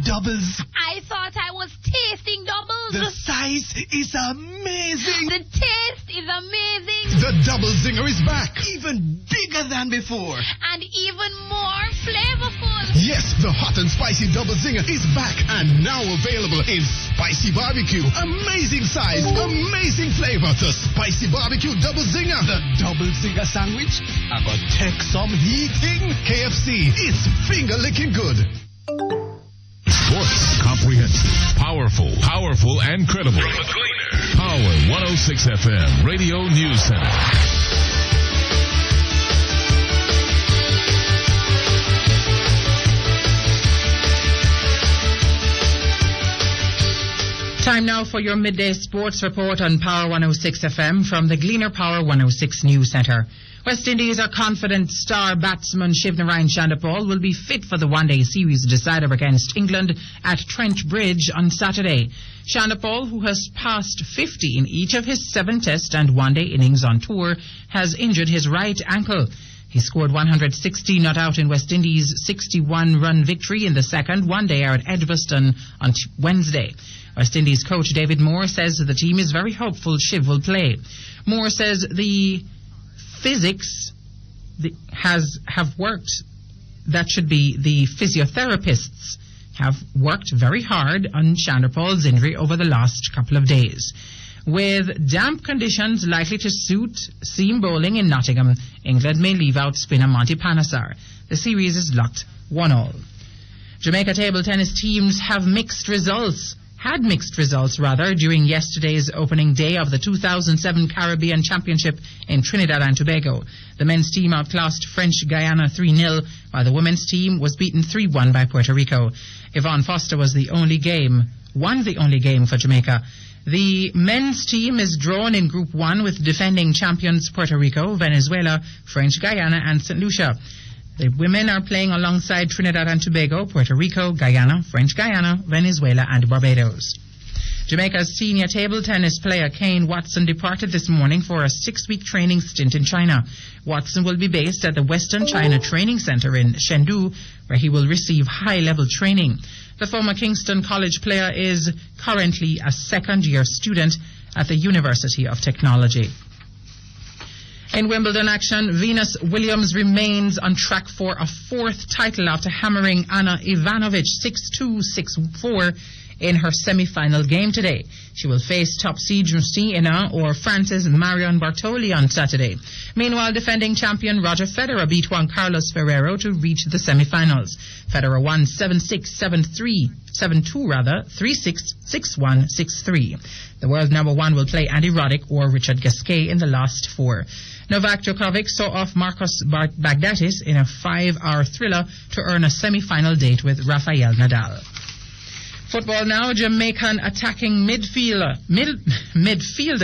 C: doubles.
T: I thought I was tasting doubles.
C: The size is amazing.
T: The taste is amazing.
C: The double zinger is back, even bigger than before.
T: And even more flavorful.
C: Yes, the hot and spicy double zinger is back and now available in spicy barbecue. Amazing size, amazing flavor. The spicy barbecue double zinger. The double zinger sandwich. I got take some heating. KFC, it's finger licking good.
M: Sports, comprehensive, powerful, and credible. From the Gleaner. Power 106 FM, Radio News Center.
L: Time now for your midday sports report on Power 106 FM from the Gleaner Power 106 News Center. West Indies are confident star batsman Shivnarine Chandapal will be fit for the one-day series decider against England at Trent Bridge on Saturday. Chandapal, who has passed 50 in each of his 7 test and one-day innings on tour, has injured his right ankle. He scored 160 not out in West Indies' 61-run victory in the second one-day at Edgbaston on Wednesday. West Indies coach David Moore says the team is very hopeful Shiv will play. Moore says the physics have worked. That should be the physiotherapists have worked very hard on Chandapal's injury over the last couple of days. With damp conditions likely to suit seam bowling in Nottingham, England may leave out spinner Monty Panesar. The series is locked 1-1. Jamaica table tennis teams had mixed results during yesterday's opening day of the 2007 Caribbean Championship in Trinidad and Tobago. The men's team outclassed French Guyana 3-0, while the women's team was beaten 3-1 by Puerto Rico. Yvonne Foster won the only game for Jamaica. The men's team is drawn in Group 1 with defending champions Puerto Rico, Venezuela, French Guyana and St. Lucia. The women are playing alongside Trinidad and Tobago, Puerto Rico, Guyana, French Guyana, Venezuela and Barbados. Jamaica's senior table tennis player Kane Watson departed this morning for a 6-week training stint in China. Watson will be based at the Western China Training Center in Chengdu, where he will receive high-level training. The former Kingston College player is currently a second-year student at the University of Technology. In Wimbledon action, Venus Williams remains on track for a 4th title after hammering Anna Ivanovic 6-2, 6-4 in her semi-final game today. She will face top seed Justina or France's Marion Bartoli on Saturday. Meanwhile, defending champion Roger Federer beat Juan Carlos Ferrero to reach the semi-finals. Federer won 7-6, 7-3, 7-2 3-6, 6-1, 6-3. The world number 1 will play Andy Roddick or Richard Gasquet in the last 4. Novak Djokovic saw off Marcos Baghdatis in a 5-hour thriller to earn a semi-final date with Rafael Nadal. Football now. Jamaican attacking midfielder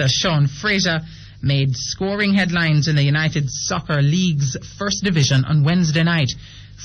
L: Sean Fraser made scoring headlines in the United Soccer League's first division on Wednesday night.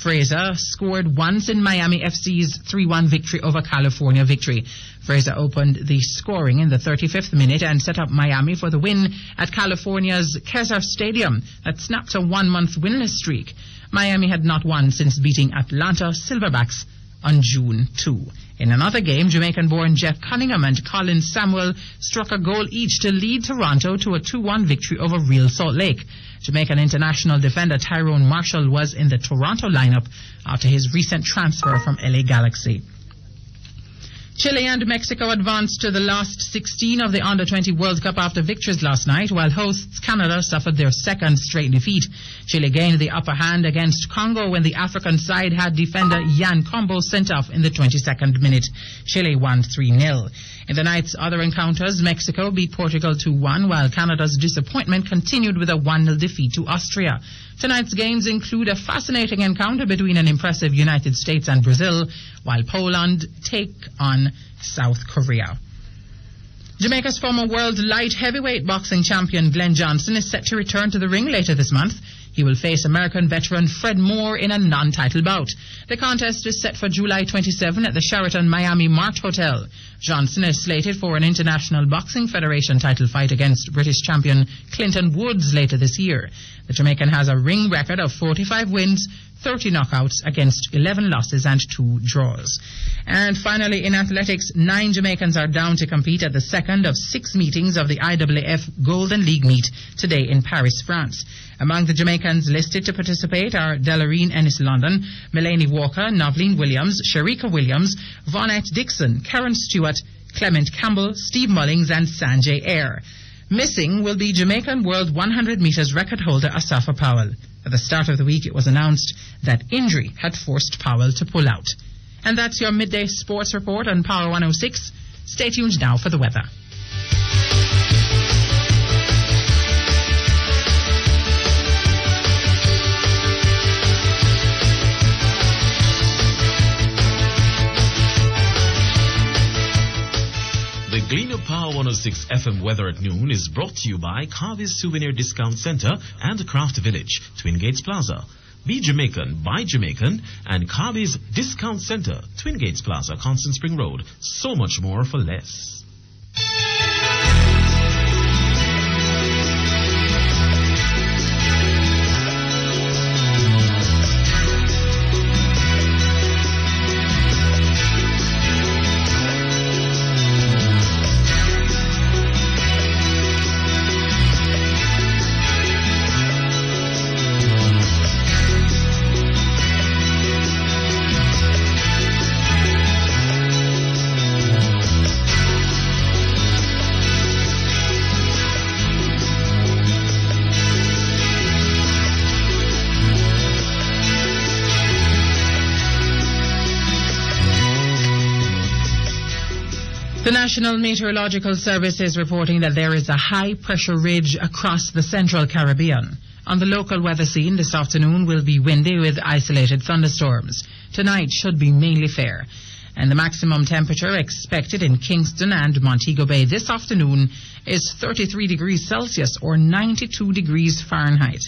L: Fraser scored once in Miami FC's 3-1 victory over California Victory. Fraser opened the scoring in the 35th minute and set up Miami for the win at California's Kezar Stadium that snapped a 1-month winless streak. Miami had not won since beating Atlanta Silverbacks on June 2. In another game, Jamaican-born Jeff Cunningham and Colin Samuel struck a goal each to lead Toronto to a 2-1 victory over Real Salt Lake. Jamaican international defender Tyrone Marshall was in the Toronto lineup after his recent transfer from LA Galaxy. Chile and Mexico advanced to the last 16 of the Under-20 World Cup after victories last night, while hosts Canada suffered their second straight defeat. Chile gained the upper hand against Congo when the African side had defender Yan Combo sent off in the 22nd minute. Chile won 3-0. In the night's other encounters, Mexico beat Portugal 2-1, while Canada's disappointment continued with a 1-0 defeat to Austria. Tonight's games include a fascinating encounter between an impressive United States and Brazil, while Poland take on South Korea. Jamaica's former world light heavyweight boxing champion Glenn Johnson is set to return to the ring later this month. He will face American veteran Fred Moore in a non-title bout. The contest is set for July 27 at the Sheraton Miami Mart Hotel. Johnson is slated for an International Boxing Federation title fight against British champion Clinton Woods later this year. The Jamaican has a ring record of 45 wins, 30 knockouts against 11 losses and 2 draws. And finally, in athletics, 9 Jamaicans are down to compete at the second of 6 meetings of the IAAF Golden League meet today in Paris, France. Among the Jamaicans listed to participate are Delarine Ennis-London, Melanie Walker, Noveline Williams, Sharika Williams, Vonette Dixon, Karen Stewart, Clement Campbell, Steve Mullings and Sanjay Eyre. Missing will be Jamaican World 100 metres record holder Asafa Powell. At the start of the week, it was announced that injury had forced Powell to pull out. And that's your midday sports report on Power 106. Stay tuned now for the weather.
Q: The Gleaner Power 106 FM weather at noon is brought to you by Carvis Souvenir Discount Center and Craft Village, Twin Gates Plaza. Be Jamaican, buy Jamaican, and Carvis Discount Center, Twin Gates Plaza, Constant Spring Road. So much more for less.
L: The National Meteorological Service is reporting that there is a high-pressure ridge across the central Caribbean. On the local weather scene, this afternoon will be windy with isolated thunderstorms. Tonight should be mainly fair. And the maximum temperature expected in Kingston and Montego Bay this afternoon is 33 degrees Celsius or 92 degrees Fahrenheit.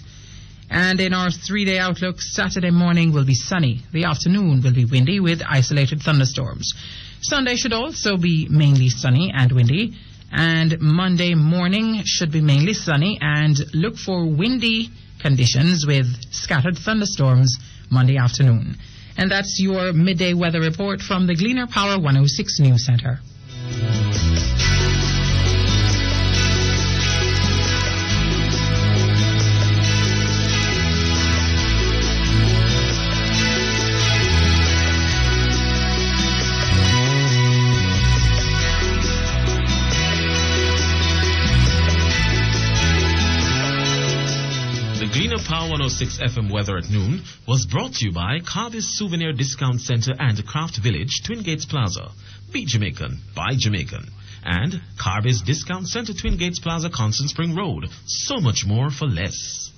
L: And in our 3-day outlook, Saturday morning will be sunny. The afternoon will be windy with isolated thunderstorms. Sunday should also be mainly sunny and windy. And Monday morning should be mainly sunny and look for windy conditions with scattered thunderstorms Monday afternoon. And that's your midday weather report from the Gleaner Power 106 News Center.
Q: Gleaner Power 106 FM weather at noon was brought to you by Carvis Souvenir Discount Center and Craft Village, Twin Gates Plaza. Be Jamaican, buy Jamaican. And Carvis Discount Center, Twin Gates Plaza, Constant Spring Road. So much more for less.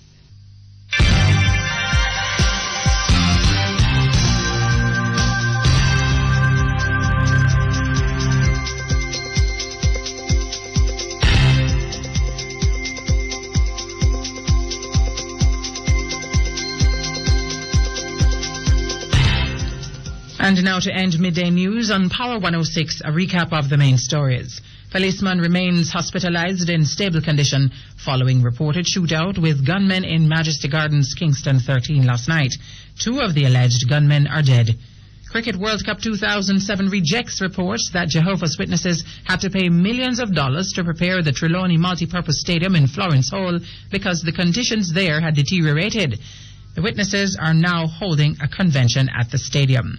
L: And now to end midday news on Power 106, a recap of the main stories. Policeman remains hospitalized in stable condition following reported shootout with gunmen in Majesty Gardens, Kingston 13 last night. 2 of the alleged gunmen are dead. Cricket World Cup 2007 rejects reports that Jehovah's Witnesses had to pay millions of dollars to prepare the Trelawney Multipurpose Stadium in Florence Hall because the conditions there had deteriorated. The witnesses are now holding a convention at the stadium.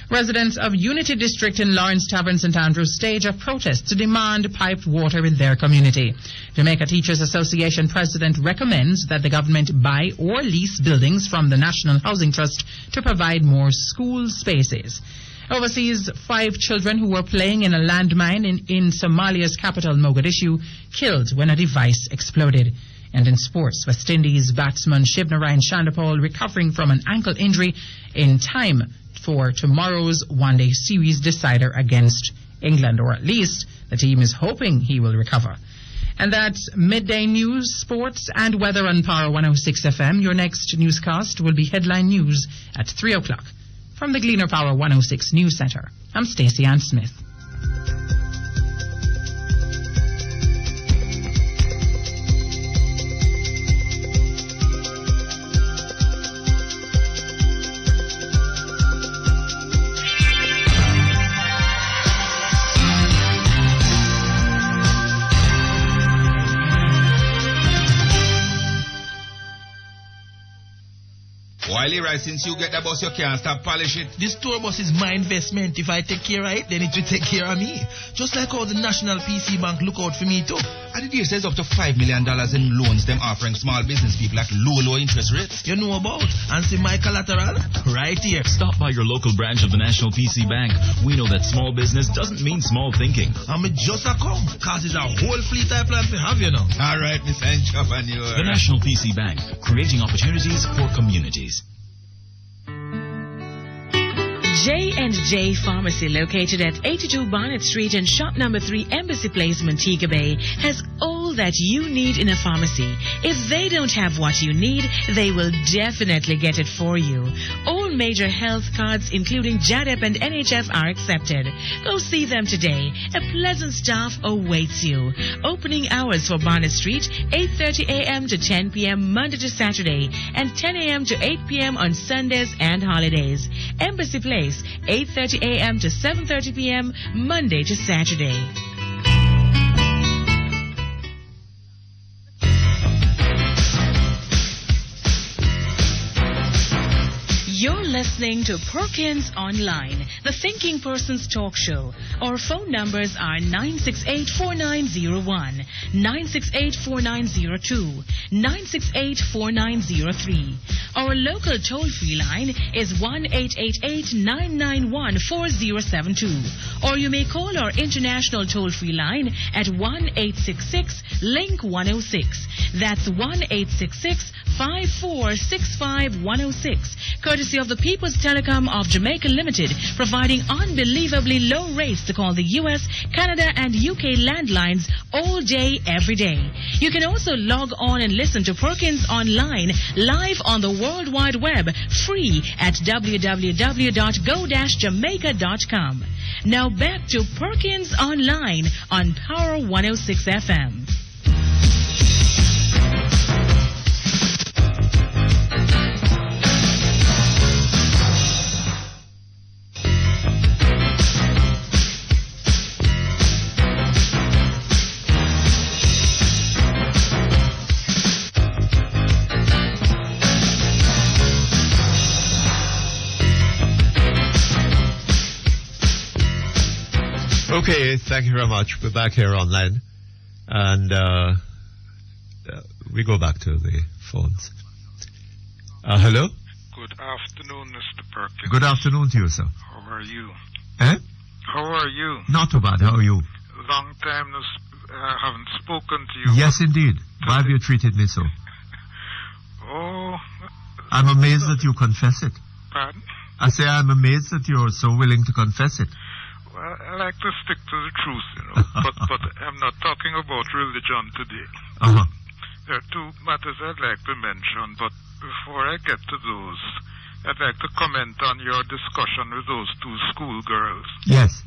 L: Residents of Unity District in Lawrence Tavern, St. Andrews stage a protest to demand piped water in their community. Jamaica Teachers Association president recommends that the government buy or lease buildings from the National Housing Trust to provide more school spaces. Overseas, 5 children who were playing in a landmine in Somalia's capital, Mogadishu, killed when a device exploded. And in sports, West Indies batsman Shivnarine Chandapal recovering from an ankle injury in time for tomorrow's one-day series decider against England, or at least the team is hoping he will recover. And that's midday news, sports and weather on Power 106 FM. Your next newscast will be headline news at 3 o'clock. From the Gleaner Power 106 News Center, I'm Stacey Ann Smith.
R: Well, Leroy, since you get the bus, you can't stop polish it.
S: This tour bus is my investment. If I take care of it, then it will take care of me. Just like how the National PC Bank look out for me too.
R: And the deal says up to $5 million in loans them offering small business people at low interest rates.
S: You know about. And see my collateral? Right here.
W: Stop by your local branch of the National PC Bank. We know that small business doesn't mean small thinking.
S: I'm just a come, cause it's a whole fleet I plan to have, you know.
R: All right, Miss Henchop and you.
W: The National PC Bank, creating opportunities for communities.
K: J&J Pharmacy, located at 82 Bonnet Street and shop number 3, Embassy Place, Montego Bay, has all that you need in a pharmacy. If they don't have what you need, they will definitely get it for you. All major health cards, including JADEP and NHF, are accepted. Go see them today. A pleasant staff awaits you. Opening hours for Bonnet Street, 8:30 a.m. to 10 p.m. Monday to Saturday, and 10 a.m. to 8 p.m. on Sundays and holidays. Embassy Place, 8:30 a.m. to 7:30 p.m. Monday to Saturday. You're listening to Perkins Online, the Thinking Person's Talk Show. Our phone numbers are 968-4901, 968-4902, 968-4903. Our local toll-free line is 1-888-991-4072. Or you may call our international toll-free line at 1-866-LINK-106. That's 1-866-5465-106. Courtesy of the People's Telecom of Jamaica Limited, providing unbelievably low rates to call the US, Canada, and UK landlines all day, every day. You can also log on and listen to Perkins Online live on the World Wide Web, free at www.go-jamaica.com. Now back to Perkins Online on Power 106 FM.
B: Okay, thank you very much. We're back here online. And we go back to the phones. Hello?
X: Good afternoon, Mr. Perkins.
B: Good afternoon to you, sir.
X: How are you?
B: Eh?
X: How are you?
B: Not too bad. How are you?
X: Long time haven't spoken to you.
B: Yes, indeed. Why have you treated me so?
X: Oh.
B: I'm amazed that you confess it.
X: Pardon?
B: I say I'm amazed that you're so willing to confess it.
X: Well, I like to stick to the truth, you know, but I'm not talking about religion today.
B: Uh-huh.
X: There are two matters I'd like to mention, but before I get to those, I'd like to comment on your discussion with those two schoolgirls.
B: Yes.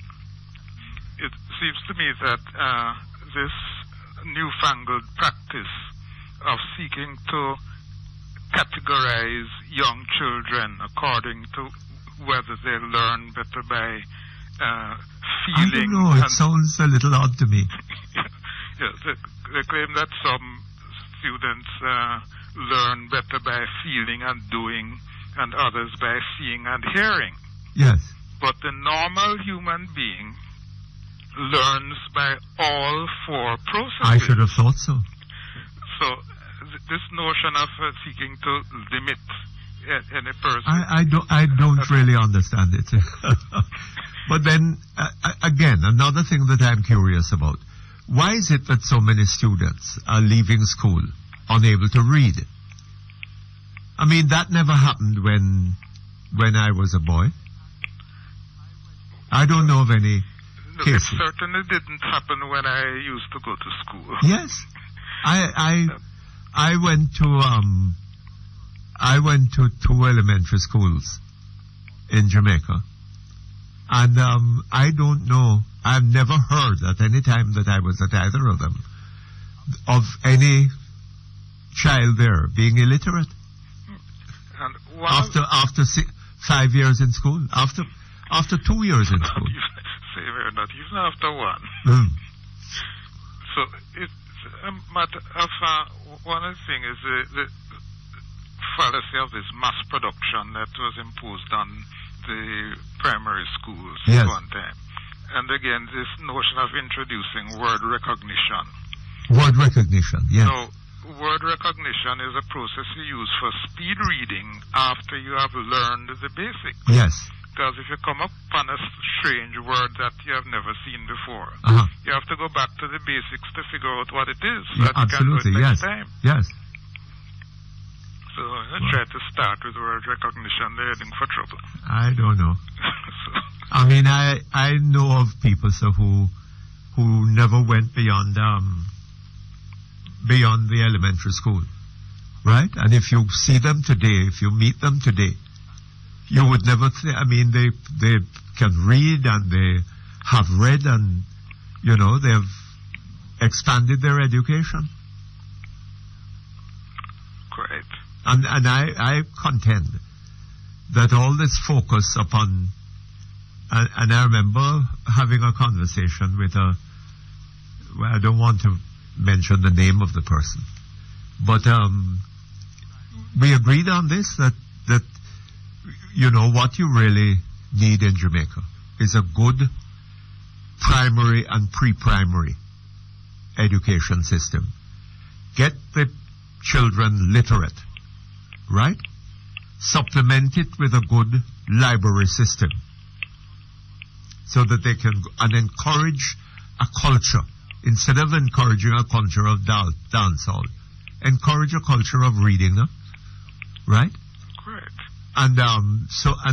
X: It seems to me that this newfangled practice of seeking to categorize young children according to whether they learn better by feeling.
B: I don't know, it sounds a little odd to me.
X: Yeah, they claim that some students learn better by feeling and doing, and others by seeing and hearing.
B: Yes.
X: But the normal human being learns by all four processes.
B: I should have thought so.
X: So this notion of seeking to limit any person.
B: I don't really understand it. But then, again, another thing that I'm curious about. Why is it that so many students are leaving school unable to read? I mean, that never happened when I was a boy. I don't know of any cases.
X: It certainly didn't happen when I used to go to school.
B: Yes. I went to 2 elementary schools in Jamaica. And I don't know, I've never heard at any time that I was at either of them of any child there being illiterate.
X: And
B: after 5 years in school, after 2 years in school.
X: Not even after one. So it's a matter of one thing is fallacy of this mass production that was imposed on the primary schools
B: Yes.
X: at one time. And again, this notion of introducing word recognition.
B: Word recognition, yes.
X: So, word recognition is a process you use for speed reading after you have learned the basics.
B: Yes.
X: Because if you come upon a strange word that you have never seen before, you have to go back to the basics to figure out what it is. So
B: Yeah,
X: that you can do
B: absolutely,
X: it next
B: yes.
X: time.
B: Yes.
X: So I try to start with word recognition. They're heading for trouble.
B: I don't know. I mean, I know of people who never went beyond the elementary school, right? And if you see them today, if you meet them today, you would never think. I mean, they can read and they have read and they have expanded their education.
X: Great.
B: And I contend that all this focus upon, and I remember having a conversation with I don't want to mention the name of the person, but we agreed on this, that what you really need in Jamaica is a good primary and pre-primary education system. Get the children literate, right? Supplement it with a good library system so that they can, and encourage a culture. Instead of encouraging a culture of dancehall, encourage a culture of reading, right?
X: Great.
B: And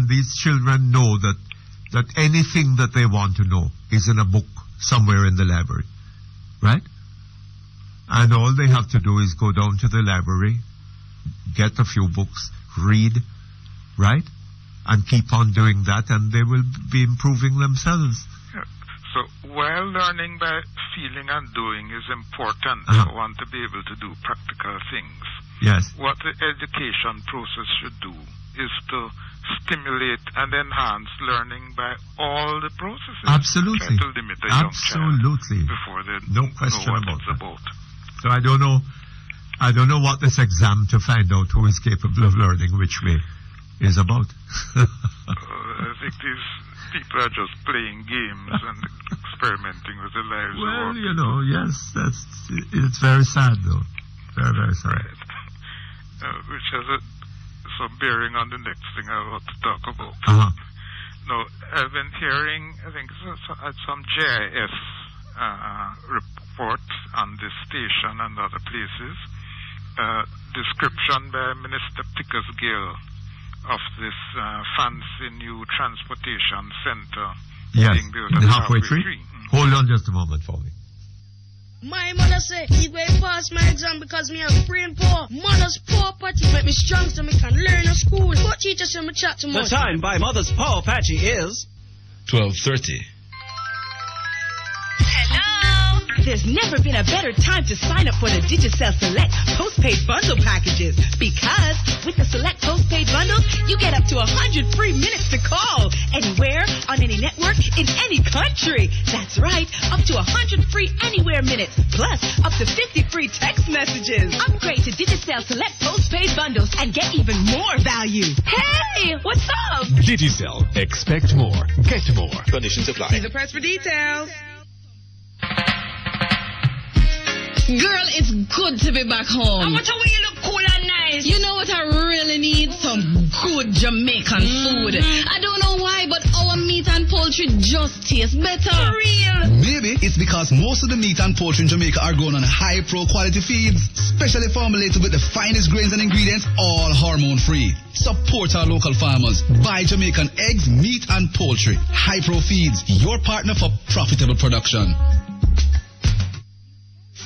B: these children know that anything that they want to know is in a book somewhere in the library, right? And all they have to do is go down to the library, get a few books, read, right? And keep on doing that, and they will be improving themselves.
X: Yeah. So while learning by feeling and doing is important for one to be able to do practical things,
B: yes,
X: what the education process should do is to stimulate and enhance learning by all the processes.
B: Absolutely.
X: Try to limit a young
B: Absolutely.
X: child before they
B: No question
X: know what
B: about
X: it's
B: that.
X: about.
B: So I don't know what this exam to find out who is capable of learning which way is about.
X: I think these people are just playing games and experimenting with their lives.
B: Well, yes, it's very sad though. Very, very sad.
X: Right. Which has some bearing on the next thing I want to talk about. No, I've been hearing, I think, some JIS report on this station and other places, description by Minister Pickersgill of this fancy new transportation center being built at
B: halfway tree. Hold on just a moment for me.
F: My mother said he going pass my exam because me have brain poor. Mother's poor patty make me strong so me can learn at school. But teacher say me chat too much.
O: The time by Mother's Power Patchy is
M: 12:30.
U: There's never been a better time to sign up for the Digicel Select postpaid bundle packages, because with the Select postpaid bundles, you get up to 100 free minutes to call anywhere, on any network, in any country. That's right, up to 100 free anywhere minutes, plus up to 50 free text messages. Upgrade to Digicel Select postpaid bundles and get even more value. Hey, what's up?
M: Digicel. Expect more. Get more. Conditions apply.
K: See the press for details.
F: Girl, it's good to be back home.
K: How much you look cool and nice?
F: You know what I really need? Some good Jamaican food. I don't know why, but our meat and poultry just taste better.
K: For real?
V: Maybe it's because most of the meat and poultry in Jamaica are grown on high pro quality feeds, specially formulated with the finest grains and ingredients, all hormone free. Support our local farmers. Buy Jamaican eggs, meat and poultry. High pro feeds, your partner for profitable production.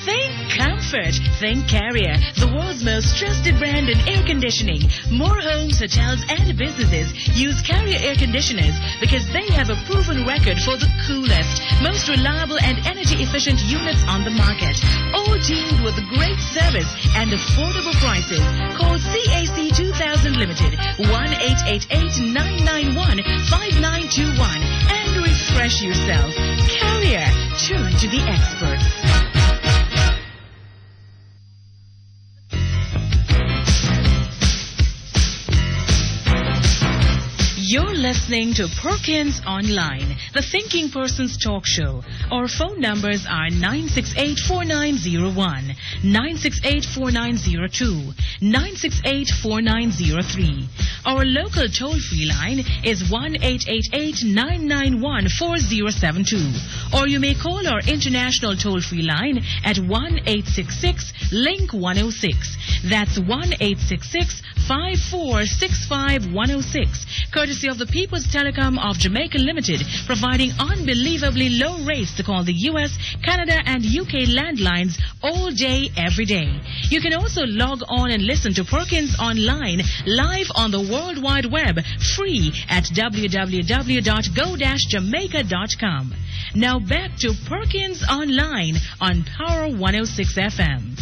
K: Think comfort. Think Carrier, the world's most trusted brand in air conditioning. More homes, hotels, and businesses use Carrier air conditioners because they have a proven record for the coolest, most reliable, and energy-efficient units on the market. All teamed with great service and affordable prices. Call CAC 2000 Limited, 1-888-991-5921, and refresh yourself. Carrier, turn to the experts. You're listening to Perkins Online, the Thinking Person's Talk Show. Our phone numbers are 968-4901, 968-4902, 968-4903. Our local toll-free line is 1-888-991-4072. Or you may call our international toll-free line at 1-866-LINK-106. That's 1-866-5465-106. Courtesy of the People's Telecom of Jamaica Limited, providing unbelievably low rates to call the U.S., Canada, and UK landlines all day, every day. You can also log on and listen to Perkins Online live on the World Wide Web, free at www.go-jamaica.com. Now back to Perkins Online on Power 106 FM.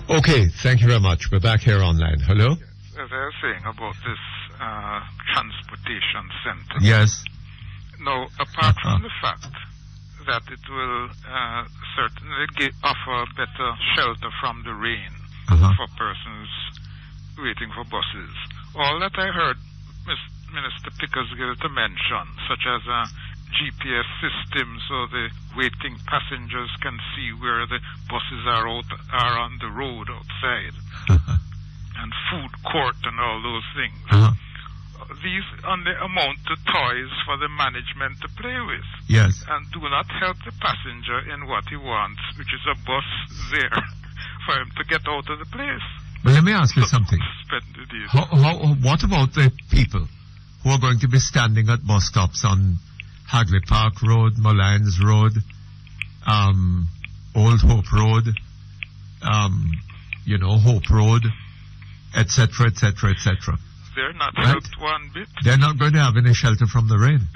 B: Okay, thank you very much. We're back here online. Hello?
X: As I was saying about this transportation center.
B: Yes.
X: Now, apart from the fact that it will certainly offer better shelter from the rain for persons waiting for buses, all that I heard Minister Pickersgill to mention, such as GPS system so the waiting passengers can see where the buses are on the road outside, and food court and all those things. These only amount to toys for the management to play with.
B: Yes.
X: And do not help the passenger in what he wants, which is a bus there for him to get out of the place.
B: Well, let me ask you something.
X: Spend the day.
B: What about the people who are going to be standing at bus stops on Hagley Park Road, Mullines Road, Old Hope Road, Hope Road, etc., etc., etc.?
X: They're not helped one bit.
B: They're not going to have any shelter from the rain.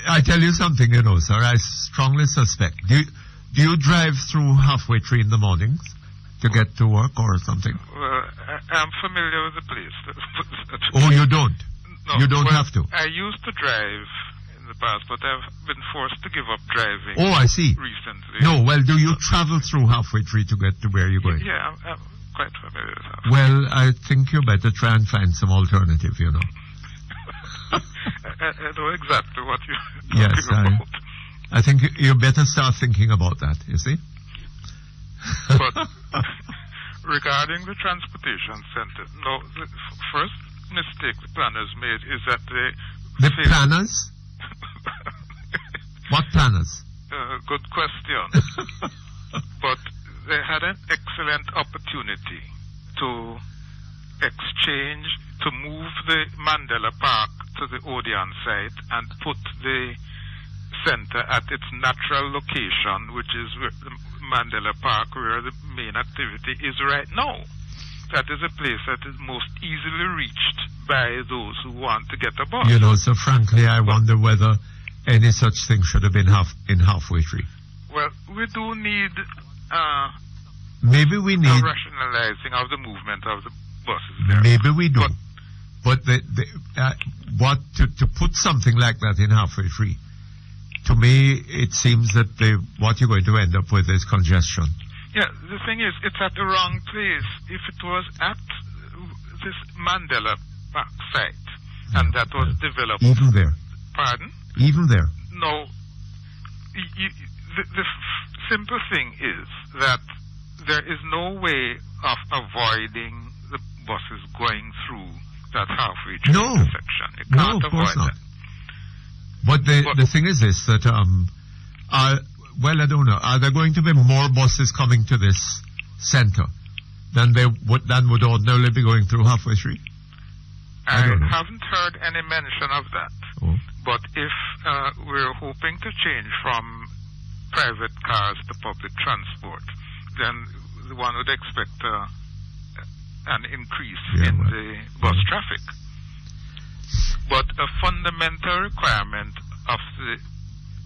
B: I tell you something, sir. I strongly suspect. Do you drive through Halfway Tree in the mornings to get to work or something?
X: Well, I'm familiar with the place.
B: Oh, you don't?
X: No,
B: you don't have to?
X: I used to drive in the past, but I've been forced to give up driving.
B: Oh, I see.
X: Recently.
B: No, well, do you travel through Halfway Tree to get to where you're going?
X: Yeah, I'm quite familiar with that.
B: Well, I think you better try and find some alternative,
X: I know exactly what you're
B: talking about. I think you better start thinking about that, you see?
X: But regarding the transportation center, no, the first mistake the planners made is that they...
B: The planners? What planners?
X: Good question. But they had an excellent opportunity to move the Mandela Park to the Odeon site and put the center at its natural location, which is where the Mandela Park, where the main activity is right now. That is a place that is most easily reached by those who want to get a bus.
B: So frankly, I wonder whether any such thing should have been in Halfway Tree.
X: Well, we do need
B: maybe we need
X: a rationalizing of the movement of the buses there.
B: Maybe we do. But to put something like that in Halfway Tree, to me, it seems that what you're going to end up with is congestion.
X: Yeah, the thing is, it's at the wrong place. If it was at this Mandela Park site, and that was developed...
B: Even there.
X: Pardon?
B: Even there.
X: No. The simple thing is that there is no way of avoiding the buses going through that halfway tree intersection. You can't
B: of course
X: avoid
B: not. But the thing is this, that I don't know. Are there going to be more buses coming to this center than would ordinarily be going through Halfway Tree?
X: I haven't heard any mention of that.
B: Oh.
X: But if we're hoping to change from private cars to public transport, then one would expect a an increase in the bus traffic. But a fundamental requirement of the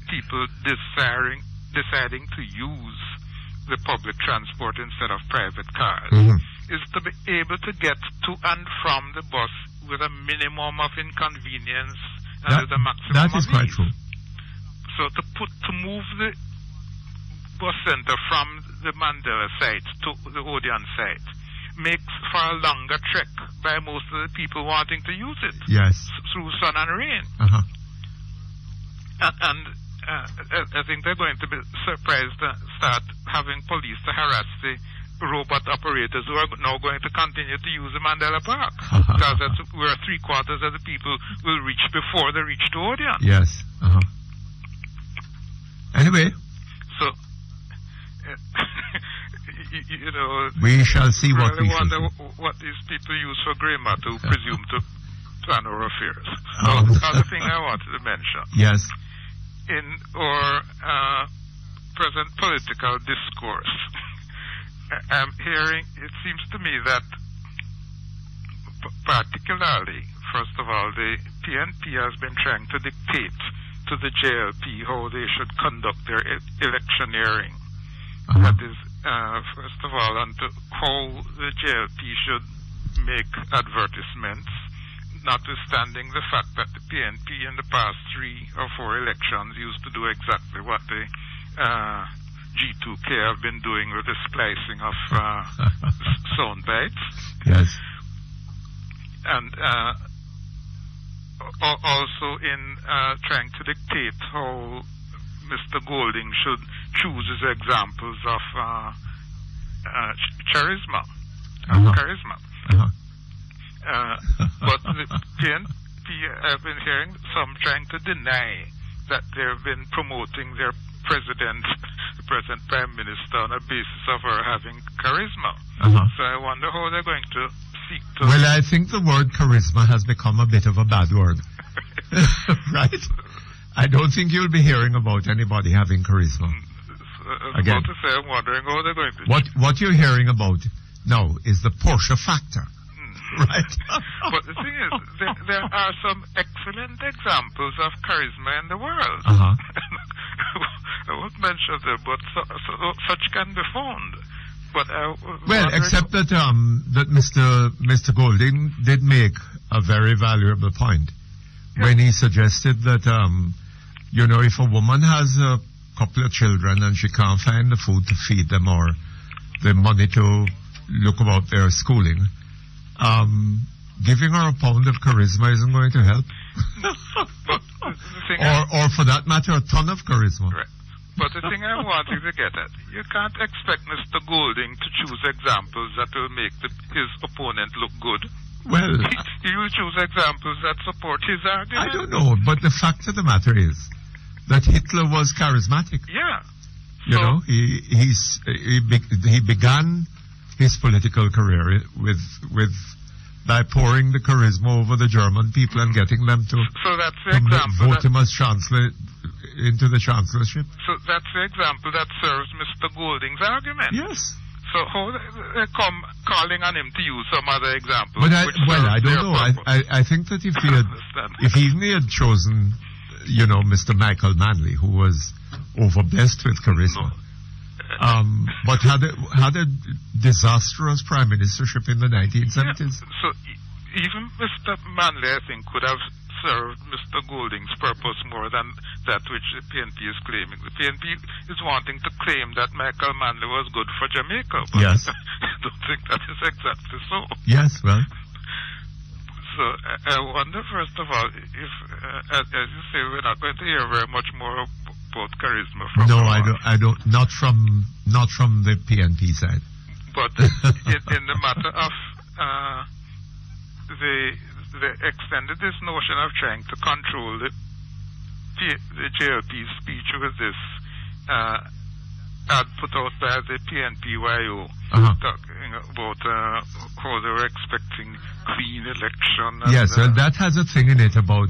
X: people deciding to use the public transport instead of private cars is to be able to get to and from the bus with a minimum of inconvenience and with a maximum
B: that is
X: of
B: quite
X: ease.
B: true.
X: So to move the bus center from the Mandela site to the Odeon site makes for a longer trek by most of the people wanting to use it.
B: Yes.
X: Through sun and rain. And I think they're going to be surprised to start having police to harass the robot operators who are now going to continue to use the Mandela Park. Because that's where 3/4 of the people will reach before they reach to Odeon.
B: Yes. Anyway.
X: So, you know...
B: We shall see what we shall
X: wonder
B: see.
X: what these people use for grey matter who presume to plan our affairs. Other thing I wanted to mention.
B: Yes.
X: In our present political discourse, I'm hearing, it seems to me that particularly, first of all, the PNP has been trying to dictate to the JLP how they should conduct their electioneering. That is, first of all, and how the JLP should make advertisements, notwithstanding the fact that the PNP in the past 3 or 4 elections used to do exactly what the G2K have been doing with the splicing of sound bites.
B: Yes.
X: And also in trying to dictate how Mr. Golding should choose his examples of charisma. But the PNP, I've been hearing some trying to deny that they've been promoting their president, the present prime minister, on a basis of her having charisma. So I wonder how they're going to seek to...
B: Well, I think the word charisma has become a bit of a bad word. Right? I don't think you'll be hearing about anybody having charisma. Again,
X: about to say, I'm wondering how they're going to...
B: What you're hearing about now is the Porsche factor. Right?
X: But the thing is, there are some excellent examples of charisma in the world. I won't mention them, but such can be found. But
B: well, except that that Mr. Golding did make a very valuable point when he suggested that you know, if a woman has a couple of children and she can't find the food to feed them or the money to look about their schooling, giving her a pound of charisma isn't going to help.
X: But the thing
B: or for that matter, a ton of charisma.
X: Right. But the thing I'm wanting to get at, you can't expect Mr. Golding to choose examples that will make his opponent look good.
B: Well,
X: he will choose examples that support his argument.
B: I don't know, but the fact of the matter is that Hitler was charismatic.
X: Yeah.
B: You know, he began his political career with by pouring the charisma over the German people and getting them to vote him as chancellor into the chancellorship.
X: So that's the example that serves Mr. Golding's argument.
B: Yes.
X: So how they come calling on him to use some other example?
B: But I don't know. I think that if even he had chosen, you know, Mr. Michael Manley, who was overblessed with charisma, but had a disastrous prime ministership in the 1970s.
X: Yeah. So even Mr. Manley, I think, could have served Mr. Golding's purpose more than that which the PNP is claiming. The PNP is wanting to claim that Michael Manley was good for Jamaica, but
B: yes.
X: I don't think that is exactly so.
B: Yes, well.
X: So I wonder, first of all, if, as you say, we're not going to hear very much more about charisma from
B: I don't. Not from the PNP side.
X: But in the matter of they extended this notion of trying to control the JLP's speech with this ad put out by the PNPYO talking about how they were expecting clean election. And,
B: yes, well, that has a thing in it about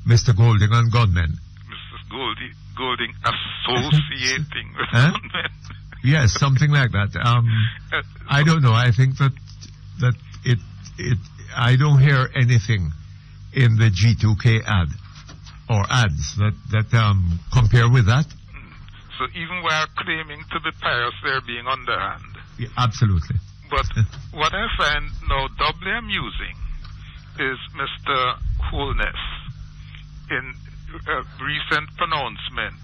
B: Mr. Golding and gunmen.
X: Mr. Golding associating with gunmen.
B: Yes, something like that. I don't know. I think that that I don't hear anything in the G2K ad or ads that compare with that.
X: So even while claiming to be pious, they're being underhand.
B: Yeah, absolutely.
X: But what I find now doubly amusing is Mr. Holness in a recent pronouncement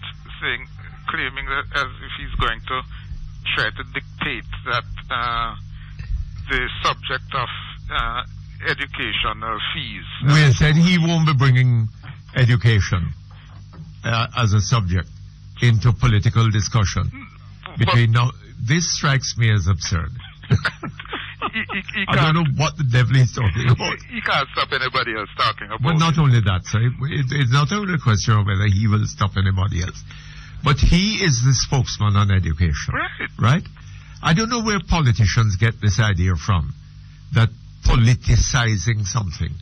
X: claiming that as if he's going to try to dictate that the subject of educational fees.
B: We said he won't be bringing education as a subject into political discussion. This strikes me as absurd. I don't know what the devil he's talking about.
X: He can't stop anybody else talking about
B: But not only that, sir. It's not only a question of whether he will stop anybody else. But he is the spokesman on education. Right? I don't know where politicians get this idea from, that politicizing something.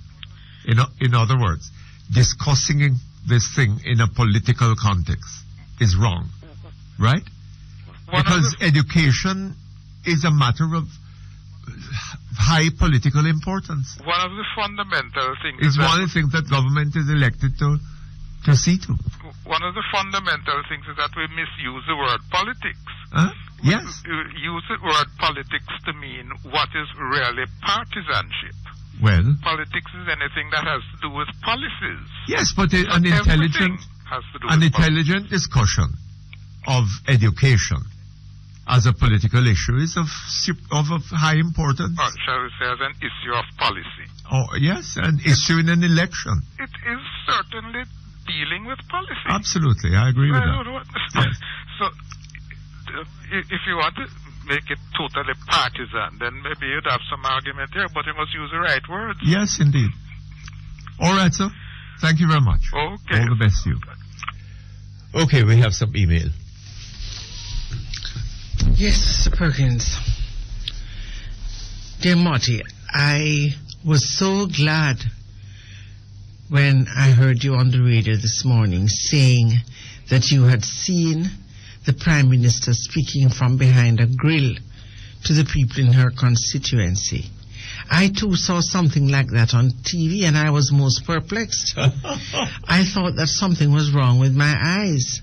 B: In other words, discussing this thing in a political context is wrong. Right? Because education is a matter of high political importance.
X: One of the fundamental things
B: is one of the things that government is elected to see to.
X: One of the fundamental things is that we misuse the word politics.
B: Yes.
X: We use the word politics to mean what is really partisanship.
B: Well,
X: politics is anything that has to do with policies.
B: Yes, but an intelligent discussion of education as a political issue is of high importance.
X: Or shall we say as an issue of policy?
B: Oh, yes, an issue in an election.
X: It is certainly dealing with policy.
B: Absolutely, I agree with that.
X: Yes. So, if you want to make it totally partisan, then maybe you'd have some argument here, but you must use the right words.
B: Yes, indeed. All right, sir. Thank you very much.
X: Okay.
B: All the best to you. Okay, we have some email.
A: Yes, Mr. Perkins. Dear Mutty, I was so glad when I heard you on the radio this morning saying that you had seen the Prime Minister speaking from behind a grill to the people in her constituency. I too saw something like that on TV and I was most perplexed. I thought that something was wrong with my eyes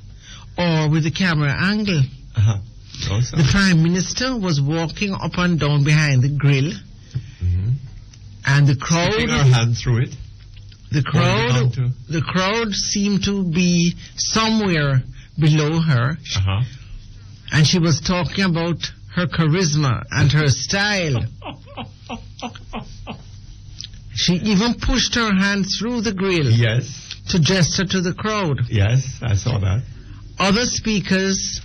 A: or with the camera angle. The Prime Minister was walking up and down behind the grill, and the crowd.
B: Sticking her hand through it.
A: The crowd seemed to be somewhere below her, and she was talking about her charisma and her style. She even pushed her hand through the grill.
B: Yes.
A: To gesture to the crowd.
B: Yes, I saw that.
A: Other speakers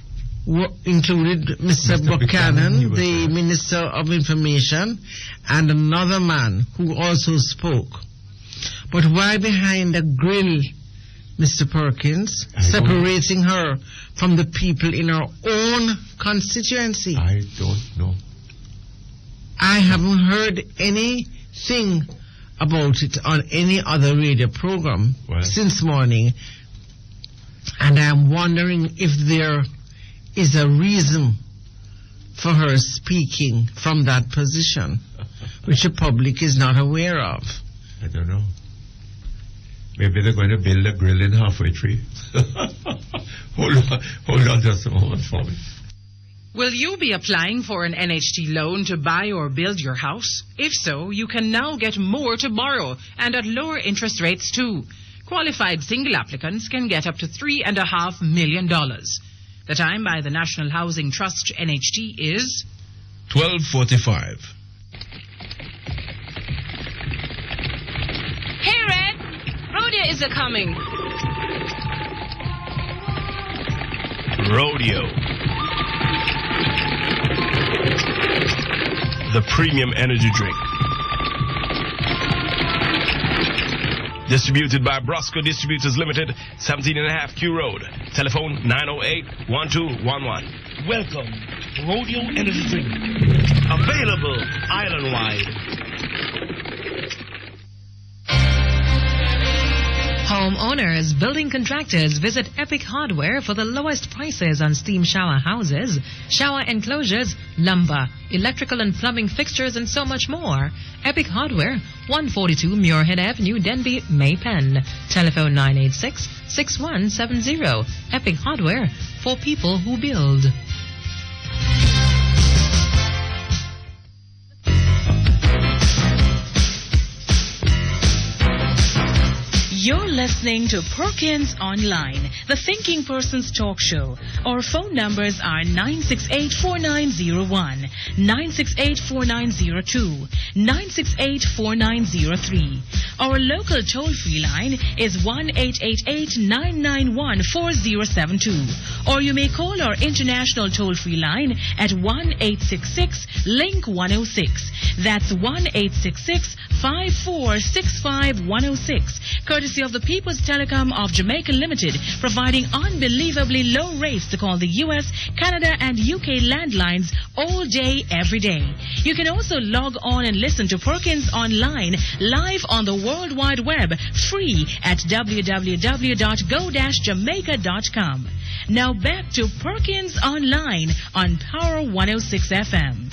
A: included Mr. Buchanan, the Minister of Information, and another man who also spoke. But why behind a grill, Mr. Perkins, separating her from the people in her own constituency?
B: I don't know.
A: I haven't heard anything about it on any other radio program since morning, and I'm wondering if there is a reason for her speaking from that position, which the public is not aware of.
B: I don't know. Maybe they're going to build a grill in Halfway Tree. Hold on just a moment for me.
L: Will you be applying for an NHT loan to buy or build your house? If so, you can now get more to borrow and at lower interest rates too. Qualified single applicants can get up to $3.5 million. The time by the National Housing Trust NHT is
S: 12:45.
H: Hey, Red! Rodeo is a-coming.
G: Rodeo. The premium energy drink. Distributed by Brosco Distributors Limited, 17.5 Q Road. Telephone 908-1211.
O: Welcome, Rodeo Energy Drink. Available island-wide.
K: Homeowners, building contractors, visit Epic Hardware for the lowest prices on steam shower houses, shower enclosures, lumber, electrical and plumbing fixtures, and so much more. Epic Hardware, 142 Muirhead Avenue, Denbigh, Maypen. Telephone 986-6170. Epic Hardware, for people who build. You're listening to Perkins Online, the Thinking Person's talk show. Our phone numbers are 968-4901, 968-4902, 968-4903. Our local toll-free line is 1-888-991-4072. Or you may call our international toll-free line at 1-866-LINK-106. That's 1-866-5465-106. Courtesy of the People's Telecom of Jamaica Limited, providing unbelievably low rates to call the U.S., Canada, and UK landlines all day, every day. You can also log on and listen to Perkins Online live on the World Wide Web, free at www.go-jamaica.com. Now back to Perkins Online on Power 106 FM.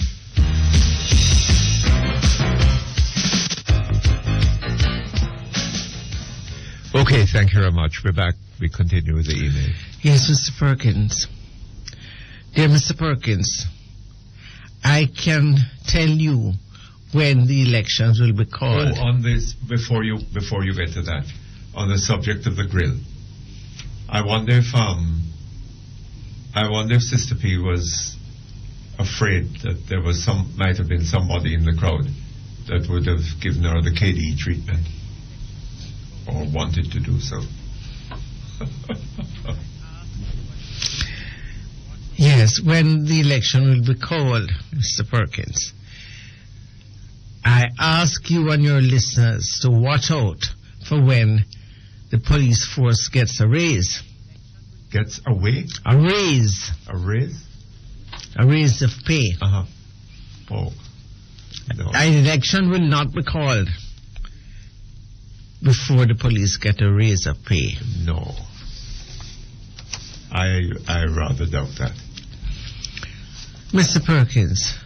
B: Okay, thank you very much. We're back. We continue with the email.
A: Yes, Mr. Perkins. Dear Mr. Perkins, I can tell you when the elections will be called.
B: Oh, on this, before you get to that, on the subject of the grill, I wonder if Sister P was afraid that there was might have been somebody in the crowd that would have given her the KD treatment, or wanted to do so.
A: Yes, when the election will be called, Mr. Perkins, I ask you and your listeners to watch out for when the police force gets a raise.
B: Gets away?
A: A raise.
B: A raise?
A: A raise of pay.
B: Uh-huh. Oh. No.
A: An election will not be called before the police get a raise of pay.
B: No. I rather doubt that.
A: Mr. Perkins,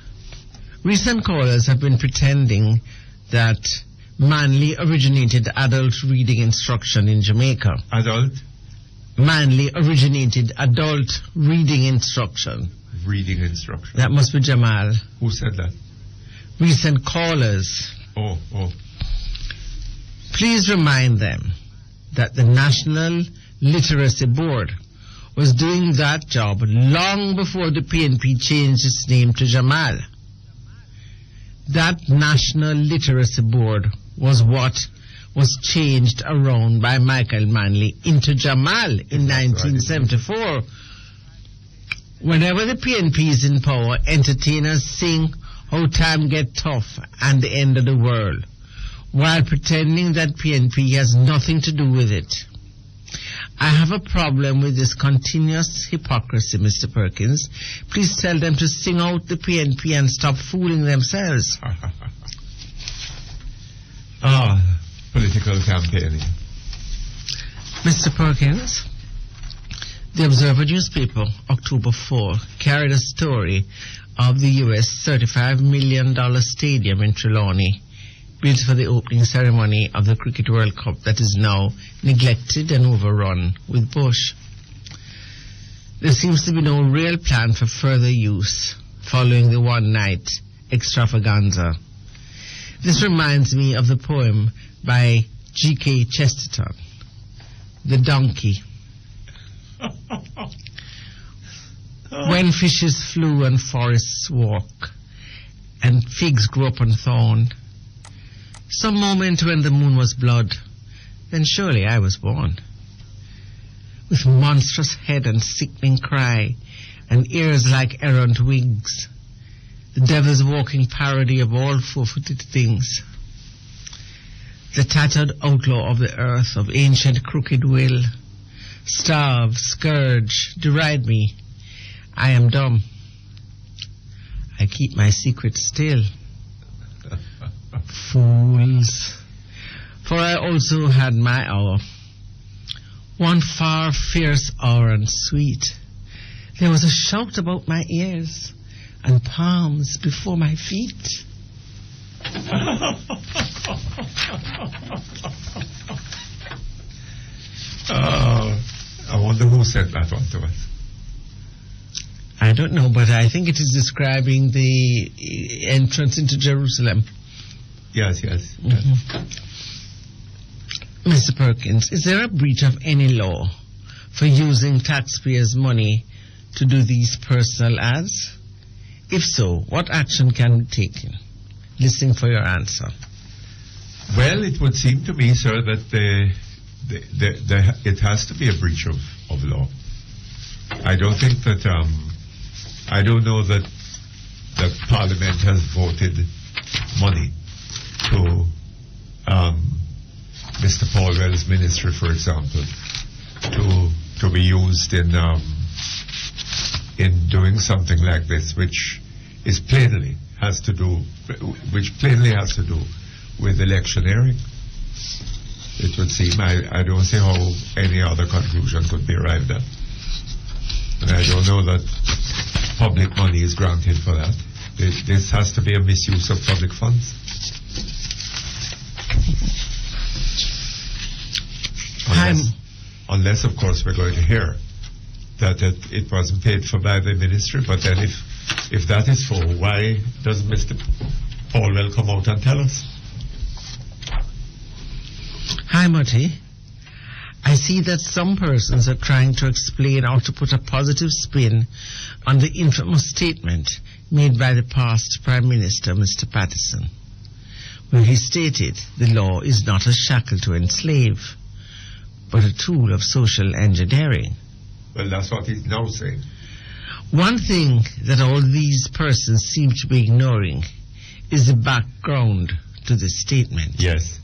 A: recent callers have been pretending that Manley originated adult reading instruction in Jamaica.
B: Adult?
A: Manley originated adult reading instruction.
B: Reading instruction?
A: That must be Jamal.
B: Who said that?
A: Recent callers.
B: Oh.
A: Please remind them that the National Literacy Board was doing that job long before the PNP changed its name to Jamal. That National Literacy Board was what was changed around by Michael Manley into Jamal in 1974. Whenever the PNP is in power, entertainers sing How Time Get Tough and the End of the World, while pretending that PNP has nothing to do with it. I have a problem with this continuous hypocrisy, Mr. Perkins. Please tell them to sing out the PNP and stop fooling themselves.
B: Political campaigning.
A: Mr. Perkins, the Observer newspaper, October 4, carried a story of the U.S. $35 million stadium in Trelawney, built for the opening ceremony of the Cricket World Cup that is now neglected and overrun with bush. There seems to be no real plan for further use following the one-night extravaganza. This reminds me of the poem by G.K. Chesterton, The Donkey. When fishes flew and forests walk, and figs grew up on thorn, some moment when the moon was blood, then surely I was born. With monstrous head and sickening cry, and ears like errant wings, the devil's walking parody of all four-footed things. The tattered outlaw of the earth, of ancient crooked will, starve, scourge, deride me. I am dumb. I keep my secret still. Fools. For I also had my hour, one far fierce hour and sweet, there was a shout about my ears and palms before my feet.
B: I wonder who said that one to us.
A: I don't know, but I think it is describing the entrance into Jerusalem.
B: Yes.
A: Mm-hmm. Mr. Perkins, is there a breach of any law for using taxpayers' money to do these personal ads? If so, what action can be taken? Listening for your answer.
B: Well, it would seem to me, sir, that it has to be a breach of law. I don't think that, I don't know that Parliament has voted money to Mr. Paulwell's ministry, for example, to be used in doing something like this, which plainly has to do with electioneering. It would seem. I don't see how any other conclusion could be arrived at. And I don't know that public money is granted for that. This has to be a misuse of public funds. Unless, of course, we're going to hear that it wasn't paid for by the ministry. But then if that is so, why doesn't Mr. Paulwell come out and tell us?
A: Hi, Mutty. I see that some persons are trying to explain how to put a positive spin on the infamous statement made by the past Prime Minister, Mr. Patterson, where he stated the law is not a shackle to enslave, but a tool of social engineering.
B: Well, that's what he's now saying.
A: One thing that all these persons seem to be ignoring is the background to this statement.
B: Yes.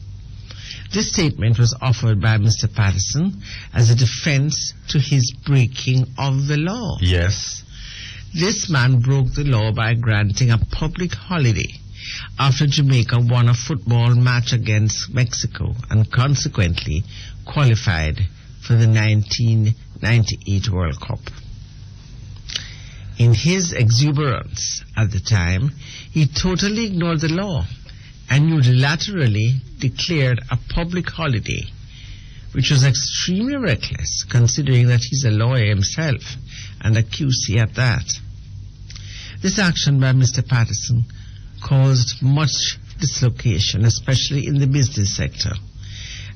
A: This statement was offered by Mr. Patterson as a defense to his breaking of the law.
B: Yes.
A: This man broke the law by granting a public holiday after Jamaica won a football match against Mexico and consequently qualified for the 1998 World Cup. In his exuberance at the time, he totally ignored the law and unilaterally declared a public holiday, which was extremely reckless considering that he's a lawyer himself and a QC at that. This action by Mr. Patterson caused much dislocation, especially in the business sector,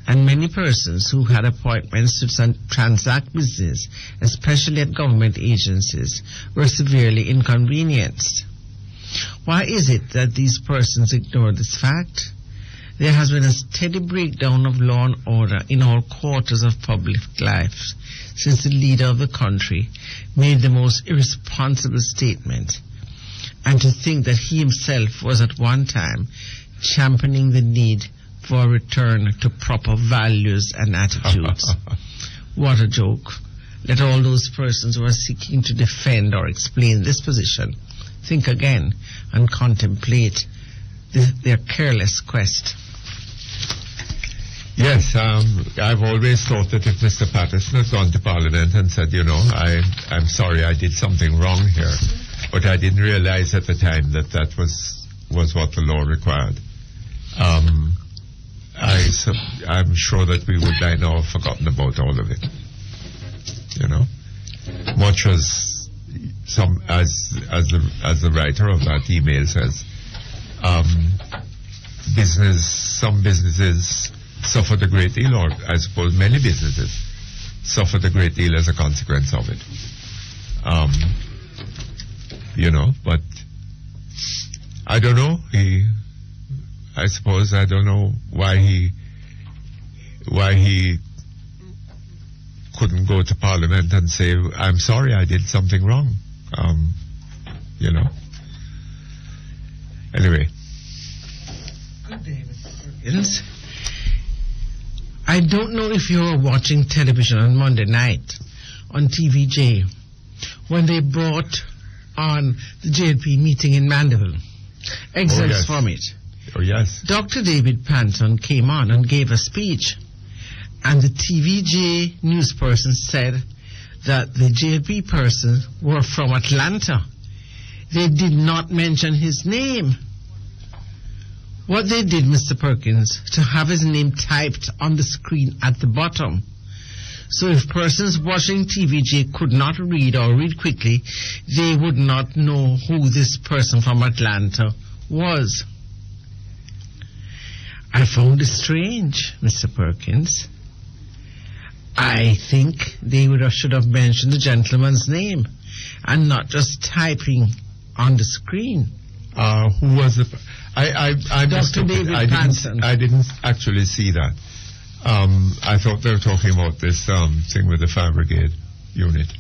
A: and many persons who had appointments to transact business, especially at government agencies, were severely inconvenienced. Why is it that these persons ignore this fact? There has been a steady breakdown of law and order in all quarters of public life since the leader of the country made the most irresponsible statement. And to think that he himself was at one time championing the need for a return to proper values and attitudes. What a joke. Let all those persons who are seeking to defend or explain this position think again and contemplate their careless quest.
B: Yes, I've always thought that if Mr. Patterson had gone to Parliament and said, I'm sorry, I did something wrong here, but I didn't realize at the time that was what the law required. I'm sure that we would by now have forgotten about all of it. Much as the writer of that email says, some businesses suffered a great deal, or I suppose many businesses suffered a great deal as a consequence of it. But I don't know. I don't know why he couldn't go to Parliament and say, I'm sorry, I did something wrong. Anyway.
A: Good day, Mr. Perkins. I don't know if you were watching television on Monday night on TVJ when they brought on the JLP meeting in Mandeville. Excerpts from it.
B: Oh, yes.
A: Dr. David Panton came on and gave a speech. And the TVJ news person said that the JLP person were from Atlanta. They did not mention his name. What they did, Mr. Perkins, to have his name typed on the screen at the bottom. So if persons watching TVJ could not read or read quickly, they would not know who this person from Atlanta was. I found it strange, Mr. Perkins. I think they should have mentioned the gentleman's name and not just typing on the screen.
B: Who was the... I
A: Dr. David Panton.
B: I didn't actually see that. I thought they were talking about this thing with the fire brigade unit.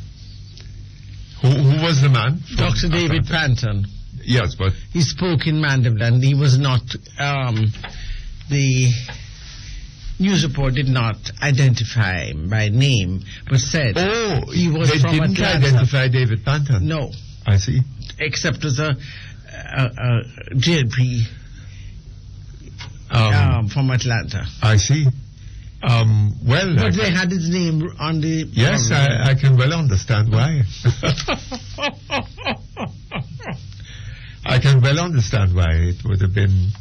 B: Who was the man?
A: Dr. David Panton.
B: Yes, but...
A: He spoke in Mandeville. He was not... the news report did not identify him by name, but said he was from Atlanta.
B: They didn't identify David Panton?
A: No.
B: I see.
A: Except as a JLP from Atlanta.
B: I see.
A: But they had his name on the...
B: Yes, I can well understand why. I can well understand why. It would have been...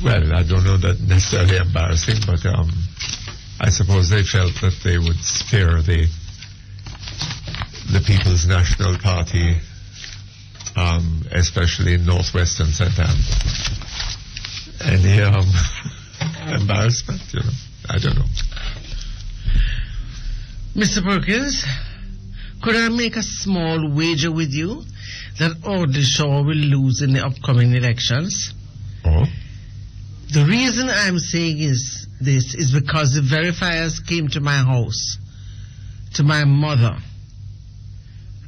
B: Well, I don't know that necessarily embarrassing, but I suppose they felt that they would spare the People's National Party, especially in northwestern St. Anne, any embarrassment, I don't know.
A: Mr. Perkins, could I make a small wager with you that Audley Shaw will lose in the upcoming elections?
B: Oh?
A: The reason I'm saying this is because the verifiers came to my house, to my mother,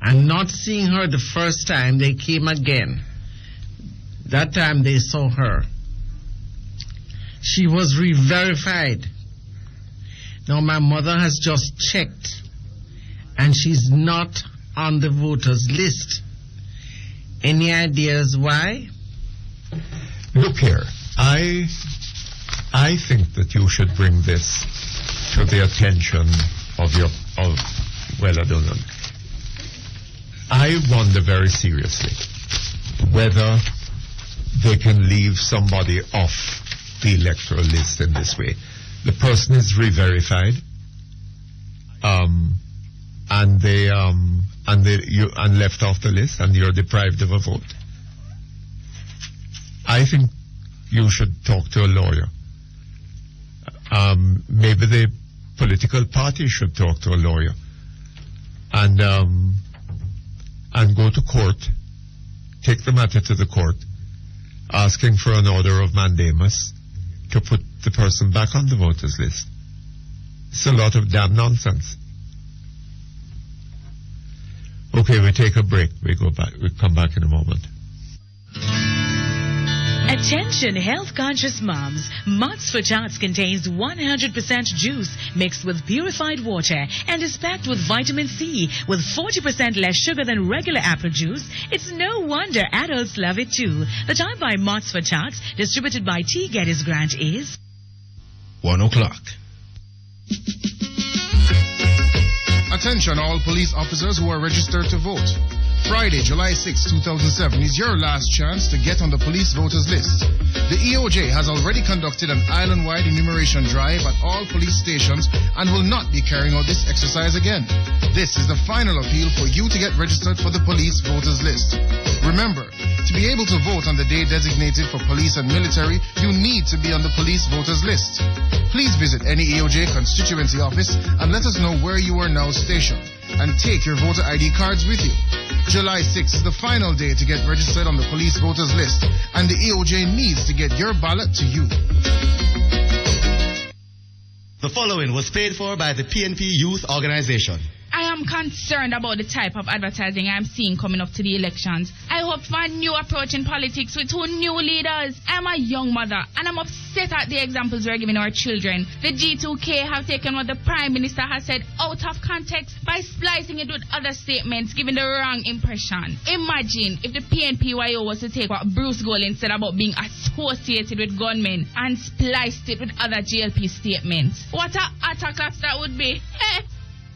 A: and not seeing her the first time, they came again. That time they saw her. She was re-verified. Now my mother has just checked, and she's not on the voters list. Any ideas why?
B: Look here. I think that you should bring this to the attention of well, I don't know. I wonder very seriously whether they can leave somebody off the electoral list in this way. The person is re-verified, and left off the list, and you're deprived of a vote. I think you should talk to a lawyer. Maybe the political party should talk to a lawyer and go to court, take the matter to the court, asking for an order of mandamus to put the person back on the voters list. It's a lot of damn nonsense. Okay, we take a break. We come back in a moment.
K: Attention health-conscious moms. Mott's for Tots contains 100% juice mixed with purified water and is packed with vitamin C with 40% less sugar than regular apple juice. It's no wonder adults love it too. The time by Mott's for Tots, distributed by T. Geddes Grant, is
C: 1 o'clock. Attention all police officers who are registered to vote. Friday, July 6, 2007 is your last chance to get on the police voters list. The EOJ has already conducted an island-wide enumeration drive at all police stations and will not be carrying out this exercise again. This is the final appeal for you to get registered for the police voters list. Remember, to be able to vote on the day designated for police and military, you need to be on the police voters list. Please visit any EOJ constituency office and let us know where you are now stationed, and take your voter ID cards with you. July 6th is the final day to get registered on the police voters list, and the EOJ needs to get your ballot to you.
D: The following was paid for by the PNP Youth Organization.
U: I
D: I am concerned about the type of advertising I'm seeing coming up to the elections. I hope for a new approach in politics with two new leaders. I'm a young mother, and I'm upset at the examples we're giving our children. The G2K have taken what the Prime Minister has said out of context by splicing it with other statements, giving the wrong impression. Imagine if the PNPYO was to take what Bruce Golding said about being associated with gunmen and spliced it with other GLP statements. What a attack that would be.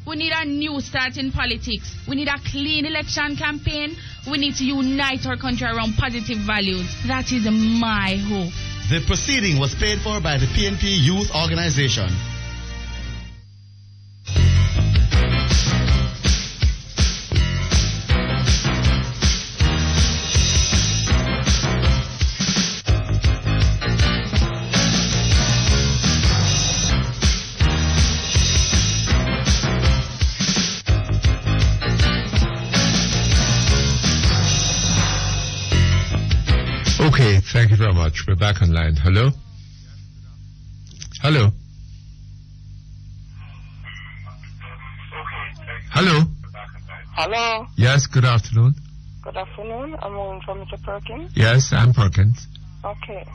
D: We need a new start in politics. We need a clean election campaign. We need to unite our country around positive values. That is my hope.
I: The proceeding was paid for by the PNP Youth Organization.
B: Okay, thank you very much. We're back online. Hello? Hello? Hello?
J: Hello.
B: Yes, good afternoon.
J: Good afternoon. I'm calling from Mr. Perkins.
B: Yes, I'm Perkins.
J: Okay.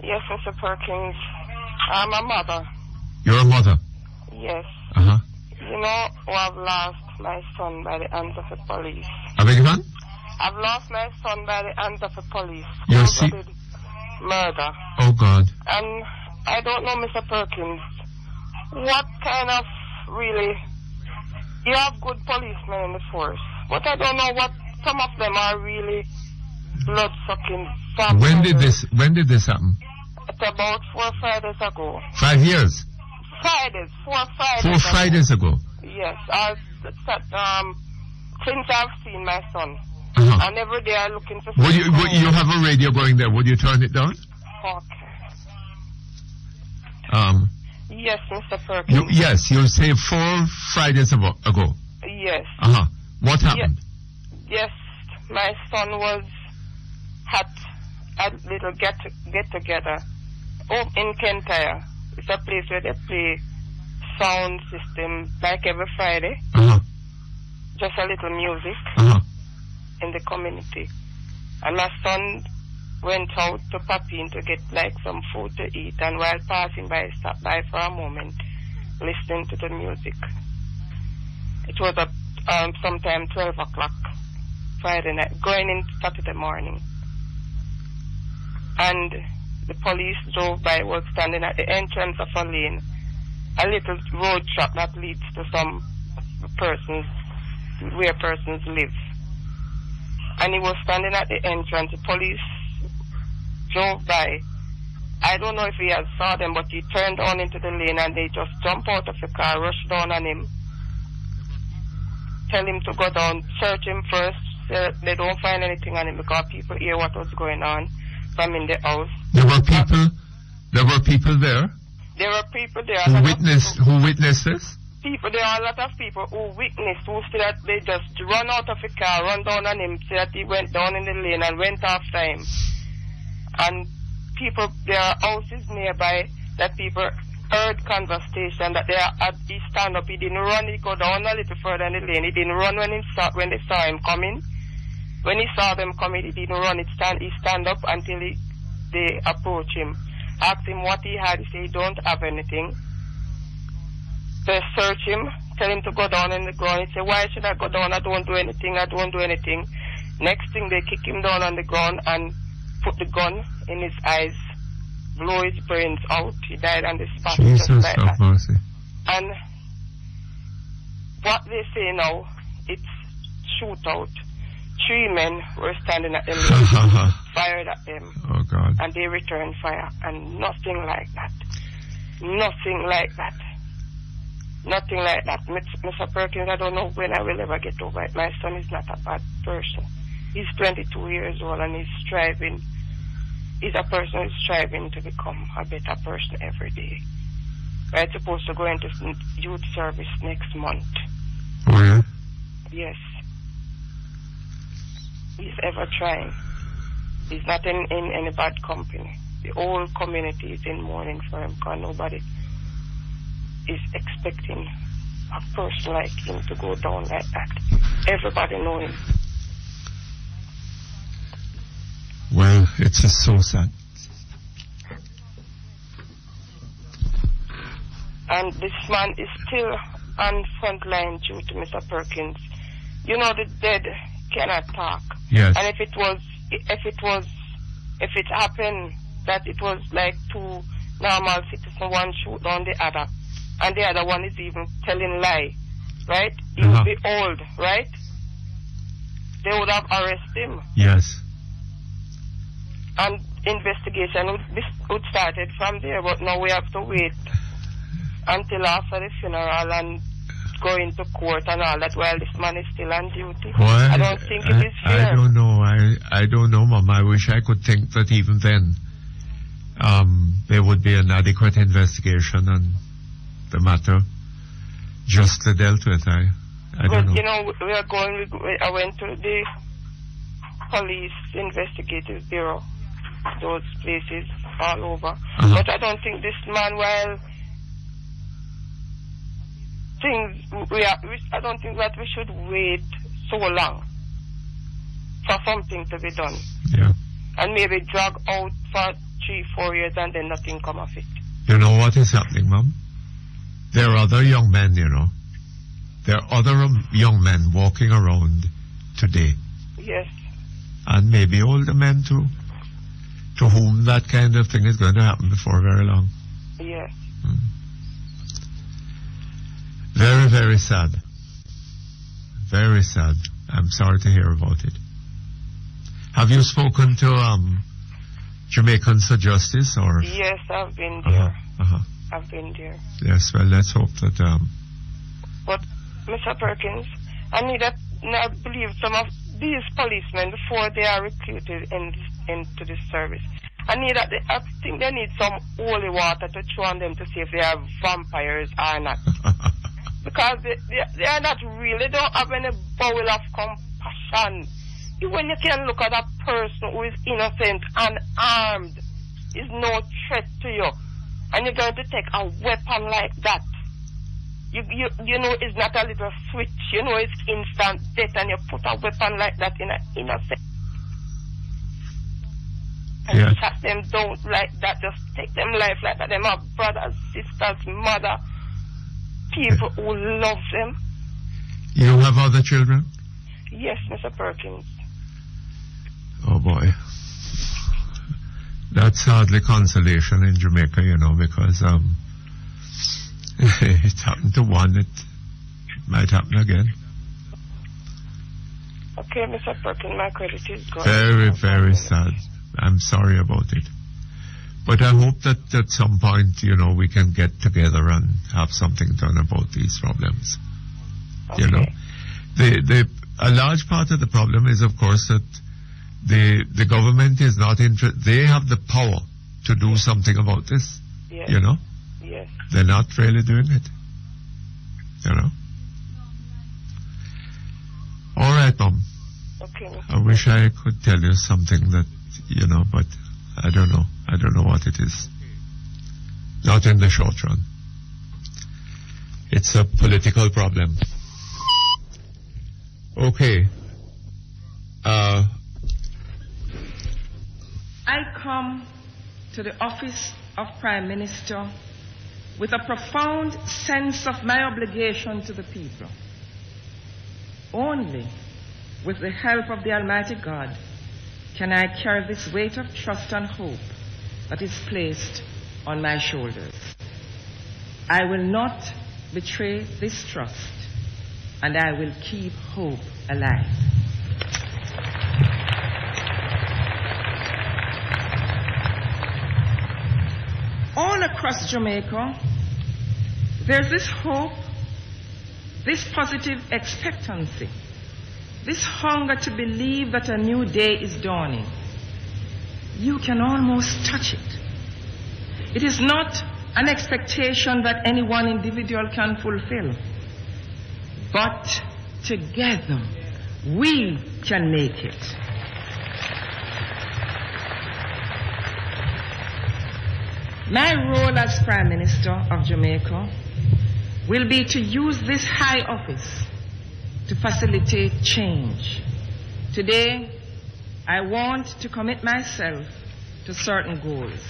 J: Yes, Mr. Perkins. I'm a mother.
B: You're a mother?
J: Yes.
B: Uh-huh.
J: You know, I've lost my son by the hands of the police.
B: I beg your pardon?
J: I've lost my son by the hands of the police.
B: You're
J: Murder.
B: Oh, God.
J: And I don't know, Mr. Perkins, what kind of really... You have good policemen in the force, but I don't know what... Some of them are really blood-sucking.
B: When did this happen?
J: It's about 4 or 5 days ago.
B: 5 years?
J: Fridays, 4 or 5
B: 4
J: days
B: Fridays ago?
J: Yes. Since I've seen my son.
B: Uh-huh.
J: And every day I'm looking for...
B: Would you have a radio going there? Would you turn it down?
J: Okay. Yes, Mr. Perkins.
B: Yes, you say 4 Fridays ago.
J: Yes.
B: Uh-huh. What happened?
J: Yes, my son was at a little get-together in Kentire. It's a place where they play sound system like every Friday.
B: Uh-huh.
J: Just a little music.
B: Uh-huh.
J: In the community. And my son went out to Papine to get like some food to eat, and while passing by, he stopped by for a moment listening to the music. It was at sometime 12 o'clock Friday night, going into Saturday morning. And the police drove by, was standing at the entrance of a lane, a little road track that leads to some persons, where persons live. And he was standing at the entrance. The police drove by. I don't know if he had saw them, but he turned on into the lane and they just jumped out of the car, rushed down on him, tell him to go down, search him first. They don't find anything on him because people hear what was going on from in the house.
B: There were people there?
J: There were people there.
B: Who witnessed this?
J: There are a lot of people who witnessed, who said that they just run out of the car, run down on him, said that he went down in the lane and went after him. And people, there are houses nearby that people heard conversation, that he stand up, he didn't run, he go down a little further in the lane, he didn't run when they saw him coming. When he saw them coming, he didn't run, he stand up until they approach him. Ask him what he had, he said he don't have anything. They search him, tell him to go down on the ground. He said, why should I go down? I don't do anything. Next thing, they kick him down on the ground and put the gun in his eyes, blow his brains out. He died on the spot.
B: Jesus,
J: just like
B: have
J: that.
B: mercy.
J: And what they say now, it's shootout. 3 men were standing at them, fired at them.
B: Oh, God.
J: And they returned fire. And nothing like that. Nothing like that. Nothing like that. Mr. Perkins, I don't know when I will ever get over it. My son is not a bad person. He's 22 years old and he's striving. He's a person who's striving to become a better person every day. We're supposed to go into youth service next month.
B: Oh, yeah?
J: Yes. He's ever trying. He's not in any bad company. The whole community is in mourning for him because nobody is expecting a person like him to go down like that. Everybody know him.
B: Well, it's just so sad.
J: And this man is still on front line duty, Mr. Perkins. You know the dead cannot talk.
B: Yes.
J: And if it happened that it was like two normal citizens, one shoot down the other, and the other one is even telling lie, right? He would be old, right? They would have arrested him.
B: Yes.
J: And investigation would started from there, but now we have to wait until after the funeral and go into court and all that while this man is still on duty.
B: Well,
J: I don't think it is fair.
B: I don't know. I don't know, Mom. I wish I could think that even then there would be an adequate investigation and the matter justly dealt with. I don't know.
J: You know, I went to the police investigative bureau, those places all over. But I don't think this man, while I don't think that we should wait so long for something to be done.
B: Yeah.
J: And maybe drag out for 3-4 years and then nothing come of it.
B: You know what is happening, Mom? There are other young men, you know. There are other young men walking around today.
J: Yes.
B: And maybe older men too, to whom that kind of thing is going to happen before very long.
J: Yes.
B: Very, very sad. Very sad. I'm sorry to hear about it. Have you spoken to Jamaicans for Justice or?
J: Yes, I've been there. I've been there.
B: Yes, well, let's hope that.
J: But Mr. Perkins, I believe some of these policemen before they are recruited into this service. I think they need some holy water to throw on them to see if they are vampires or not. Because they are not real. They don't have any bowel of compassion. When you can look at a person who is innocent and armed, is no threat to you, and you're going to take a weapon like that. You know it's not a little switch. You know it's instant death, and you put a weapon like that in an innocent. And you shut them down like that. Just take them life like that. Them are brothers, sisters, mother, people who love them.
B: You have other children?
J: Yes, Mr. Perkins.
B: Oh boy. That's hardly consolation in Jamaica, you know, because it happened to one, it might happen again.
J: Okay, Mr. Perkins, my credit is gone.
B: Very, very sad. I'm sorry about it. But I hope that at some point, you know, we can get together and have something done about these problems. Okay. You know, a large part of the problem is, of course, that the government is not interested. They have the power to do something about this.
J: Yes.
B: You know?
J: Yes.
B: They're not really doing it. You know? All right, Mom.
J: Okay.
B: I wish I could tell you something that, you know, but I don't know. I don't know what it is. Not in the short run. It's a political problem. Okay.
E: I come to the office of Prime Minister with a profound sense of my obligation to the people. Only with the help of the Almighty God can I carry this weight of trust and hope that is placed on my shoulders. I will not betray this trust, and I will keep hope alive. All across Jamaica, there's this hope, this positive expectancy, this hunger to believe that a new day is dawning. You can almost touch it. It is not an expectation that any one individual can fulfill, but together we can make it. My role as Prime Minister of Jamaica will be to use this high office to facilitate change. Today, I want to commit myself to certain goals.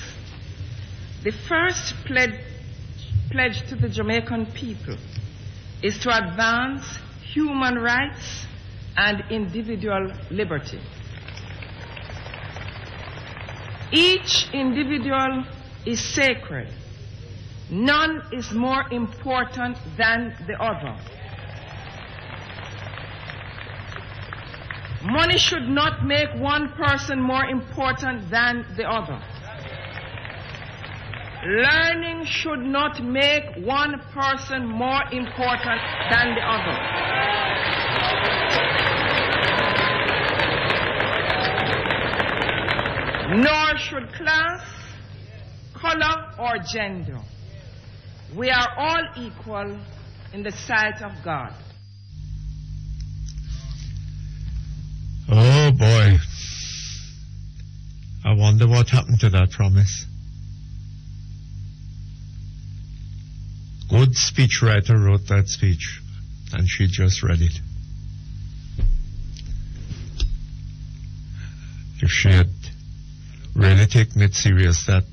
E: The first pledge to the Jamaican people is to advance human rights and individual liberty. Each individual is sacred. None is more important than the other. Money should not make one person more important than the other. Learning should not make one person more important than the other. Nor should class, color, or gender. We are all equal in the sight of God.
B: Oh boy. I wonder what happened to that promise. Good speechwriter wrote that speech, and she just read it. If she had really taken it serious, that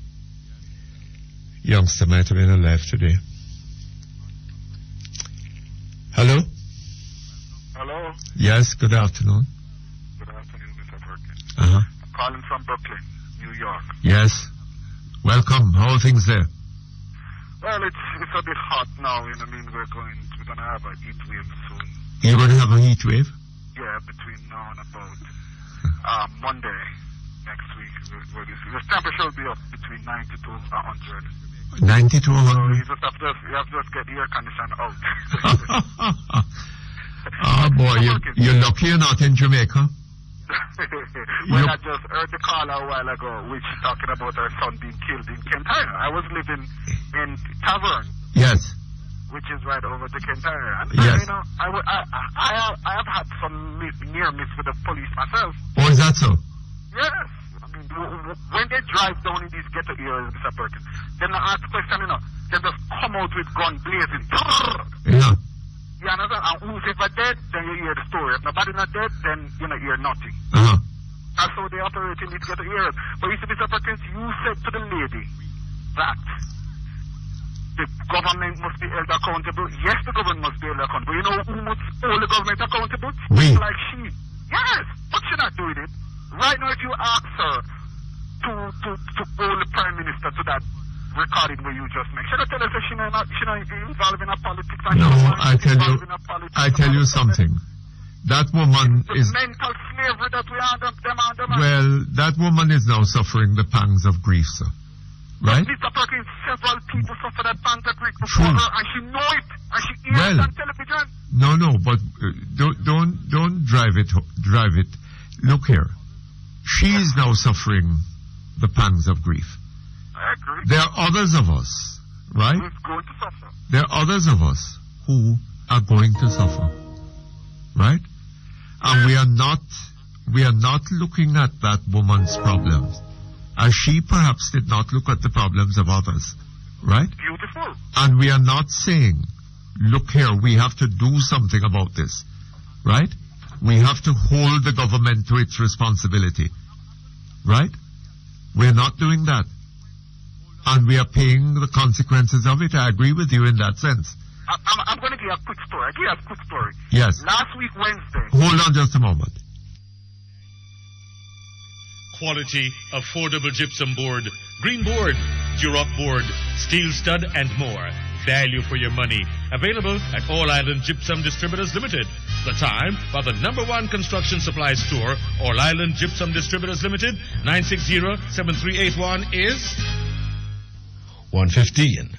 B: youngster might have been alive today. Hello?
X: Hello?
B: Yes, good afternoon.
X: Good afternoon, Mr. Perkins.
B: Uh-huh.
X: I'm calling from Brooklyn, New York.
B: Yes. Welcome. How are things there?
X: Well, it's a bit hot now, you know what I mean? We're gonna have a heat wave soon.
B: You're going to have a heat wave?
X: Yeah, between now and about Monday next week. The temperature will be up between 90 to 100.
B: 90 to 100?
X: So you have to just get the air conditioner out.
B: Oh boy, you're lucky you're not in Jamaica.
X: Well, I just heard the call a while ago, which talking about her son being killed in Kentire. I was living in Tavern.
B: Yes.
X: Which is right over to Kentire. And
B: yes.
X: You know, I have had some near miss with the police myself.
B: Oh, is that so?
X: Yes. I mean, when they drive down in these ghetto areas, Mr. Perkins, then I ask question, you know, they just come out with gun blazing.
B: Yeah.
X: You understand? And who's ever dead, then you hear the story. If nobody not dead, then you know, hear nothing.
B: Uh-huh.
X: That's how they operate in these ghetto areas. But you see, Mr. Perkins, you said to the lady that the government must be held accountable. Yes, the government must be held accountable. You know who must hold the government accountable?
B: We.
X: Like she. Yes, but she's not doing it. Right now, if you ask her to hold the Prime Minister to that recording where you just make, should I tell her that she's not involved in a politics?
B: No, I tell you something. That woman
X: the
B: is
X: mental slavery that we are them under.
B: Well, that woman is now suffering the pangs of grief, sir. Right?
X: Mr. Perkins, several people suffer that pangs of grief before her, and she know it, and she hears it on television.
B: No, but don't drive it. Look here, she is now suffering the pangs of grief.
X: I agree.
B: There are others of us, right?
X: Who's going to suffer?
B: There are others of us who are going to suffer, right? And we are not looking at that woman's problems as she perhaps did not look at the problems of others, right?
X: Beautiful.
B: And we are not saying, look here, we have to do something about this, right? We have to hold the government to its responsibility, right? We're not doing that. And we are paying the consequences of it. I agree with you in that sense.
X: I'm going to give you a quick story. I'll give you a quick story.
B: Yes.
X: Last week, Wednesday.
B: Hold on just a moment.
N: Quality, affordable gypsum board, green board, Duroc board, steel stud, and more. Value for your money. Available at All Island Gypsum Distributors Limited. The time for the #1 construction supply store, All Island Gypsum Distributors Limited, 960-7381 is
O: 1:15.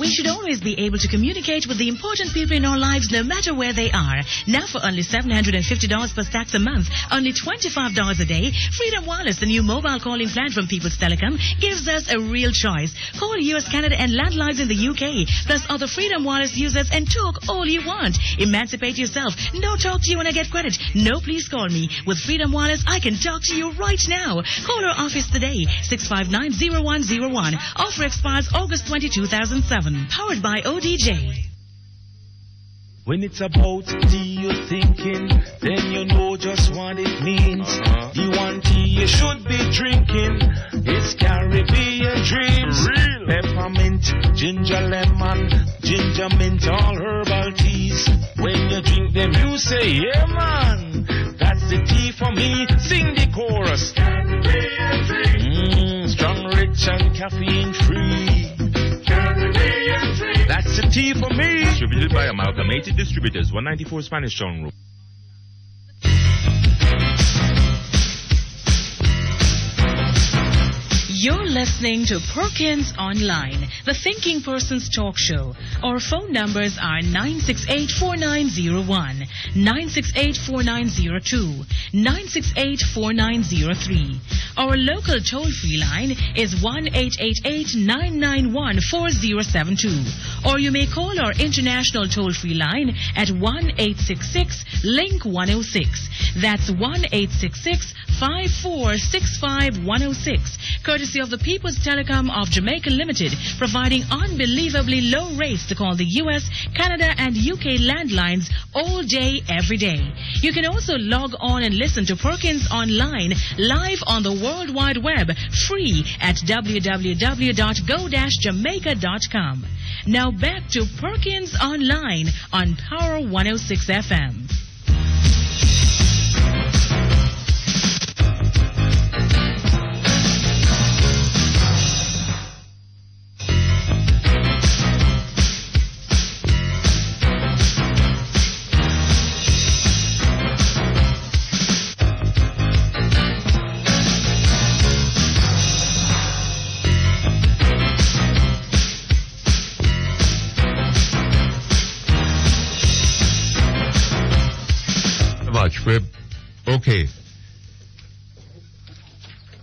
K: We should always be able to communicate with the important people in our lives no matter where they are. Now for only $750 per stacks a month, only $25 a day, Freedom Wireless, the new mobile calling plan from People's Telecom, gives us a real choice. Call US, Canada and landlines in the UK, plus other Freedom Wireless users and talk all you want. Emancipate yourself. No talk to you when I get credit. No please call me. With Freedom Wireless, I can talk to you right now. Call our office today, 659-0101. Offer expires August 20, 2007. Powered by ODJ.
P: When it's about tea you're thinking, then you know just what it means. The one tea you should be drinking is Caribbean Dreams.
G: Real.
P: Peppermint, ginger lemon, ginger mint, all herbal teas. When you drink them you say, yeah man, that's the tea for me. Sing the chorus.
G: Caribbean Dreams.
P: Strong, rich and caffeine free.
G: Caribbean Dreams.
P: That's the tea for me.
G: Distributed by Amalgamated Distributors, 194 Spanish Town Road.
K: You're listening to Perkins Online, the Thinking Person's Talk Show. Our phone numbers are 968-4901, 968-4902, 968-4903. Our local toll-free line is 1-888-991-4072. Or you may call our international toll-free line at 1-866-LINK-106. That's 1-866-5465-106. Courtesy of the People's Telecom of Jamaica Limited, providing unbelievably low rates to call the US, Canada, and UK landlines all day, every day. You can also log on and listen to Perkins Online live on the World Wide Web, free at www.go-jamaica.com. Now back to Perkins Online on Power 106 FM.
B: Okay.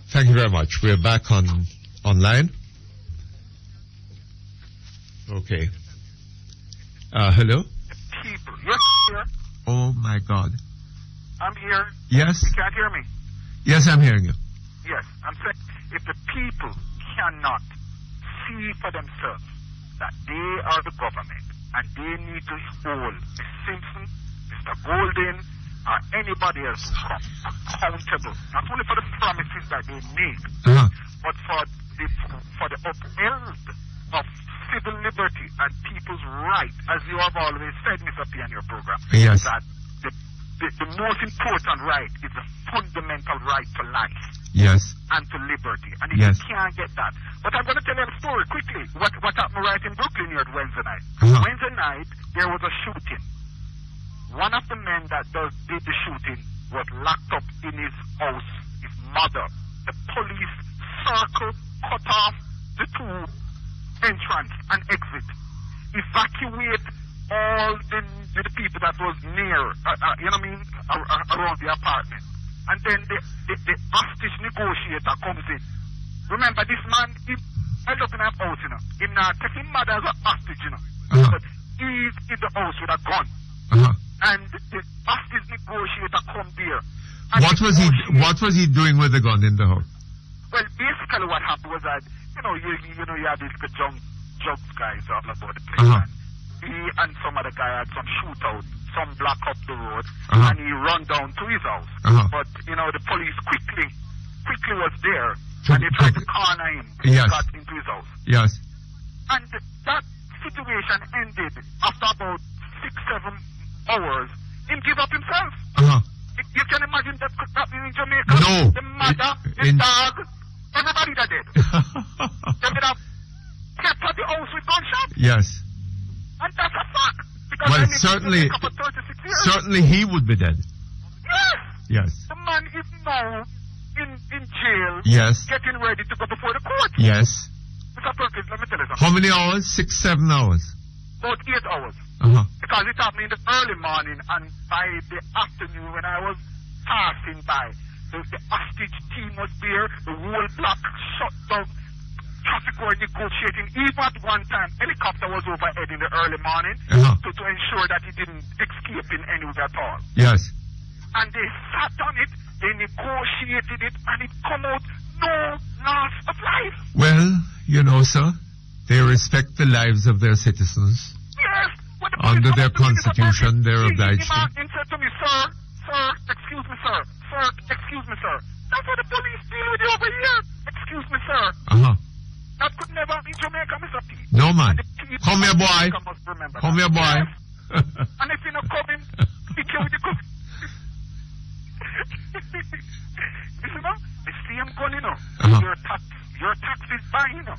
B: Thank you very much. We're back online. Okay. Hello?
X: People. Yes, here.
B: Oh my God.
X: I'm here.
B: Yes?
X: You can't hear me?
B: Yes, I'm hearing you.
X: Yes. I'm saying if the people cannot see for themselves that they are the government and they need to hold Ms. Simpson, Mr. Golden, or anybody else who comes accountable, not only for the promises that they make, but for the upheld of civil liberty and people's right, as you have always said, Mr. P, in your program,
B: yes,
X: that the most important right is the fundamental right to life.
B: Yes.
X: And to liberty. And if
B: yes,
X: you can't get that. But I'm going to tell you a story quickly. What happened right in Brooklyn here Wednesday night? Wednesday night, there was a shooting. One of the men that did the shooting was locked up in his house, his mother. The police circled, cut off the two entrance and exit. Evacuate all the people that was near, around the apartment. And then the hostage negotiator comes in. Remember, this man, I look in that house, He's not taking mother as a hostage, But he's in the house with a gun. And the hostage negotiator come there.
B: What was he doing with the gun in the house?
X: Well, basically what happened was that, you had these drugs guys all about the place. And he and some other guy had some shootout, some block up the road, and he run down to his house. But, the police quickly was there, and they tried to corner him when he got into his house.
B: Yes.
X: And that situation ended after about 6-7 hours. Him give up himself. You can imagine that could happen in Jamaica.
B: No.
X: The mother, the dog, everybody that did. They would have kept at the house with gunshot.
B: Yes.
X: And that's a fact. Because
B: well, certainly he would be dead.
X: Yes.
B: Yes.
X: The man is now in jail.
B: Yes.
X: Getting ready to go before the court.
B: Yes.
X: Mr. Perkins, let me tell you something.
B: How many hours? 6-7 hours?
X: About 8 hours. Because it happened in the early morning, and by the afternoon when I was passing by, the hostage team was there, the whole block shut down, traffic were negotiating. Even at one time, helicopter was overhead in the early morning to ensure that he didn't escape in any way at all.
B: Yes.
X: And they sat on it, they negotiated it, and it come out no loss of life.
B: Well, sir, they respect the lives of their citizens.
X: Yes. What the
B: Under their constitution, they're obliged to.
X: He said to me, sir, excuse me, sir. Sir, excuse me, sir. That's what the police deal with you over here. Excuse me, sir. That could never be Jamaica, Mr. P.
B: No, man. Come here, boy. Come here, boy.
X: And if you're not coming, hit you with the cook. You see, no? The same gun, you know, your tax is buying, you know.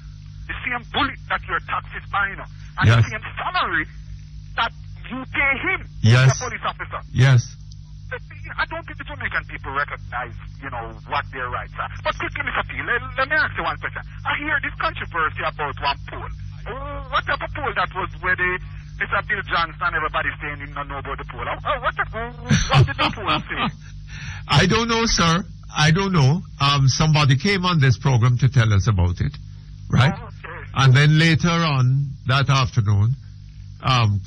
X: The same bullet that your tax is buying, you know. And the same salary that you pay him, the police officer.
B: Yes.
X: I don't think the Jamaican people recognize, you know, what their rights are. But quickly, Mr. P, let me ask you one question. I hear this controversy about one poll. What type of poll that was where Mr. Bill Johnson, everybody saying he don't know about the poll? What did the poll say?
B: I don't know, sir. I don't know. Somebody came on this program to tell us about it, right? And then later on that afternoon,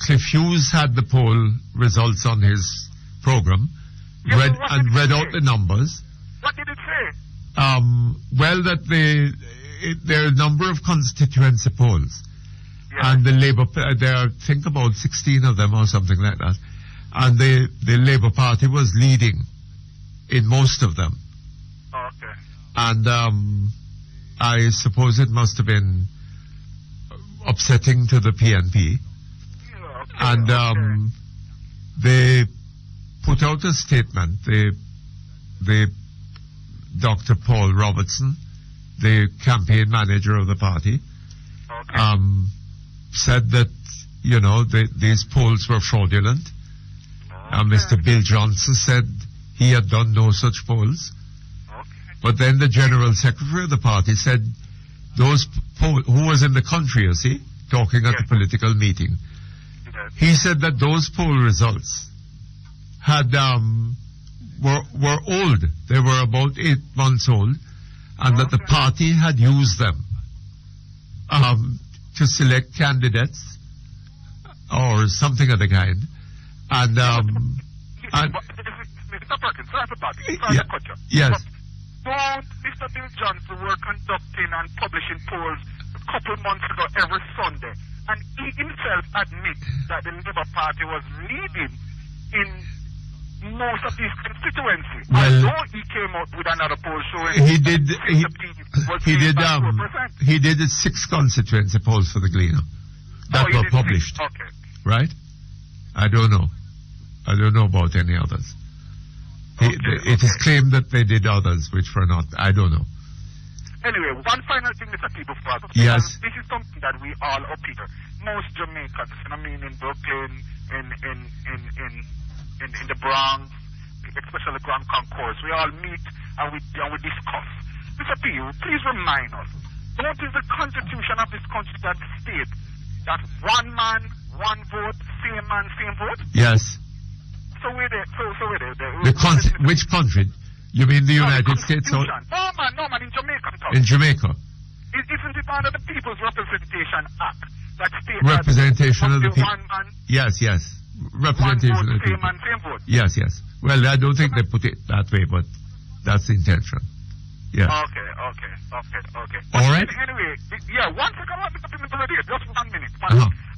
B: Cliff Hughes had the poll results on his program, read out the numbers.
X: What did it say?
B: Well, that there are a number of constituency polls, and the Labour, there are, I think, about 16 of them or something like that, and the Labour Party was leading in most of them.
X: Okay.
B: And I suppose it must have been upsetting to the PNP. And they put out a statement. The Dr. Paul Robertson, the campaign manager of the party, said that, you know, these polls were fraudulent. Mr. Bill Johnson said he had done no such polls. But then the General Secretary of the party said those who was in the country, you see, talking at the political meeting, he said that those poll results had were old. They were about 8 months old, and that the party had used them to select candidates or something of the kind. And
X: Mr. Perkins, sorry to cut you.
B: Yes.
X: Don't Mr. Bill Johnson were conducting and publishing polls a couple months ago every Sunday, and he himself admits that the Labour Party was leading in most of these constituencies. Although he came out with another poll showing
B: he did 6 constituency polls for the Gleaner that were published.
X: Okay.
B: Right? I don't know about any others. It is claimed that they did others which were not. I don't know.
X: Anyway, one final thing, Mr. People,
B: yes.
X: This is something that we all up here, most Jamaicans, I mean, in Brooklyn, in the Bronx, especially Grand Concourse, we all meet and we discuss. Mr. P, please remind us, what is the constitution of this country that states that one man, one vote, same man, same vote?
B: Yes.
X: So where
B: which country? You mean the United States? Or?
X: No man, in Jamaica.
B: In Jamaica.
X: Isn't it under the People's Representation Act that states
B: representation of the people? Yes.
X: one
B: Representation
X: vote,
B: of the people.
X: Same man, same vote.
B: Yes. Well, I don't think they put it that way, but that's the intention. Yes.
X: Okay.
B: All right.
X: Anyway, one second, just 1 minute.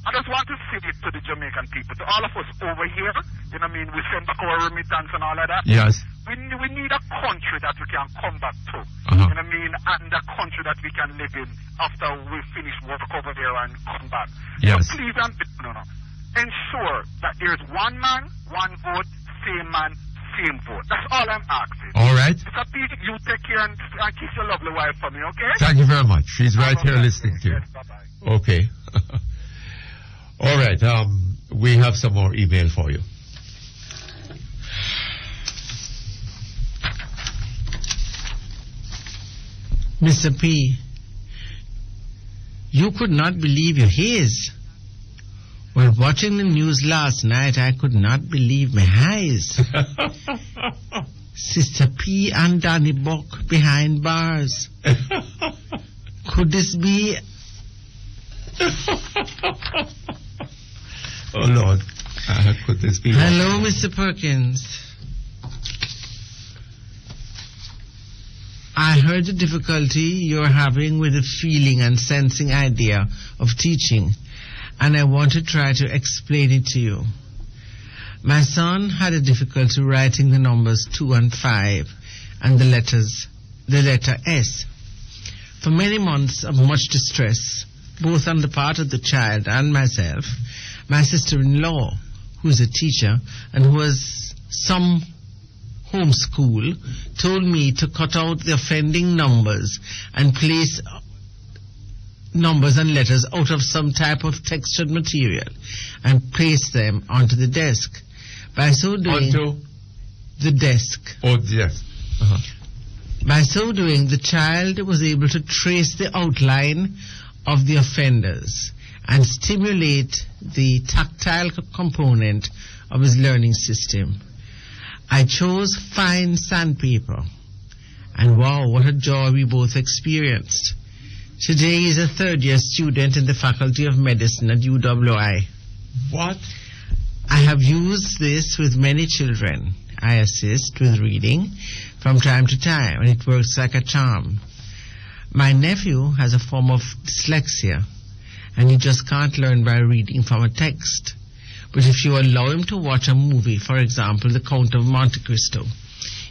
X: I just want to say it to the Jamaican people, to all of us over here, you know what I mean, we send back our remittance and all of that.
B: Yes.
X: We need a country that we can come back to, you know what I mean, and a country that we can live in after we finish work over there and come back.
B: Yes.
X: So please ensure that there's one man, one vote, same man, same vote. That's all I'm asking.
B: All right.
X: Mr. P, you take care and kiss your lovely wife for me, okay?
B: Thank you very much. She's right here listening to you.
X: Yes, bye-bye.
B: Okay. All right. We have some more email for you.
A: Mr. P, you could not believe your ears. While watching the news last night, I could not believe my eyes. Sister P and Danny Buck behind bars. Could this be...
B: Oh, Lord. Could this be...
A: Hello, Mr. Perkins. I heard the difficulty you're having with the feeling and sensing idea of teaching. and I want to try to explain it to you. My son had a difficulty writing the numbers 2 and 5 and the letter S. For many months of much distress, both on the part of the child and myself, my sister-in-law, who is a teacher and who has some homeschool, told me to cut out the offending numbers and place numbers and letters out of some type of textured material and place them onto the desk. By so doing,
B: onto
A: the desk.
B: Oh, yes.
A: By so doing, the child was able to trace the outline of the offenders and stimulate the tactile component of his learning system. I chose fine sandpaper, and wow, what a joy we both experienced. Today he is a third-year student in the Faculty of Medicine at UWI.
B: What?
A: I have used this with many children. I assist with reading from time to time, and it works like a charm. My nephew has a form of dyslexia, and he just can't learn by reading from a text. But if you allow him to watch a movie, for example, The Count of Monte Cristo,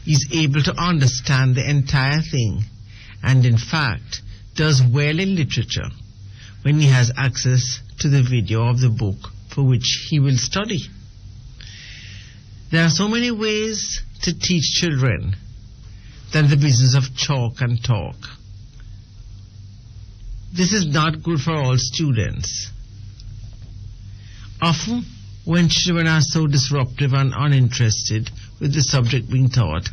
A: he's able to understand the entire thing, and in fact, does well in literature when he has access to the video of the book for which he will study. There are so many ways to teach children than the business of chalk and talk. This is not good for all students. Often, when children are so disruptive and uninterested with the subject being taught,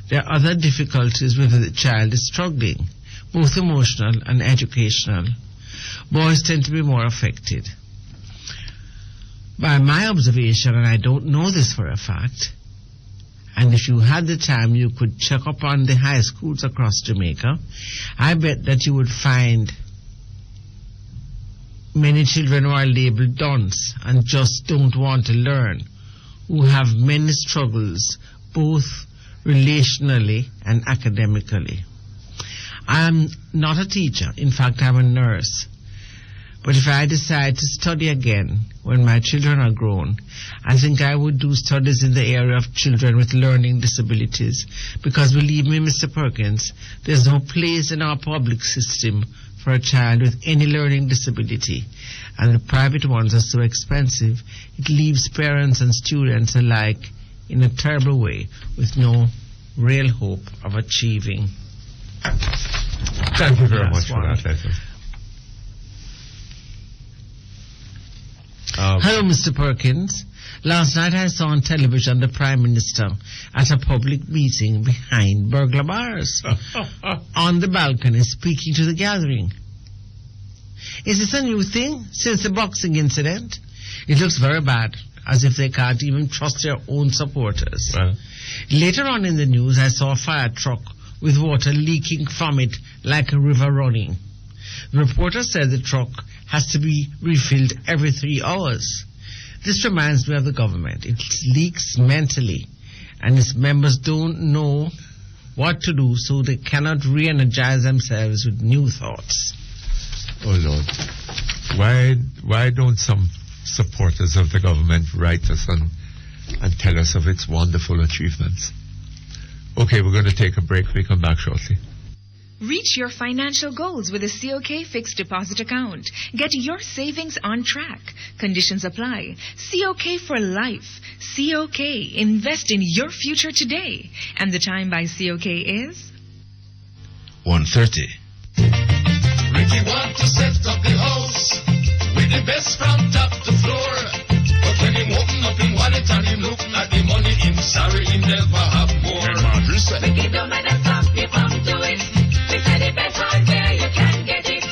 A: there are other difficulties with which the child is struggling, both emotional and educational. Boys tend to be more affected. By my observation, and I don't know this for a fact, and if you had the time you could check up on the high schools across Jamaica, I bet that you would find many children who are labeled dunce and just don't want to learn, who have many struggles, both relationally and academically. I am not a teacher. In fact, I'm a nurse. But if I decide to study again when my children are grown, I think I would do studies in the area of children with learning disabilities. Because believe me, Mr. Perkins, there's no place in our public system for a child with any learning disability. And the private ones are so expensive, it leaves parents and students alike in a terrible way with no real hope of achieving.
B: Thank you very much for that letter.
A: Hello, Mr. Perkins. Last night I saw on television the Prime Minister at a public meeting behind burglar bars on the balcony speaking to the gathering. Is this a new thing since the boxing incident? It looks very bad, as if they can't even trust their own supporters.
B: Well.
A: Later on in the news, I saw a fire truck with water leaking from it like a river running. The reporter said the truck has to be refilled every 3 hours. This reminds me of the government. It leaks mentally, and its members don't know what to do, so they cannot re-energize themselves with new thoughts.
B: Oh, Lord. Why don't some supporters of the government write us and tell us of its wonderful achievements? Okay, we're going to take a break. We come back shortly.
Q: Reach your financial goals with a COK fixed deposit account. Get your savings on track. Conditions apply. COK for life. COK. Invest in your future today. And the time by COK is
V: 1:30.
R: Ricky want to set up the house with the best from top to floor. But when him open up him wallet and him look at the money, him sorry him never have more. Ricky don't make them stop you from doing it. We said the best hardware you can get it.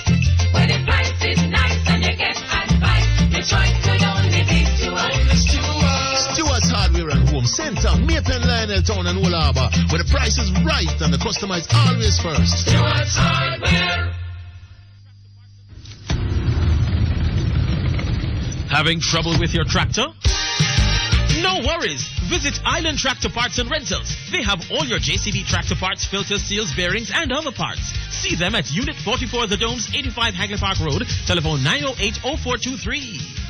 R: When the price is nice and you get advice, the choice could only be
C: Stewart's Hardware and Home Center, Maypen, Lionel Town and Wool Harbour, where the price is right and the customer is always first.
R: Stewart's Hardware.
O: Having trouble with your tractor? No worries.
F: Visit Island Tractor Parts and Rentals. They have all your JCB tractor parts, filters, seals, bearings, and other parts. See them at Unit 44 The Domes, 85 Hagley Park Road. Telephone 908-0423.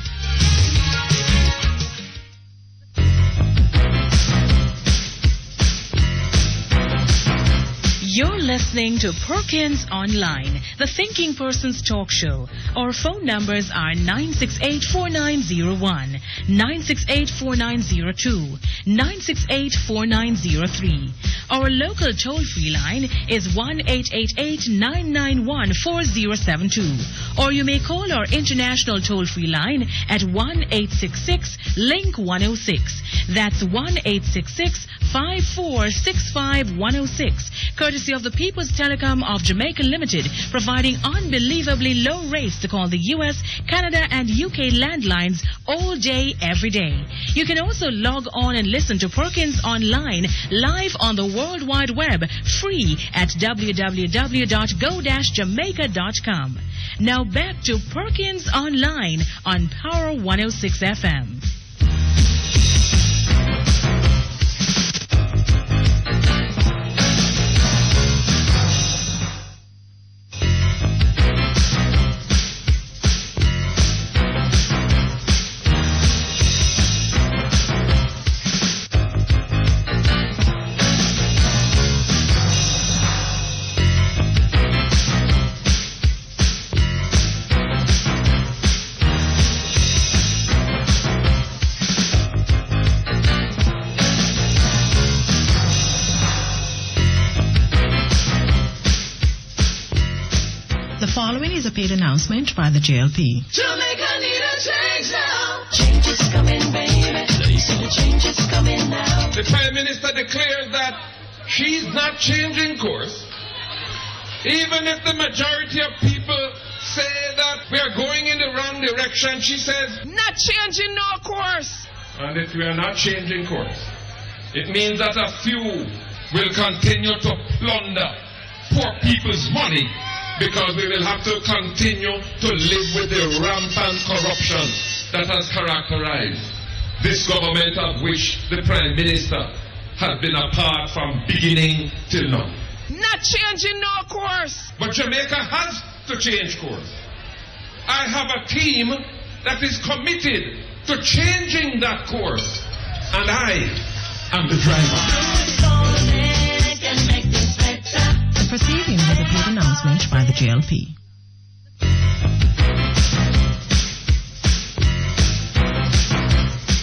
K: You're listening to Perkins Online, the thinking person's talk show. Our phone numbers are 968-4901, 968-4902, 968-4903. Our local toll-free line is 1-888-991-4072. Or you may call our international toll-free line at 1-866-LINK-106. That's 1-866-5465-106. Courtesy of the People's Telecom of Jamaica Limited, providing unbelievably low rates to call the US, Canada, and UK landlines all day, every day. You can also log on and listen to Perkins Online live on the World Wide Web, free at www.go-jamaica.com. Now back to Perkins Online on Power 106 FM.
M: Following is a paid announcement by the JLP.
R: Jamaica need a change now. Change is coming, baby. Change is coming now.
T: The Prime Minister declares that she's not changing course. Even if the majority of people say that we are going in the wrong direction, she says,
E: not changing no course.
T: And if we are not changing course, it means that a few will continue to plunder poor people's money, because we will have to continue to live with the rampant corruption that has characterized this government, of which the Prime Minister has been a part from beginning till now.
E: Not changing no course.
T: But Jamaica has to change course. I have a team that is committed to changing that course, and I am the driver.
M: The proceeding was a paid announcement by the JLP.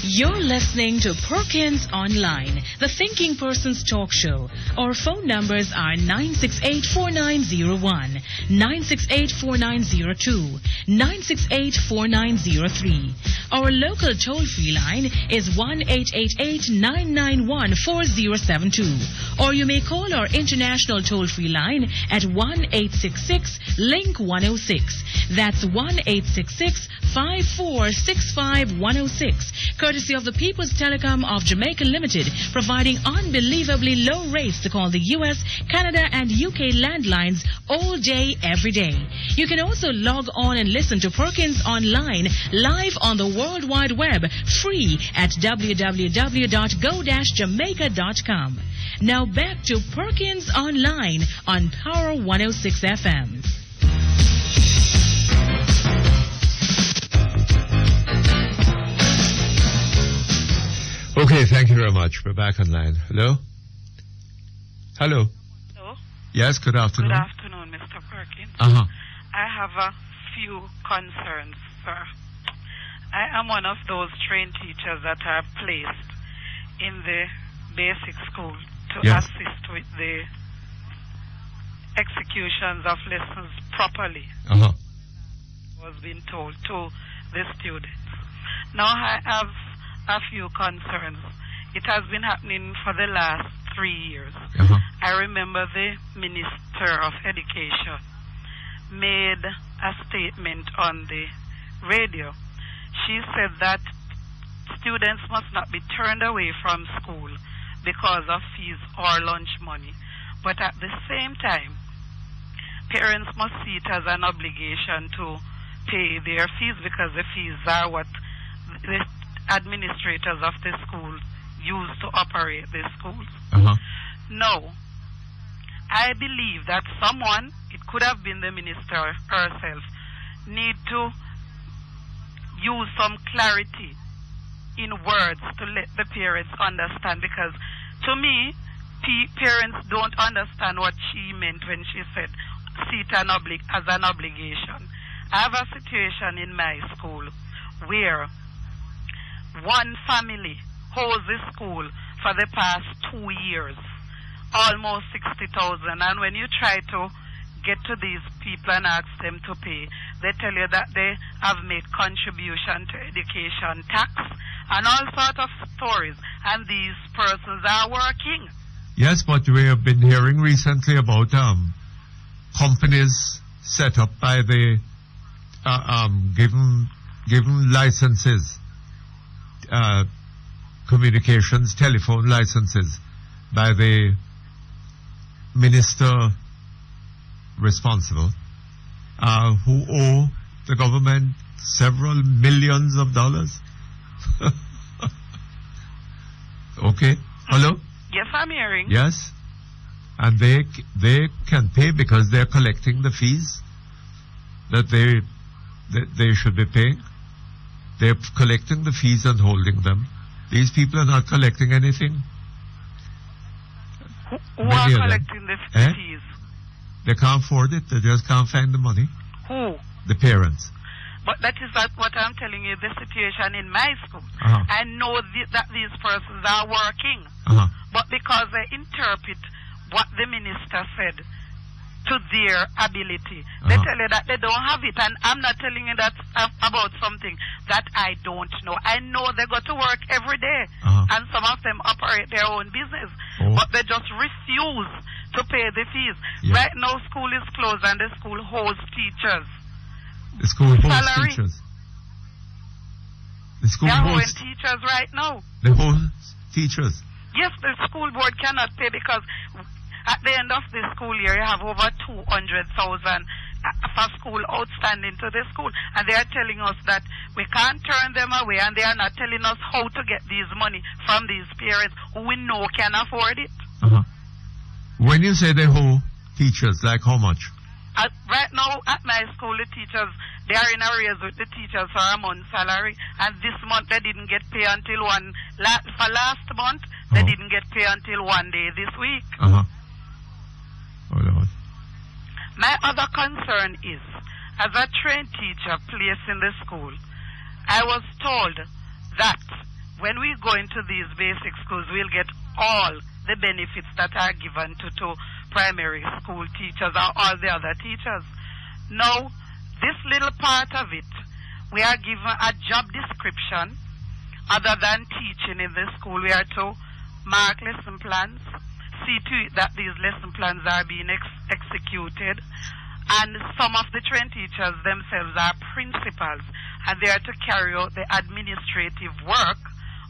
K: You're listening to Perkins Online, the thinking person's talk show. Our phone numbers are 968-4901, 968-4902, 968-4903. Our local toll-free line is 1-888-991-4072. Or you may call our international toll-free line at 1-866-LINK-106. That's 1-866-5465-106. Courtesy of the People's Telecom of Jamaica Limited, providing unbelievably low rates to call the US, Canada, and UK landlines all day, every day. You can also log on and listen to Perkins Online live on the World Wide Web, free at www.go-jamaica.com. Now back to Perkins Online on Power 106 FM.
B: Okay, thank you very much. We're back online. Hello? Hello?
W: Hello?
B: Yes, good afternoon.
W: Good afternoon, Mr. Perkins.
B: Uh-huh.
W: I have a few concerns, sir. I am one of those trained teachers that are placed in the basic school to assist with the executions of lessons properly.
B: Uh-huh.
W: Was being told to the students. Now I have a few concerns. It has been happening for the last 3 years.
B: Uh-huh.
W: I remember the Minister of Education made a statement on the radio. She said that students must not be turned away from school because of fees or lunch money. But at the same time, parents must see it as an obligation to pay their fees, because the fees are what the administrators of the school used to operate these schools. No. I believe that someone, it could have been the minister herself, need to use some clarity in words to let the parents understand, because to me, parents don't understand what she meant when she said see it as an obligation. I have a situation in my school where one family holds the school for the past 2 years, almost 60,000, and when you try to get to these people and ask them to pay, they tell you that they have made contribution to education tax and all sorts of stories, and these persons are working.
B: Yes, but we have been hearing recently about companies set up by the given licenses, communications, telephone licenses by the minister responsible, who owe the government several millions of dollars. Okay. Hello?
W: Yes, I'm hearing.
B: Yes. And they can pay because they're collecting the fees that they should be paying. They're collecting the fees and holding them. These people are not collecting anything.
W: Who are collecting the fees?
B: They can't afford it. They just can't find the money.
W: Who?
B: The parents.
W: But that is what I'm telling you, the situation in my school. I know that these persons are working. But because they interpret what the minister said to their ability, they tell you that they don't have it. And I'm not telling you that about something that I don't know. I know they go to work every day. And some of them operate their own business. But they just refuse to pay the fees. Right now, school is closed and the school holds teachers.
B: The school holds teachers. The school holds
W: teachers right now.
B: The whole teachers.
W: Yes, the school board cannot pay because at the end of the school year, you have over 200,000 for school outstanding to the school. And they are telling us that we can't turn them away, and they are not telling us how to get these money from these parents who we know can afford it.
B: When you say the whole teachers, like how much?
W: Right now, at my school, the teachers, they are in arrears with the teachers for a month's salary. And this month, they didn't get paid until for last month, they didn't get paid until one day this week.
B: Oh, Lord.
W: My other concern is, as a trained teacher placed in the school, I was told that when we go into these basic schools, we'll get all the benefits that are given to primary school teachers or all the other teachers. Now, this little part of it, we are given a job description. Other than teaching in the school, we are to mark lesson plans, see to it that these lesson plans are being executed. And some of the trained teachers themselves are principals, and they are to carry out the administrative work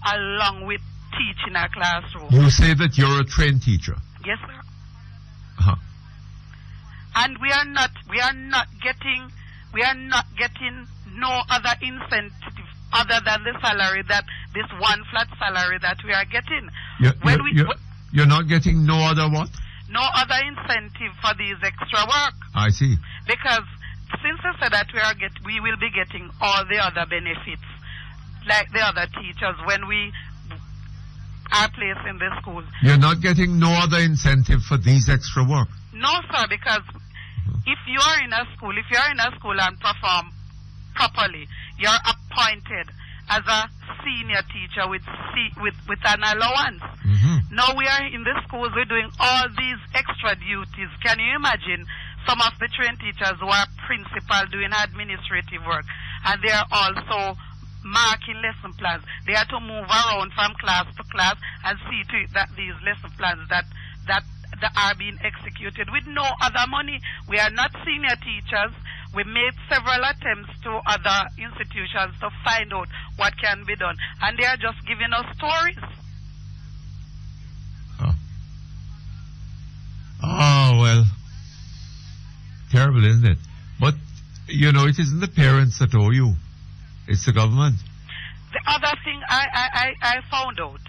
W: along with teaching a classroom.
B: You say that you're a trained teacher?
W: Yes, sir. And we are not getting no other incentive other than the salary, that this one flat salary that we are getting.
B: You're not getting no other what?
W: No other incentive for these extra work.
B: I see.
W: Because since I said that we will be getting all the other benefits like the other teachers when we are placed in the schools.
B: You're not getting no other incentive for these extra work?
W: No, sir, because if you are in a school and perform properly, you're appointed as a senior teacher with an allowance. Now we are in the schools, we're doing all these extra duties. Can you imagine some of the trained teachers who are principal doing administrative work, and they are also marking lesson plans. They are to move around from class to class and see to it that these lesson plans that are being executed with no other money. We are not senior teachers. We made several attempts to other institutions to find out what can be done, and they are just giving us stories.
B: Oh, well, terrible, isn't it? But, you know, it isn't the parents that owe you. It's the government.
W: The other thing I found out,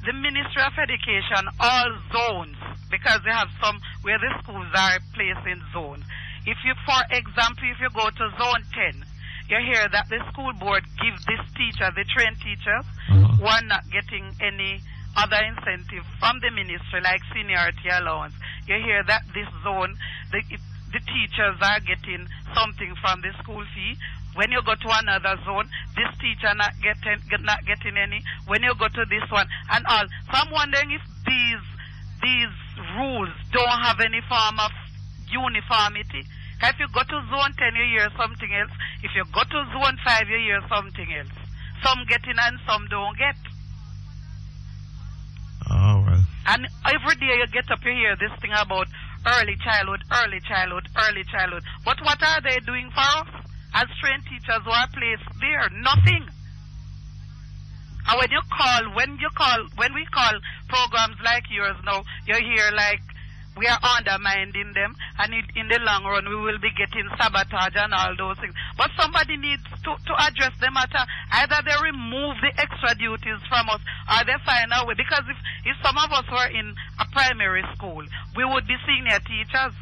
W: the Ministry of Education, all zones, because they have some where the schools are placed in zones. If you, for example, if you go to zone 10, you hear that the school board gives this teacher, the trained teachers, who are not getting any other incentive from the ministry, like seniority allowance. You hear that this zone, the teachers are getting something from the school fee. When you go to another zone, this teacher not getting any. When you go to this one and all. So I'm wondering if these rules don't have any form of uniformity. If you go to zone 10, you hear something else. If you go to zone 5, you hear something else. Some getting and some don't get.
B: Oh, well.
W: And every day you get up, you hear this thing about early childhood. But what are they doing for us as trained teachers who are placed there? Nothing. And when we call programs like yours now, you hear like we are undermining them, and in the long run we will be getting sabotage and all those things. But somebody needs to address the matter. Either they remove the extra duties from us, or they find a way. Because if some of us were in a primary school, we would be senior teachers.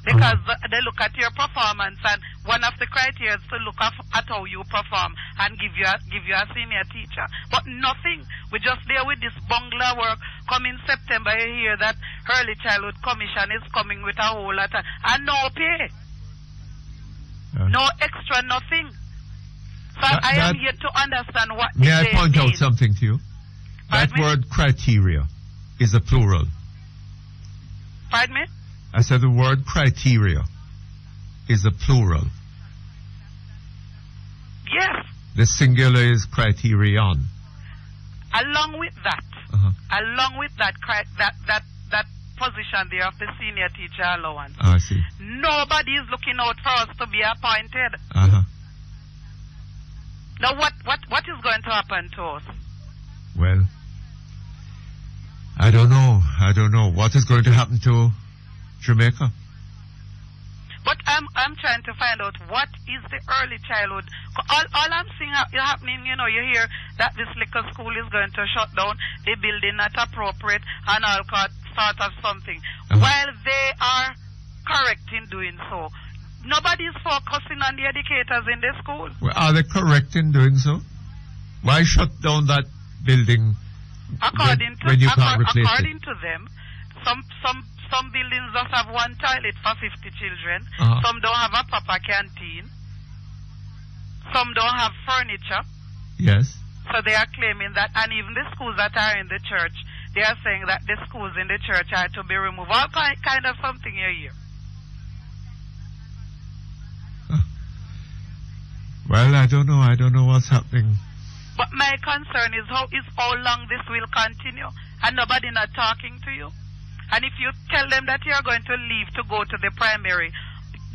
W: Because they look at your performance, and one of the criteria is to look at how you perform and give you a senior teacher. But nothing. We just there with this bungler work. Coming September, you hear that Early Childhood Commission is coming with a whole lot of, and no pay. No extra, nothing. So I am here to understand what
B: may I point out something to you? That word criteria is a plural.
W: Pardon me?
B: I said the word criteria is a plural.
W: Yes.
B: The singular is criterion.
W: Along with that, that position there of the senior teacher allowance.
B: I see.
W: Nobody is looking out for us to be appointed. Now what is going to happen to us?
B: Well, I don't know. What is going to happen to Jamaica?
W: But I'm trying to find out what is the early childhood. All I'm seeing happening, you hear that this liquor school is going to shut down, the building not appropriate, and all sort of something. While they are correct in doing so, nobody is focusing on the educators in the school.
B: Well, are they correct in doing so? Why shut down that building when you can't replace
W: according
B: it?
W: to them, some buildings just have one toilet for 50 children. Some don't have a proper canteen. Some don't have furniture.
B: Yes.
W: So they are claiming that, and even the schools that are in the church, they are saying that the schools in the church are to be removed. All kind of something you hear.
B: Well, I don't know what's happening.
W: But my concern is how long this will continue, and nobody not talking to you. And if you tell them that you are going to leave to go to the primary,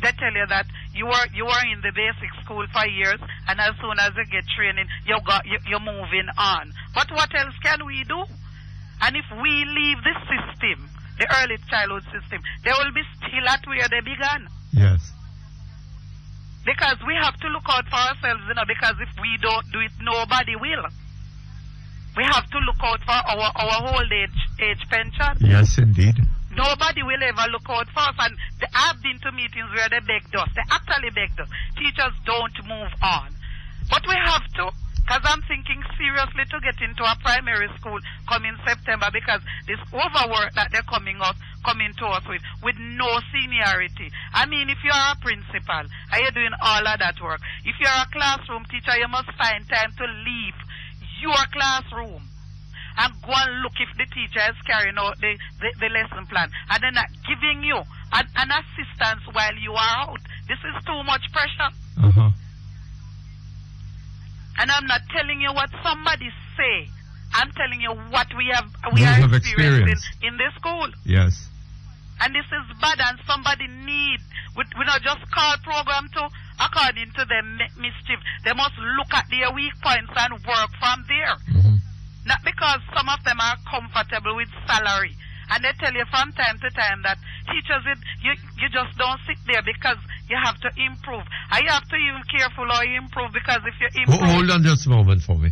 W: they tell you that you were in the basic school for years, and as soon as you get training, you're moving on. But what else can we do? And if we leave this system, the early childhood system, they will be still at where they began.
B: Yes.
W: Because we have to look out for ourselves, because if we don't do it, nobody will. We have to look out for our old age pension.
B: Yes, indeed.
W: Nobody will ever look out for us. And I've been to meetings where they begged us. They actually begged us. Teachers don't move on. But we have to, because I'm thinking seriously to get into a primary school coming September, because this overwork that they're coming to us with no seniority. I mean, if you are a principal and you're doing all of that work, if you're a classroom teacher, you must find time to leave your classroom and go and look if the teacher is carrying out the lesson plan, and then not giving you an assistance while you are out. This is too much pressure. And I'm not telling you what somebody say. I'm telling you what we are experiencing in the school.
B: Yes.
W: And this is bad, and somebody need. We not just call program to according to their mischief. They must look at their weak points and work from there. Not because some of them are comfortable with salary. And they tell you from time to time that teachers, you just don't sit there because you have to improve. And you have to even careful how you improve, because if you improve...
B: Hold on just a moment for me.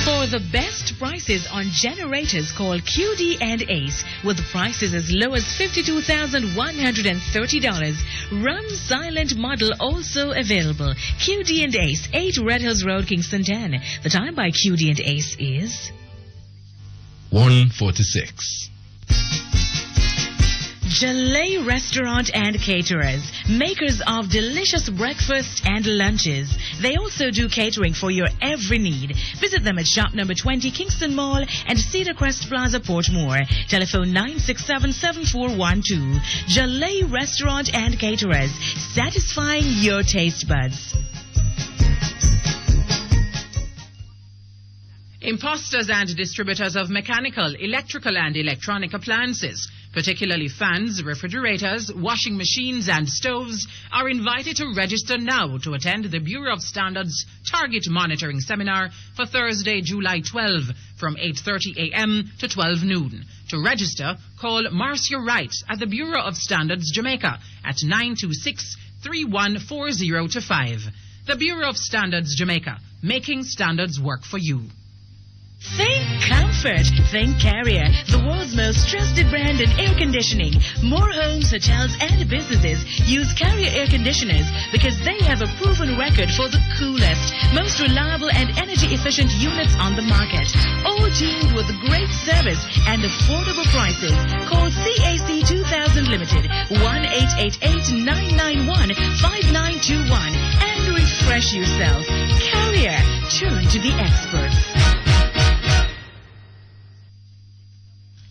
K: For the best prices on generators, call QD and Ace with prices as low as $52,130. Run silent model also available. QD and Ace, 8 Red Hills Road, Kingston 10. The time by QD and Ace is
I: 1:46.
K: Jalay Restaurant and Caterers, makers of delicious breakfast and lunches. They also do catering for your every need. Visit them at shop number 20 Kingston Mall and Cedar Crest Plaza, Portmore. Telephone 967-7412. Jalay Restaurant and Caterers, satisfying your taste buds.
H: Importers and distributors of mechanical, electrical and electronic appliances, particularly fans, refrigerators, washing machines and stoves, are invited to register now to attend the Bureau of Standards Target Monitoring Seminar for Thursday, July 12 from 8:30 a.m. to 12 noon. To register, call Marcia Wright at the Bureau of Standards Jamaica at 926-314025. The Bureau of Standards Jamaica, making standards work for you.
K: Think comfort. Think Carrier, the world's most trusted brand in air conditioning. More homes, hotels, and businesses use Carrier air conditioners because they have a proven record for the coolest, most reliable, and energy-efficient units on the market. All teamed with great service and affordable prices. Call CAC 2000 Limited, 1-888-991-5921, and refresh yourself. Carrier, turn to the experts.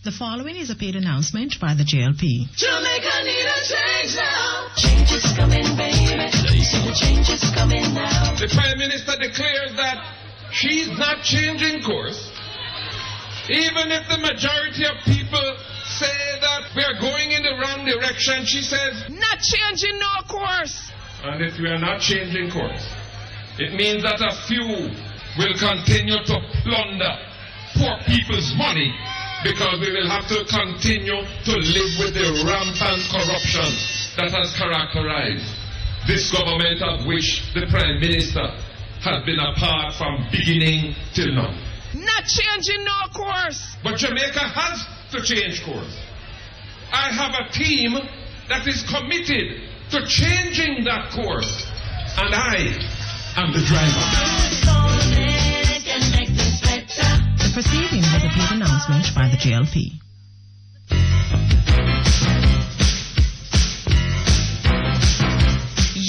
M: The following is a paid announcement by the JLP.
R: Jamaica need a change now. Change is coming, baby. Change is coming now.
T: The Prime Minister declares that she's not changing course. Even if the majority of people say that we're going in the wrong direction, she says, not changing no course. And if we are not changing course, it means that a few will continue to plunder poor people's money, because we will have to continue to live with the rampant corruption that has characterized this government, of which the Prime Minister has been a part from beginning till now. Not changing no course. But Jamaica has to change course. I have a team that is committed to changing that course, and I am the driver.
M: Proceeding with a paid announcement by the JLP.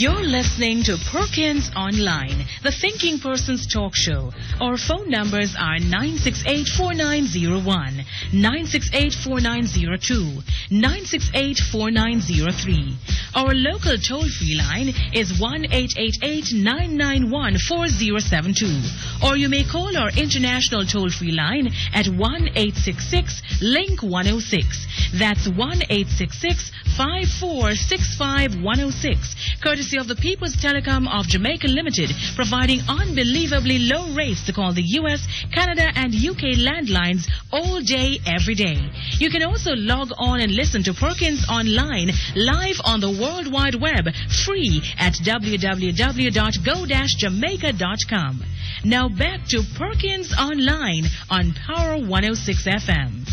K: You're listening to Perkins Online, the Thinking Person's talk show. Our phone numbers are 968-4901, 968-4902, 968-4903. Our local toll-free line is 1-888-991-4072. Or you may call our international toll-free line at 1-866-LINK-106. That's 1-866-5465-106. Courtesy of the People's Telecom of Jamaica Limited, providing unbelievably low rates to call the US, Canada, and UK landlines all day, every day. You can also log on and listen to Perkins Online live on the World Wide Web, free at www.go-jamaica.com. Now back to Perkins Online on Power 106 FM.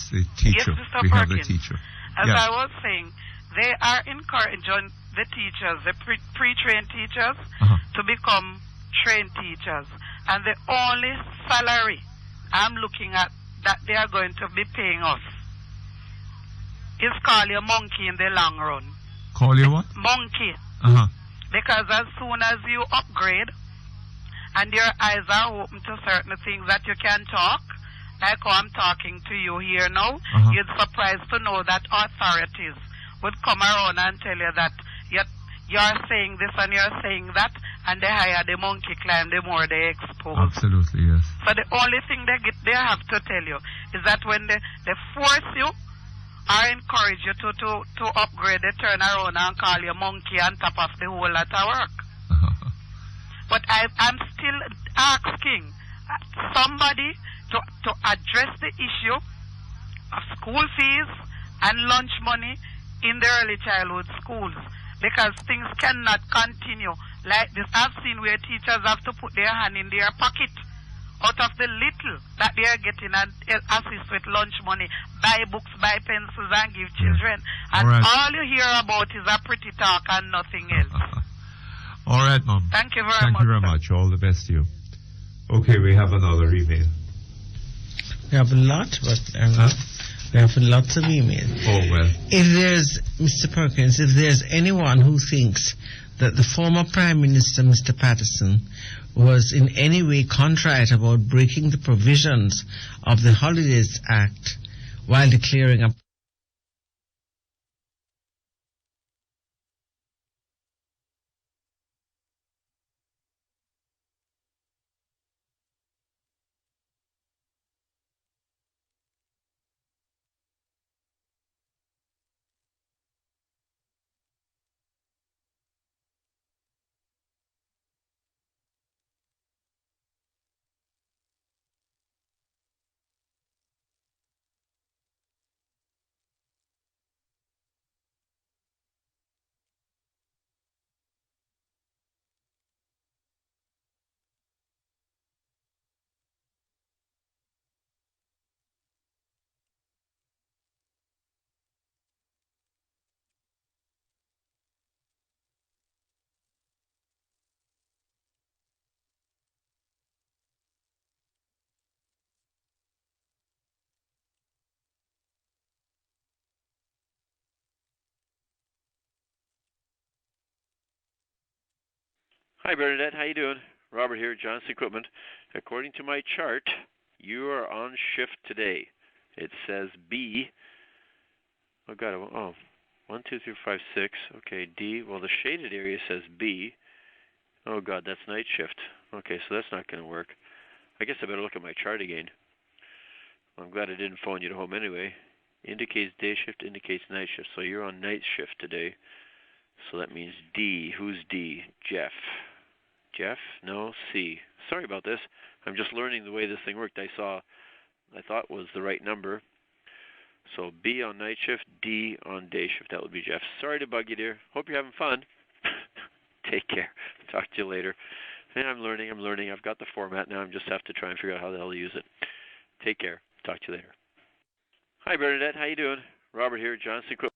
B: The teacher.
W: Yes, Mr.
B: We have the
W: Perkins.
B: teacher.
W: As I was saying, they are encouraging the teachers, the pre-trained teachers, to become trained teachers. And the only salary I'm looking at that they are going to be paying us is call you monkey in the long run.
B: Call you what?
W: Monkey. Because as soon as you upgrade and your eyes are open to certain things that you can talk like how I'm talking to you here now, you'd surprised to know that authorities would come around and tell you that you're saying this and you're saying that, and the higher the monkey climb, the more they expose.
B: Absolutely, yes.
W: So the only thing they have to tell you is that when they force you or encourage you to upgrade, they turn around and call you monkey on top of the whole lot of work. But I'm still asking somebody to address the issue of school fees and lunch money in the early childhood schools, because things cannot continue like this. I've seen where teachers have to put their hand in their pocket out of the little that they are getting and assist with lunch money, buy books, buy pencils, and give children. And all you hear about is a pretty talk and nothing else.
B: All right, Mom.
W: Thank you very much.
B: Thank you very much. All the best to you. Okay, we have another email.
A: We have a lot, but we have lots of emails.
B: Oh, well.
A: If there's, Mr. Perkins, if there's anyone who thinks that the former Prime Minister, Mr. Patterson, was in any way contrite about breaking the provisions of the Holidays Act while declaring a
D: Hi, Bernadette. How you doing? Robert here, Johnson Equipment. According to my chart, you are on shift today. It says B. Oh, God. Oh, 1, 2, 3, 5, 6. Okay, D. Well, the shaded area says B. Oh, God, that's night shift. Okay, so that's not going to work. I guess I better look at my chart again. I'm glad I didn't phone you to home anyway. Indicates day shift, indicates night shift. So you're on night shift today. So that means D. Who's D? Jeff. Jeff? No, C. Sorry about this. I'm just learning the way this thing worked. I thought was the right number. So B on night shift, D on day shift. That would be Jeff. Sorry to bug you, dear. Hope you're having fun. Take care. Talk to you later. And I'm learning. I've got the format now. I just have to try and figure out how the hell to use it. Take care. Talk to you later. Hi, Bernadette. How you doing? Robert here, Johnson Equipment.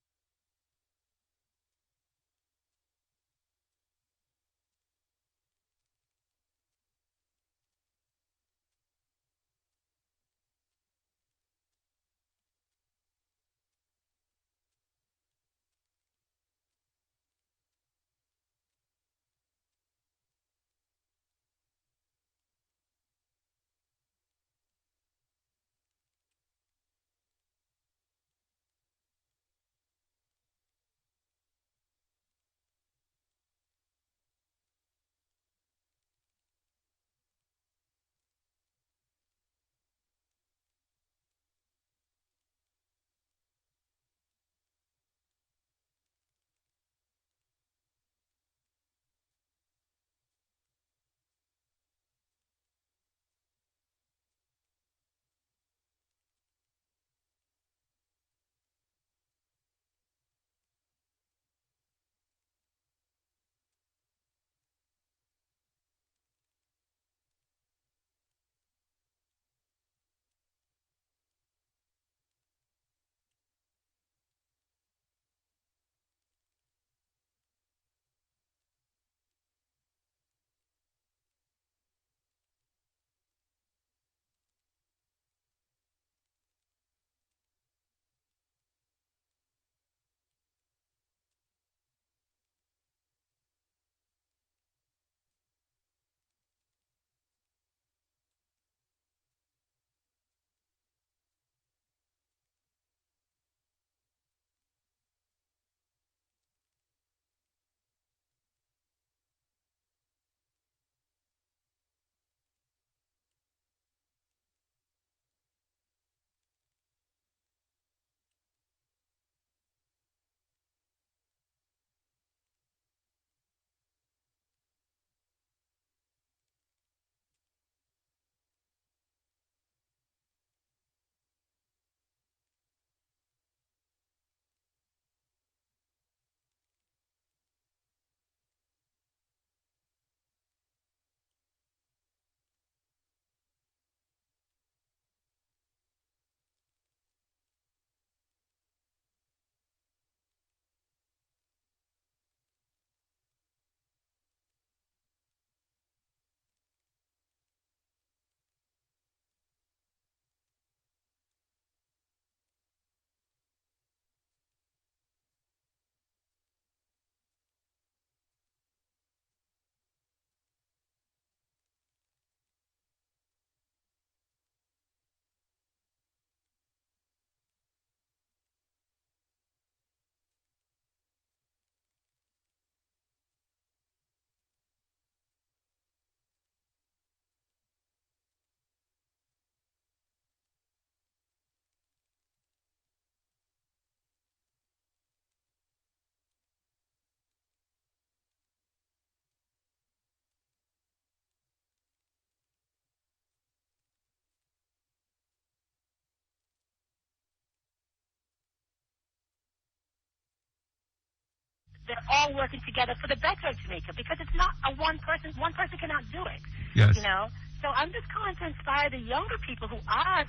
J: they're all working together for the better of Jamaica, because it's not a one person cannot do it.
B: Yes.
J: You know? So I'm just calling to inspire the younger people who are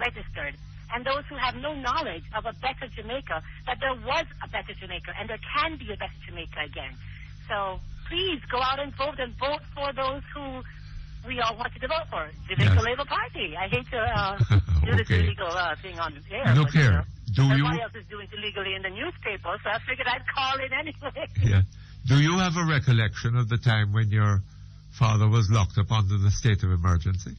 J: registered, and those who have no knowledge of a better Jamaica, that there was a better Jamaica, and there can be a better Jamaica again. So please go out and vote for those who we all wanted to vote for. Jamaica Labour Party. I hate to do this illegal thing on the air.
B: Look
J: but,
B: here.
J: Everybody else is doing it illegally in the newspaper, so I figured I'd call in anyway.
B: Yeah. Do you have a recollection of the time when your father was locked up under the state of emergency?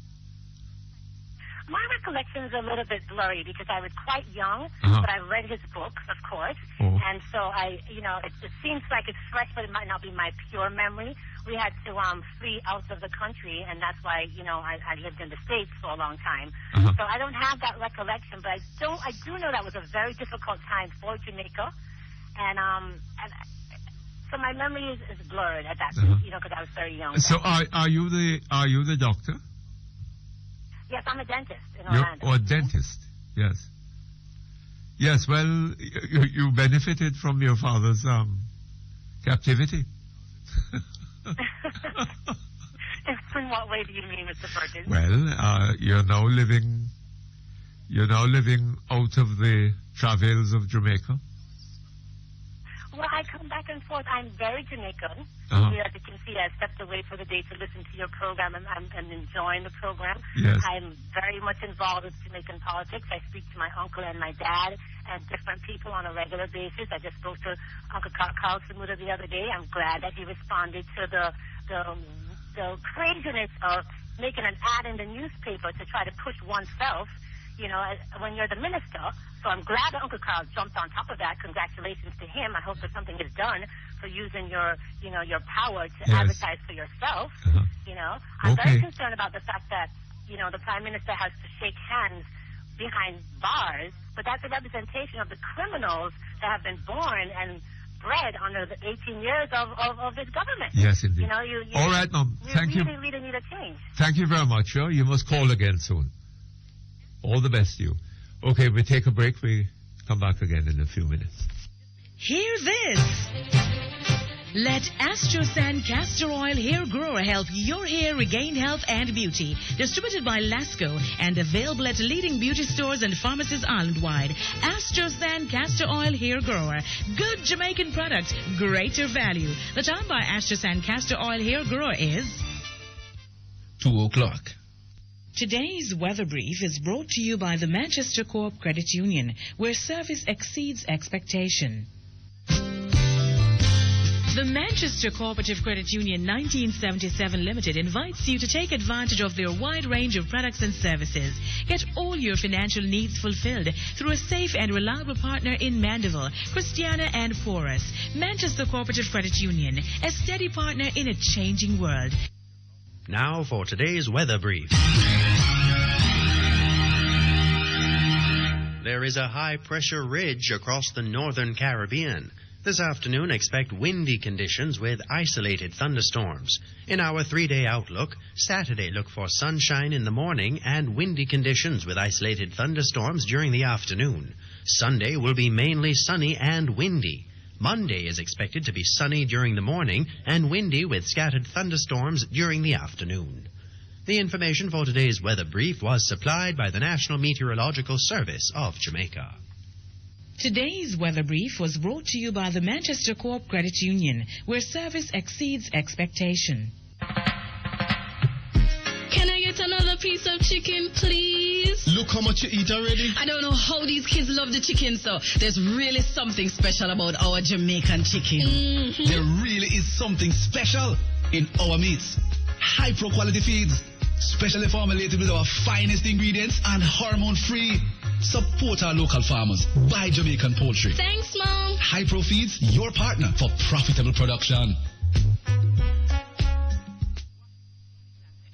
J: My recollection is a little bit blurry because I was quite young, but I read his book, of course, and so it seems like it's fresh, but it might not be my pure memory. We had to flee out of the country, and that's why, I lived in the States for a long time. So I don't have that recollection, but I do know that was a very difficult time for Jamaica, and so my memory is blurred at that point, because I was very young.
B: So are you the doctor?
J: Yes, I'm a dentist in Orlando.
B: You're a dentist, yes. Yes, well, you benefited from your father's captivity.
J: In what way do you mean, Mr. Perkins?
B: Well, you're now living out of the travails of Jamaica.
J: Well, I come back and forth. I'm very Jamaican. As you can see, I stepped away for the day to listen to your program, and I'm enjoying the program.
B: Yes.
J: I'm very much involved with Jamaican politics. I speak to my uncle and my dad and different people on a regular basis. I just spoke to Uncle Carl Samuda the other day. I'm glad that he responded to the craziness of making an ad in the newspaper to try to push oneself, when you're the minister. So I'm glad that Uncle Carl jumped on top of that. Congratulations to him. I hope that something is done for using your power to advertise for yourself. I'm very concerned about the fact that, the Prime Minister has to shake hands behind bars, but that's a representation of the criminals that have been born and bred under the 18 years of this government.
B: Yes, indeed.
J: All
B: right, Mom. Thank you.
J: We really need a change.
B: Thank you very much. You must call again soon. All the best to you. Okay, we take a break. We come back again in a few minutes.
K: Hear this. Let Astrosan Castor Oil Hair Grower help your hair regain health and beauty. Distributed by Lasco and available at leading beauty stores and pharmacies island-wide. Astrosan Castor Oil Hair Grower. Good Jamaican product, greater value. The time by Astrosan Castor Oil Hair Grower is
V: 2:00.
K: Today's weather brief is brought to you by the Manchester Co-op Credit Union, where service exceeds expectation. The Manchester Cooperative Credit Union 1977 Limited invites you to take advantage of their wide range of products and services. Get all your financial needs fulfilled through a safe and reliable partner in Mandeville, Christiana and Porus. Manchester Cooperative Credit Union, a steady partner in a changing world.
L: Now for today's weather brief. There is a high-pressure ridge across the northern Caribbean. This afternoon, expect windy conditions with isolated thunderstorms. In our 3-day outlook, Saturday look for sunshine in the morning and windy conditions with isolated thunderstorms during the afternoon. Sunday will be mainly sunny and windy. Monday is expected to be sunny during the morning and windy with scattered thunderstorms during the afternoon. The information for today's weather brief was supplied by the National Meteorological Service of Jamaica.
K: Today's weather brief was brought to you by the Manchester Co-op Credit Union, where service exceeds expectation.
S: Can I get another piece of chicken, please?
I: Look how much you eat already.
S: I don't know how these kids love the chicken, so there's really something special about our Jamaican chicken. Mm-hmm.
I: There really is something special in our meats. High pro quality feeds, specially formulated with our finest ingredients and hormone-free. Support our local farmers. Buy Jamaican poultry.
S: Thanks, Mom.
I: High Pro Feeds, your partner for profitable production.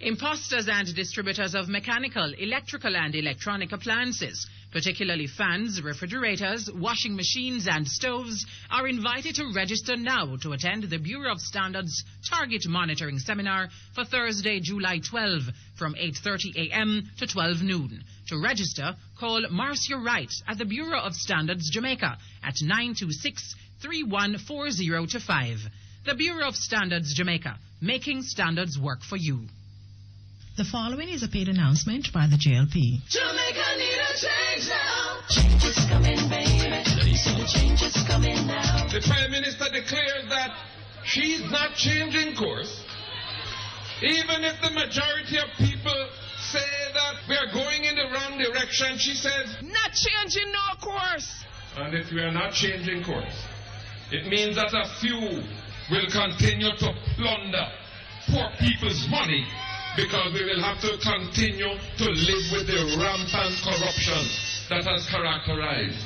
H: Imposters and distributors of mechanical, electrical and electronic appliances, particularly fans, refrigerators, washing machines and stoves, are invited to register now to attend the Bureau of Standards Target Monitoring Seminar for Thursday, July 12 from 8:30 a.m. to 12 noon. To register, call Marcia Wright at the Bureau of Standards Jamaica at 314025. The Bureau of Standards Jamaica, making standards work for you.
M: The following is a paid announcement by the JLP.
R: Jamaica need a change now. Change is coming, baby. The change is coming now.
T: The Prime Minister declared that she's not changing course. Even if the majority of people say that we are going in the wrong direction, she says,
E: not changing no course.
T: And if we are not changing course, it means that a few will continue to plunder poor people's money because we will have to continue to live with the rampant corruption that has characterized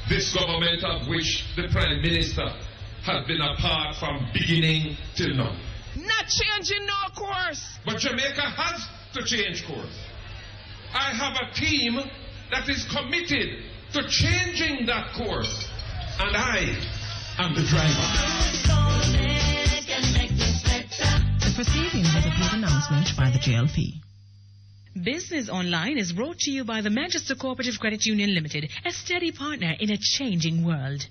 T: this government, of which the Prime Minister has been a part from beginning till now.
E: Not changing no course.
T: But Jamaica has to change course. I have a team that is committed to changing that course, and I am the driver.
M: The proceedings is a paid announcement by the JLP.
K: Business Online is brought to you by the Manchester Cooperative Credit Union Limited, a steady partner in a changing world.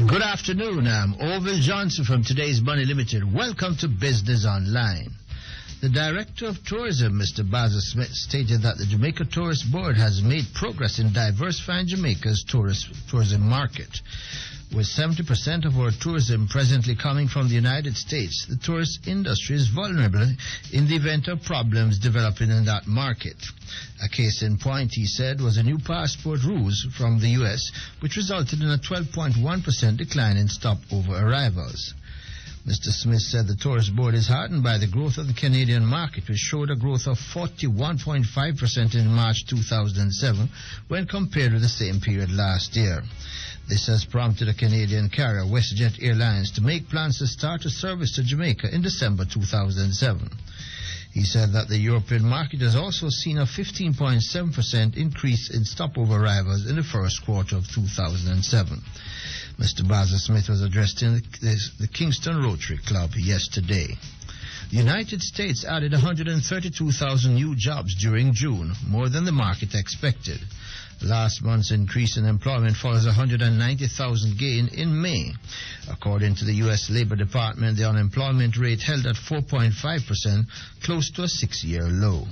G: Good afternoon. I'm Orville Johnson from Today's Money Limited. Welcome to Business Online. The Director of Tourism, Mr. Basil Smith, stated that the Jamaica Tourist Board has made progress in diversifying Jamaica's tourism market. With 70% of our tourism presently coming from the United States, the tourist industry is vulnerable in the event of problems developing in that market. A case in point, he said, was a new passport rules from the U.S., which resulted in a 12.1% decline in stopover arrivals. Mr. Smith said the Tourist Board is heartened by the growth of the Canadian market, which showed a growth of 41.5% in March 2007 when compared with the same period last year. This has prompted a Canadian carrier, WestJet Airlines, to make plans to start a service to Jamaica in December 2007. He said that the European market has also seen a 15.7% increase in stopover arrivals in the first quarter of 2007. Mr. Basil Smith was addressed in the Kingston Rotary Club yesterday. The United States added 132,000 new jobs during June, more than the market expected. Last month's increase in employment follows a 190,000 gain in May. According to the U.S. Labor Department, the unemployment rate held at 4.5%, close to a 6-year low.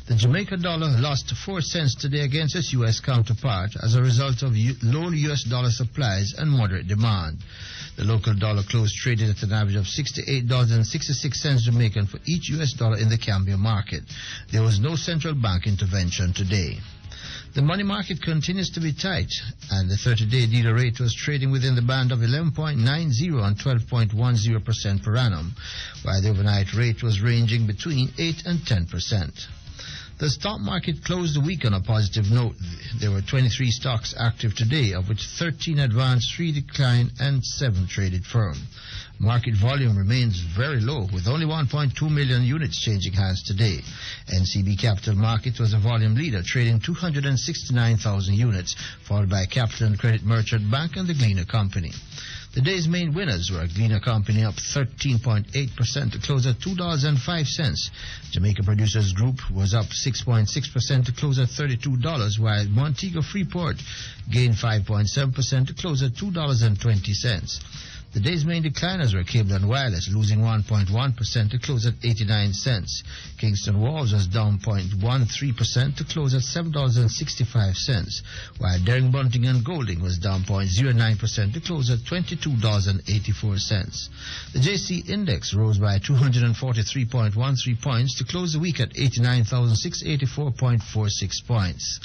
G: The Jamaica dollar lost 4 cents today against its U.S. counterpart as a result of low U.S. dollar supplies and moderate demand. The local dollar closed traded at an average of $68.66 Jamaican for each U.S. dollar in the Cambia market. There was no central bank intervention today. The money market continues to be tight, and the 30-day dealer rate was trading within the band of 11.90 and 12.10% per annum, while the overnight rate was ranging between 8 and 10%. The stock market closed the week on a positive note. There were 23 stocks active today, of which 13 advanced, 3 declined, and 7 traded firm. Market volume remains very low, with only 1.2 million units changing hands today. NCB Capital Markets was a volume leader, trading 269,000 units, followed by Capital and Credit Merchant Bank and the Gleaner Company. The day's main winners were Gleaner Company up 13.8% to close at $2.05. Jamaica Producers Group was up 6.6% to close at $32, while Montego Freeport gained 5.7% to close at $2.20. The day's main decliners were Cable and Wireless, losing 1.1% to close at 89 cents. Kingston Walls was down 0.13% to close at $7.65, while Daring Bunting and Golding was down 0.09% to close at $22.84. The JC Index rose by 243.13 points to close the week at 89,684.46 points.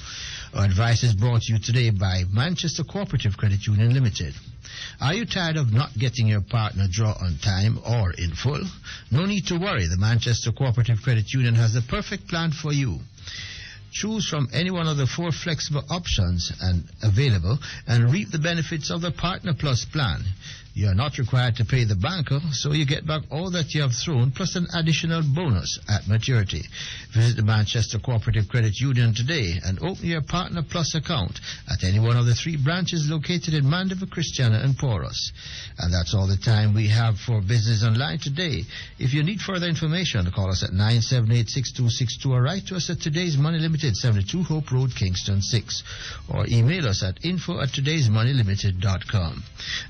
G: Our advice is brought to you today by Manchester Cooperative Credit Union Limited. Are you tired of not getting your partner draw on time or in full? No need to worry. The Manchester Cooperative Credit Union has the perfect plan for you. Choose from any one of the 4 flexible options available and reap the benefits of the Partner Plus plan. You are not required to pay the banker, so you get back all that you have thrown plus an additional bonus at maturity. Visit the Manchester Cooperative Credit Union today and open your Partner Plus account at any one of the 3 branches located in Mandeville, Christiana and Porus. And that's all the time we have for Business Online today. If you need further information, call us at 978-6262 or write to us at Today's Money Limited, 72 Hope Road, Kingston 6, or email us at info@todaysmoneylimited.com.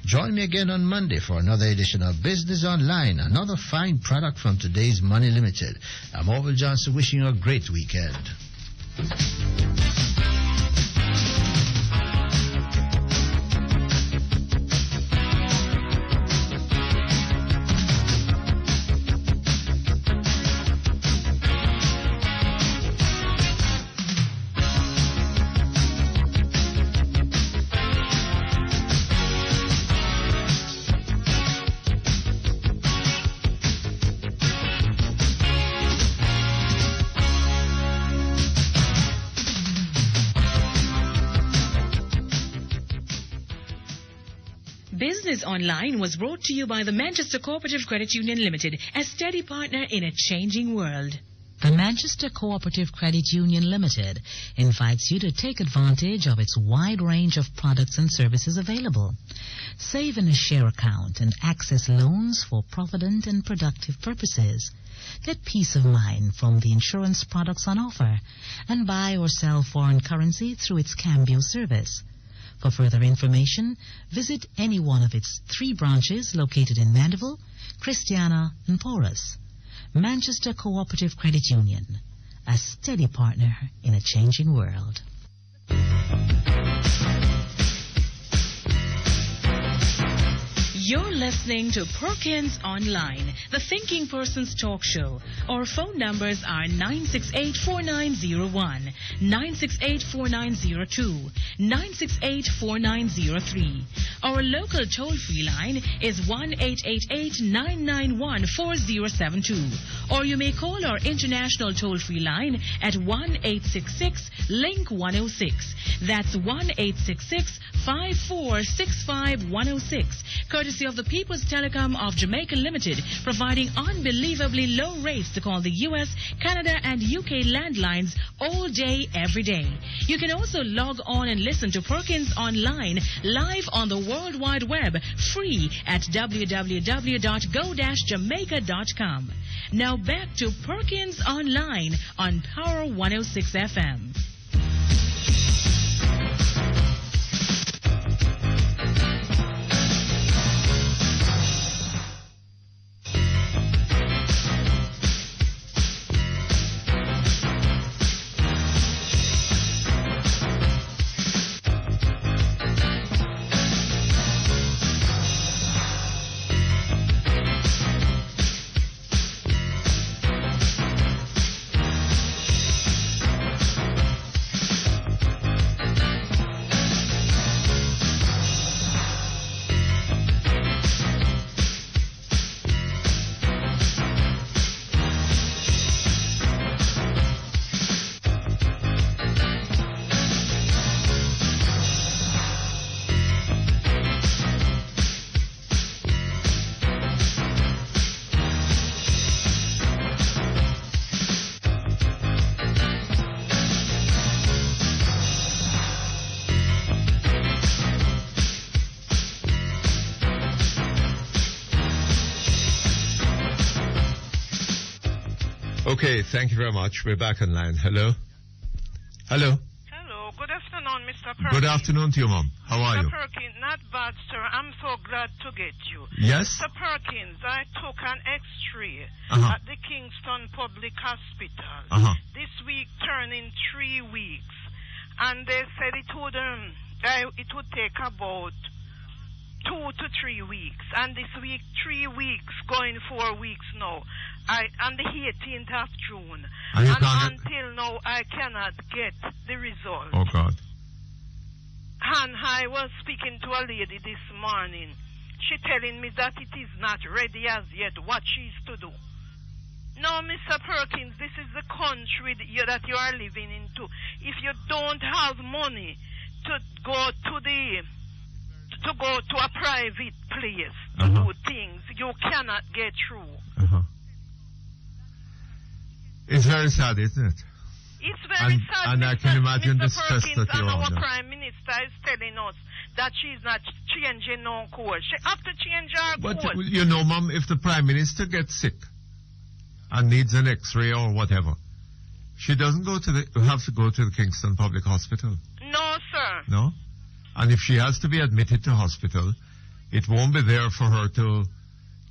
G: Join me again on Monday for another edition of Business Online, another fine product from Today's Money Limited. I'm Orville Johnson wishing you a great weekend.
K: Business Online was brought to you by the Manchester Cooperative Credit Union Limited, a steady partner in a changing world.
N: The Manchester Cooperative Credit Union Limited invites you to take advantage of its wide range of products and services available. Save in a share account and access loans for provident and productive purposes. Get peace of mind from the insurance products on offer and buy or sell foreign currency through its Cambio service. For further information, visit any one of its 3 branches located in Mandeville, Christiana, and Porus. Manchester Cooperative Credit Union, a steady partner in a changing world.
K: You're listening to Perkins Online, the thinking person's talk show. Our phone numbers are 968-4901, 968-4902, 968-4903. Our local toll-free line is 1-888-991-4072. Or you may call our international toll-free line at 1-866-LINK-106. That's 1-866-5465-106. Courtesy of the People's Telecom of Jamaica Limited, providing unbelievably low rates to call the U.S., Canada, and UK landlines all day, every day. You can also log on and listen to Perkins Online live on the World Wide Web, free at www.go-jamaica.com. Now back to Perkins Online on Power 106 FM.
B: Okay, thank you very much. We're back online. Hello? Hello?
W: Hello, good afternoon, Mr. Perkins.
B: Good afternoon to you, Mom. How are you?
W: Mr. Perkins, not bad, sir. I'm so glad to get you.
B: Yes?
W: Mr. Perkins, I took an X-ray at the Kingston Public Hospital. This week turning 3 weeks. And they said it would take about 2 to 3 weeks. And this week, 3 weeks, going 4 weeks now. On the 18th of June. And until now, I cannot get the result.
B: Oh, God.
W: And I was speaking to a lady this morning. She telling me that it is not ready as yet, what she's to do. No, Mr. Perkins, this is the country that you are living into. If you don't have money to go to
P: to go to a private place to do things. You cannot get through.
B: It's very sad, isn't it?
P: It's very sad,
B: and I can imagine the
P: Mr.
B: stress
P: Perkins,
B: that you're
P: and our
B: under.
P: Prime Minister is telling us that she's not changing no course. She have to change her
B: But,
P: course.
B: you know, Mom, if the Prime Minister gets sick and needs an X-ray or whatever, she doesn't have to go to the Kingston Public Hospital.
P: No, sir.
B: No? And if she has to be admitted to hospital, it won't be there for her to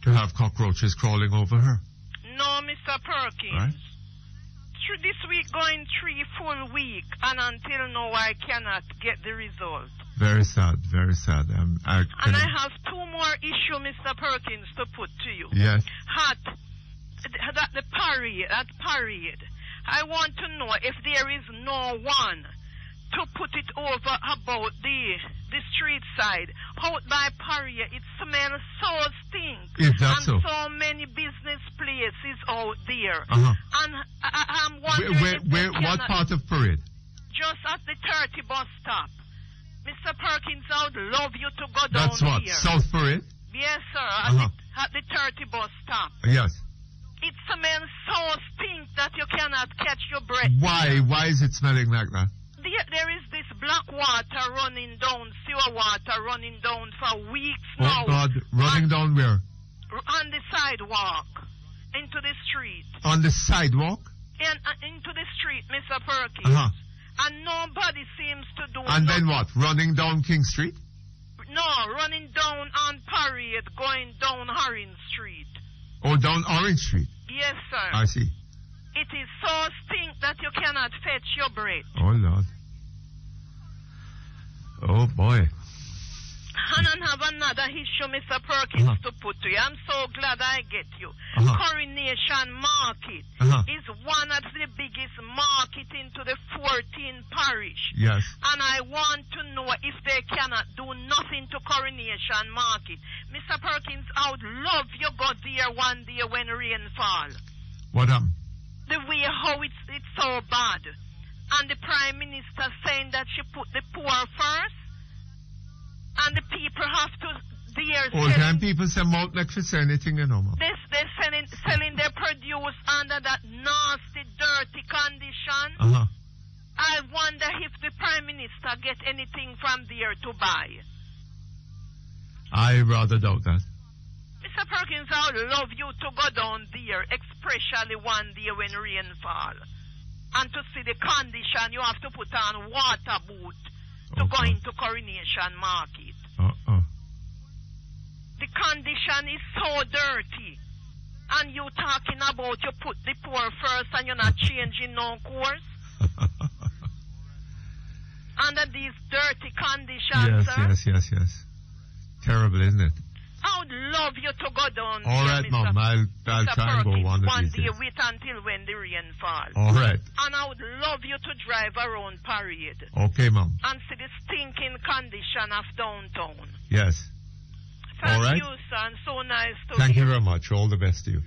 B: have cockroaches crawling over her.
P: No, Mr. Perkins.
B: Right?
P: This week going 3 full weeks, and until now I cannot get the result.
B: Very sad, very sad.
P: And I have 2 more issues, Mr. Perkins, to put to you.
B: Yes.
P: That parade. I want to know if there is no one to put it over about the street side. Out by Paria, it smells so stink.
B: Is that
P: and
B: so?
P: So many business places out there. And I'm
B: Where,
P: wondering
B: what part of Parade?
P: Just at the 30 bus stop. Mr. Perkins, I would love you to go down
B: That's what?
P: here.
B: South Parade?
P: Yes, sir. At the 30 bus stop.
B: Yes.
P: It smells so stink that you cannot catch your breath.
B: Why? Why is it smelling like that?
P: There is this black water running down, sewer water running down for weeks
B: Oh,
P: now.
B: God. Running down where?
P: On the sidewalk. Into the street.
B: On the sidewalk?
P: And into the street, Mr. Perkins. And nobody seems to do
B: And
P: nothing.
B: then what? Running down King Street?
P: No, running down on Parade, going down Orange Street.
B: Or down Orange Street?
P: Yes, sir.
B: I see.
P: It is so stink that you cannot fetch your breath.
B: Oh, Lord. Oh, boy.
P: And I have another issue, Mr. Perkins, to put to you. I'm so glad I get you. Coronation Market is one of the biggest market into the 14 parish.
B: Yes.
P: And I want to know if they cannot do nothing to Coronation Market. Mr. Perkins, I would love you go there one day when rain fall.
B: What happened?
P: The way how it's so bad. And the Prime Minister saying that she put the poor first. And the people have to,
B: All time people say Mount Neck for say anything, you know, Mom.
P: They're selling their produce under that nasty, dirty condition. I wonder if the Prime Minister get anything from there to buy.
B: I rather doubt that.
P: Mr. Perkins, I would love you to go down there, especially one day when rain fall. And to see the condition, you have to put on water boot to go into Coronation Market. The condition is so dirty. And you talking about you put the poor first and you're not changing no course? Under these dirty conditions, sir?
B: Yes. Terrible, isn't it?
P: I would love you to go down
B: All
P: there,
B: right,
P: Mr.
B: Mom. I'll try and go one of these
P: day.
B: days.
P: Wait until when the rain falls.
B: All right.
P: And I would love you to drive around Parade.
B: Okay, Mom.
P: And see the stinking condition of downtown.
B: Yes.
P: Thank
B: All right.
P: you, son. So nice to
B: Thank
P: hear.
B: you very much. All the best to you.